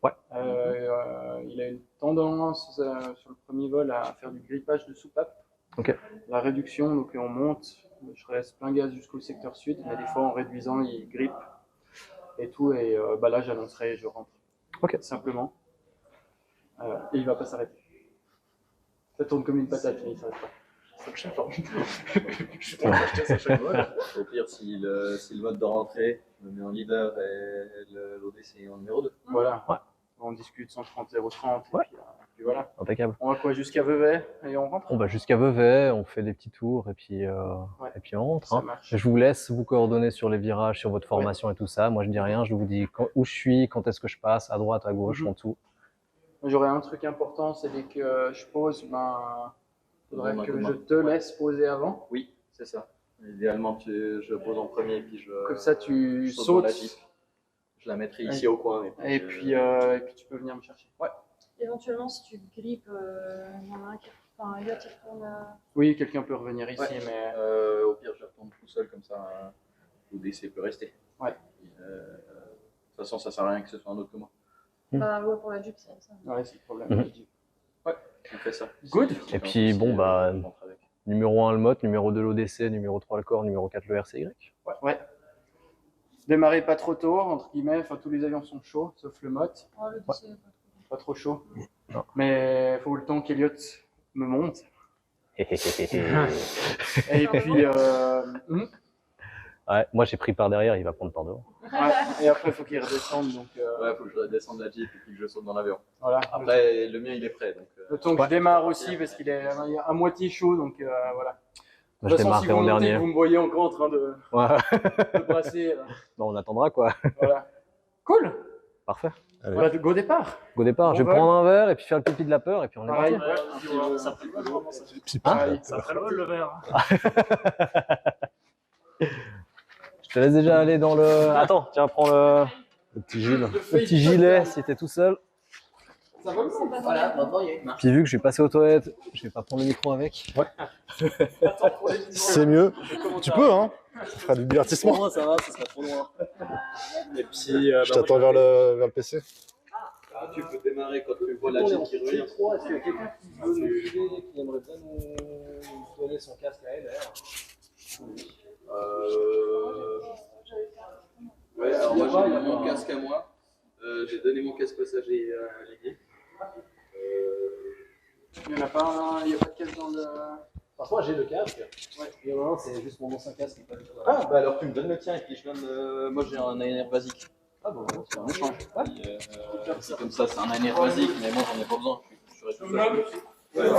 Ouais. Il a une tendance sur le premier vol à faire du grippage de soupape. Ok. La réduction, donc on monte, je reste plein gaz jusqu'au secteur sud, mais des fois en réduisant, il grippe et tout. Et là, j'annoncerai, je rentre. Ok. Simplement. Et il va pas s'arrêter. Ça tourne comme une patate, mais il s'arrête pas. Je suis en train d'acheter ça chaque vol. Au pire, si le mode de rentrée, je me mets en leader et l'ODC en numéro 2. Voilà. Ouais. On discute 130 030. Ouais. Et puis, Puis voilà. Impeccable. On va quoi, jusqu'à Vevey et on rentre? On va jusqu'à Vevey, on fait des petits tours et puis on rentre. Ça Hein. marche. Je vous laisse vous coordonner sur les virages, sur votre formation et tout ça. Moi, je dis rien, je vous dis où je suis, quand est-ce que je passe, à droite, à gauche, en dessous. J'aurais un truc important, c'est dès que je pose, faudrait que je te laisse poser avant. Oui, c'est ça. Idéalement, je pose en premier, puis je. Comme ça, tu saute sautes. dans la Jeep. Je la mettrai ici au coin. Et puis tu peux venir me chercher. Ouais. Éventuellement, si tu grippes, il y en a un qui Elliot, il retourne à... Oui, quelqu'un peut revenir ici, Ouais. mais... Au pire, je retourne tout seul, comme ça, l'ODC peut rester. Ouais. De toute façon, ça sert à rien que ce soit un autre que moi. Bah ouais, pour la Jeep, c'est ça. Ouais, c'est le problème. Ouais, on fait ça. Good. Et puis, bon, numéro 1 le mot, numéro 2 l'ODC, numéro 3 le corps, numéro 4 le RCY. Ouais. Démarrez pas trop tôt, entre guillemets, enfin tous les avions sont chauds, sauf le MOT. Oh, le DC, Pas trop chaud. Non. Mais il faut le temps qu'Eliott me monte. Et puis... Ouais, moi j'ai pris par derrière, il va prendre par devant. Ouais, et après il faut qu'il redescende. Donc, ouais, faut que je redescende la Jeep et puis que je saute dans l'avion. Voilà. Après, le mien il est prêt. Donc, le temps que je démarre aussi, parce qu'il est à moitié chaud, donc voilà. Moi, je démarrerai en dernier. Vous me voyez encore en train de brasser. Bon, on attendra quoi. Voilà. Cool. Parfait. Voilà, go départ. Go départ, je vais prendre un verre et puis faire le pipi de la peur et puis on est Pareil. parti. Ça ferait le vol, Ça ferait le vol, le verre. Je te laisse déjà aller dans le... Attends, tiens, prends le petit gilet. Le petit gilet si t'es tout seul. Ça va, voilà, maintenant il y a une marque. Puis vu que je vais passer aux toilettes, je vais pas prendre le micro avec. Ouais. C'est mieux. Tu peux, hein. Ça fera du divertissement. Pour moi, ça va, ça sera trop loin. Et puis, je t'attends vers le PC. Ah, tu peux démarrer quand tu vois la Jeep qui revient. Est-ce qu'il y a quelqu'un qui veut nous filer, qui aimerait bien nous donner son casque à elle d'ailleurs? Ouais, alors moi j'ai mon casque à moi. J'ai donné mon casque passager à Olivier. Il n'y a pas de casque dans le... Parfois j'ai le casque. Ouais. Et non, c'est juste mon ancien casque. Ah bah alors tu me donnes le tien et puis je donne... moi j'ai un ANR basique. Ah bon, c'est un échange. C'est comme ça, c'est un ANR basique, mais moi j'en ai pas besoin. Je serai tout seul. Ouais,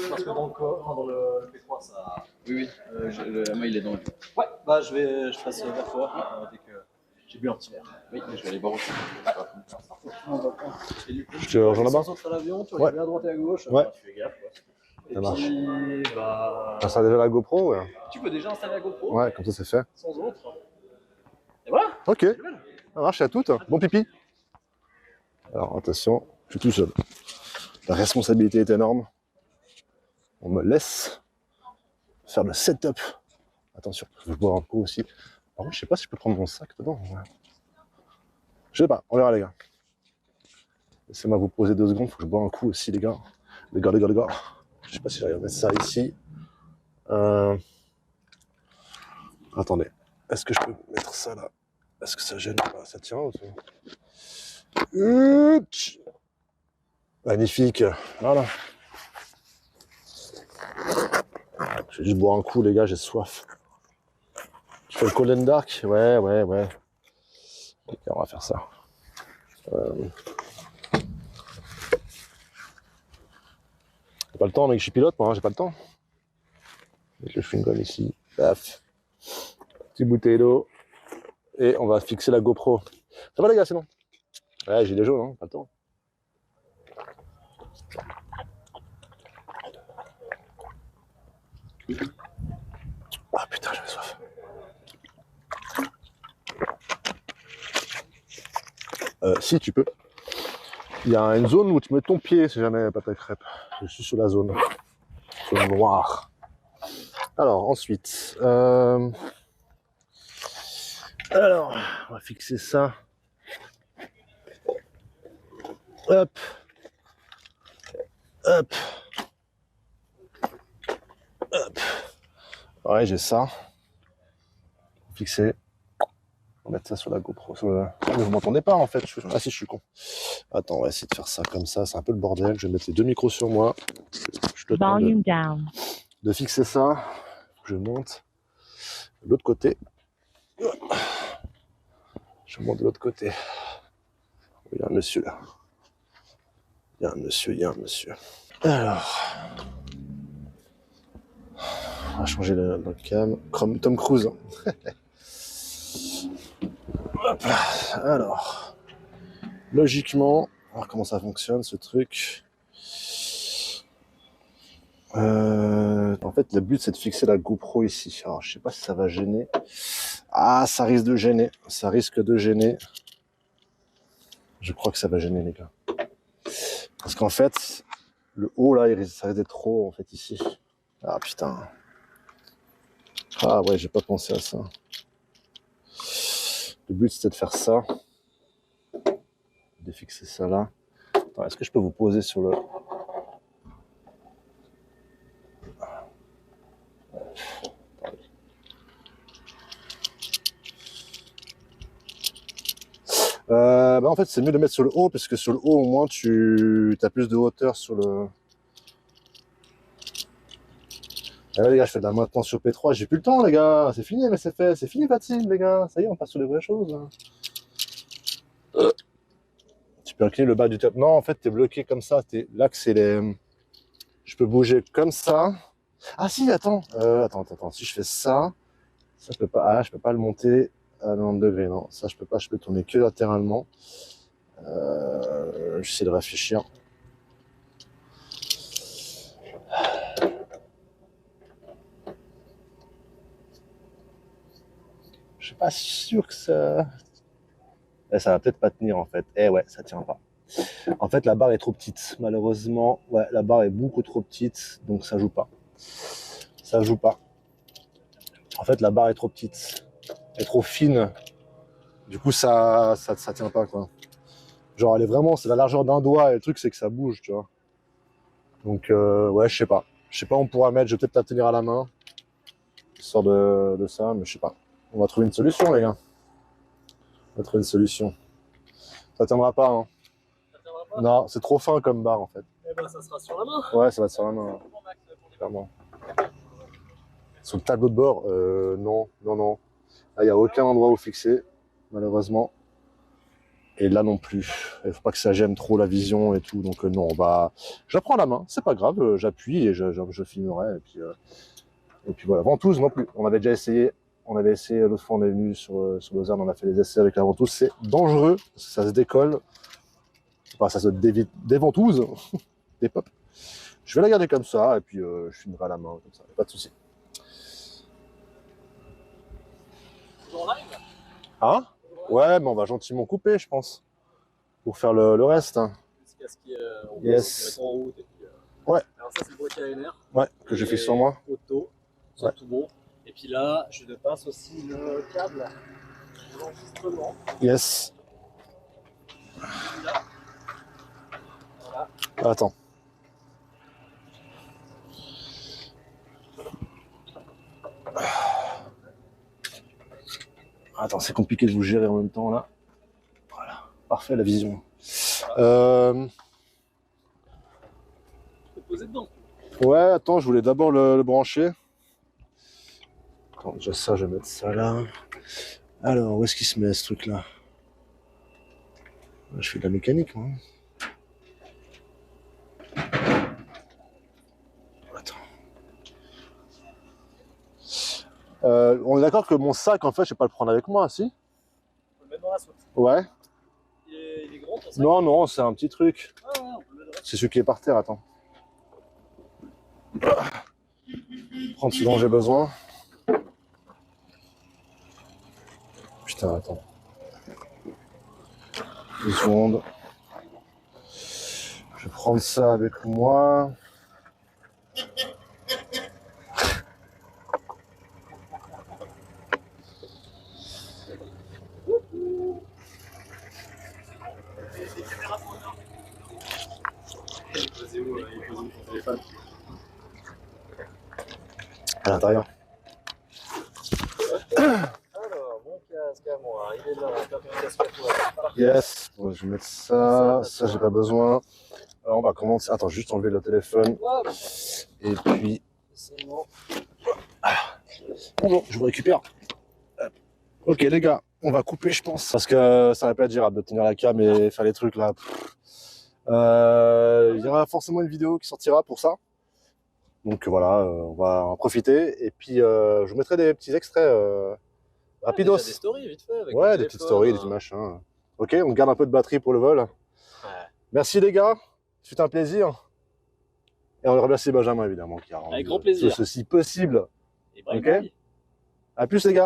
parce que dans le corps, dans le P3, ça... Oui, moi il est dans le... Ouais, bah je passe vers toi dès que j'ai bu un petit verre. Oui, je vais aller boire aussi. Et du coup, tu rejoins là-bas? Tu sautes à l'avion, tu regardes à droite et à gauche, ouais. Tu fais gaffe. Ouais. Et ça marche. Puis, bah... Ça sera déjà la GoPro, ouais. Tu peux déjà installer la GoPro. Ouais, comme ça c'est fait. Sans autre. Et voilà. Ok, ça marche à toutes. Bon pipi. Alors attention, je suis tout seul. La responsabilité est énorme. On me laisse faire le setup. Attention, je vais boire un coup aussi. Par contre, je sais pas si je peux prendre mon sac dedans. Ouais. Je sais pas, on verra les gars. Laissez-moi vous poser 2 secondes, faut que je bois un coup aussi les gars. Les gars. Je sais pas si j'arrive à mettre ça ici. Attendez, est-ce que je peux mettre ça là? Est-ce que ça gêne pas? Ça tient ou magnifique, voilà. Je vais juste boire un coup les gars, j'ai soif. Je fais le Cold and Dark? Ouais. Ok, on va faire ça. J'ai pas le temps mec, je suis pilote moi, hein, j'ai pas le temps. Avec le chewing-gum ici, paf. Petite bouteille d'eau. Et on va fixer la GoPro. Ça va les gars sinon? Ouais, gilet jaune, hein, pas le temps. Ah putain, j'avais soif. Si tu peux. Il y a une zone où tu mets ton pied si jamais pas ta crêpe. Je suis sur la zone. Zone noire. Alors ensuite. Alors, on va fixer ça. Hop. Ouais, j'ai ça. Fixé. On va mettre ça sur la GoPro. Ah, mais vous m'entendez pas en fait. Ah si, je suis con. Attends, on va essayer de faire ça comme ça. C'est un peu le bordel. Je vais mettre les 2 micros sur moi. Je te Volume down. De fixer ça. Je monte. De l'autre côté. Je monte de l'autre côté. Il y a un monsieur là. Il y a un monsieur, il y a un monsieur. Alors... On va changer le cam. Tom Cruise. Hop là. Alors... Logiquement... Alors comment ça fonctionne ce truc? En fait, le but c'est de fixer la GoPro ici. Alors, je sais pas si ça va gêner. Ah, ça risque de gêner. Ça risque de gêner. Je crois que ça va gêner, les gars. Parce qu'en fait, le haut là, ça risque d'être trop en fait ici. Ah putain. Ah ouais, j'ai pas pensé à ça. Le but c'était de faire ça. De fixer ça là. Est-ce que je peux vous poser sur le... En fait, c'est mieux de mettre sur le haut, parce que sur le haut, au moins, tu as plus de hauteur sur le... Ah ouais, les gars, je fais de la maintenance sur P3, j'ai plus le temps, les gars. C'est fini, mais c'est fait. C'est fini, Patine, les gars. Ça y est, on passe sur les vraies choses. Tu peux incliner le bas du top. Non, en fait, t'es bloqué comme ça. L'axe, c'est les... Je peux bouger comme ça. Ah si, attends. Attends. Si je fais ça, je peux pas... Ah, je peux pas le monter à 90 degrés, non. Ça, je peux pas. Je peux tourner que latéralement. J'essaie de réfléchir. Je suis pas sûr que ça... Ça va peut-être pas tenir en fait. Eh ouais, ça tient pas. En fait, la barre est trop petite. Malheureusement, ouais, la barre est beaucoup trop petite, donc ça joue pas. Ça joue pas. En fait, la barre est trop petite. Elle est trop fine. Du coup, ça tient pas, quoi. Genre, elle est vraiment, c'est la largeur d'un doigt, et le truc, c'est que ça bouge, tu vois. Donc, ouais, je sais pas. Je sais pas, on pourra mettre, je vais peut-être la tenir à la main. Histoire de ça, mais je sais pas. On va trouver une solution, les gars. On va trouver une solution. Ça tiendra pas, hein. Ça tiendra pas? Non, c'est trop fin comme barre, en fait. Eh ben, ça sera sur la main. Ouais, ça va être sur la main. Clairement. Sur le tableau de bord, non. Là, il n'y a aucun endroit où fixer, malheureusement. Et là non plus. Il ne faut pas que ça gêne trop la vision et tout. Donc non, j'apprends la main, c'est pas grave. J'appuie et je filmerai. Et puis voilà. Ventouse non plus. On avait déjà essayé. On avait essayé l'autre fois, on est venu sur Lausanne, on a fait des essais avec la ventouse. C'est dangereux parce que ça se décolle. Enfin, ça se déventouse. Des pop. Je vais la garder comme ça et puis je filmerai à la main comme ça. Pas de souci. Toujours live? Hein? Ouais, mais on va gentiment couper, je pense, pour faire le reste. Jusqu'à ce qu'on Yes. en route. Et puis, Ouais. Alors ça, c'est le boîtier ANR. Ouais, que je fixe sur moi. Auto, c'est Ouais. tout bon. Et puis là, je te passe aussi le câble d'enregistrement. Yes. Là. Voilà. Attends. Attends, c'est compliqué de vous gérer en même temps là. Voilà, parfait la vision. Tu peux te poser dedans. Ouais, attends, je voulais d'abord le brancher. Attends, déjà ça, je vais mettre ça là. Alors, où est-ce qu'il se met ce truc là? Je fais de la mécanique, moi. Attends. On est d'accord que mon sac, en fait, je vais pas le prendre avec moi, si? On peut le mettre dans la soute. Ouais. Il est grand ton sac? Non, c'est un petit truc. Ah ouais, on peut le mettre dans C'est celui qui est par terre, attends. Prendre ce dont j'ai besoin. Putain, attends. 2 secondes. Je vais prendre ça avec moi. À l'intérieur. Alors, mon casque à moi, il est là, t'as ton casque à toi. Yes. Bon, je vais mettre ça. Ça, j'ai pas besoin. Alors, on va commencer. Attends, juste enlever le téléphone. Voilà, Et puis. c'est bon. Bonjour, je vous récupère. Hop. Ok, les gars, on va couper, je pense. Parce que ça va pas être gérable de tenir la cam et faire les trucs là. Il y aura forcément une vidéo qui sortira pour ça. Donc voilà, on va en profiter. Et puis je vous mettrai des petits extraits rapidos. Des stories vite fait. Avec Ouais, le des petites téléphone, stories, des petits machins. Ok, on garde un peu de batterie pour le vol. Merci les gars, c'était un plaisir. Et on remercie Benjamin évidemment qui a rendu Avec grand plaisir. ceci possible. Et bye Ok. bye. À plus les gars.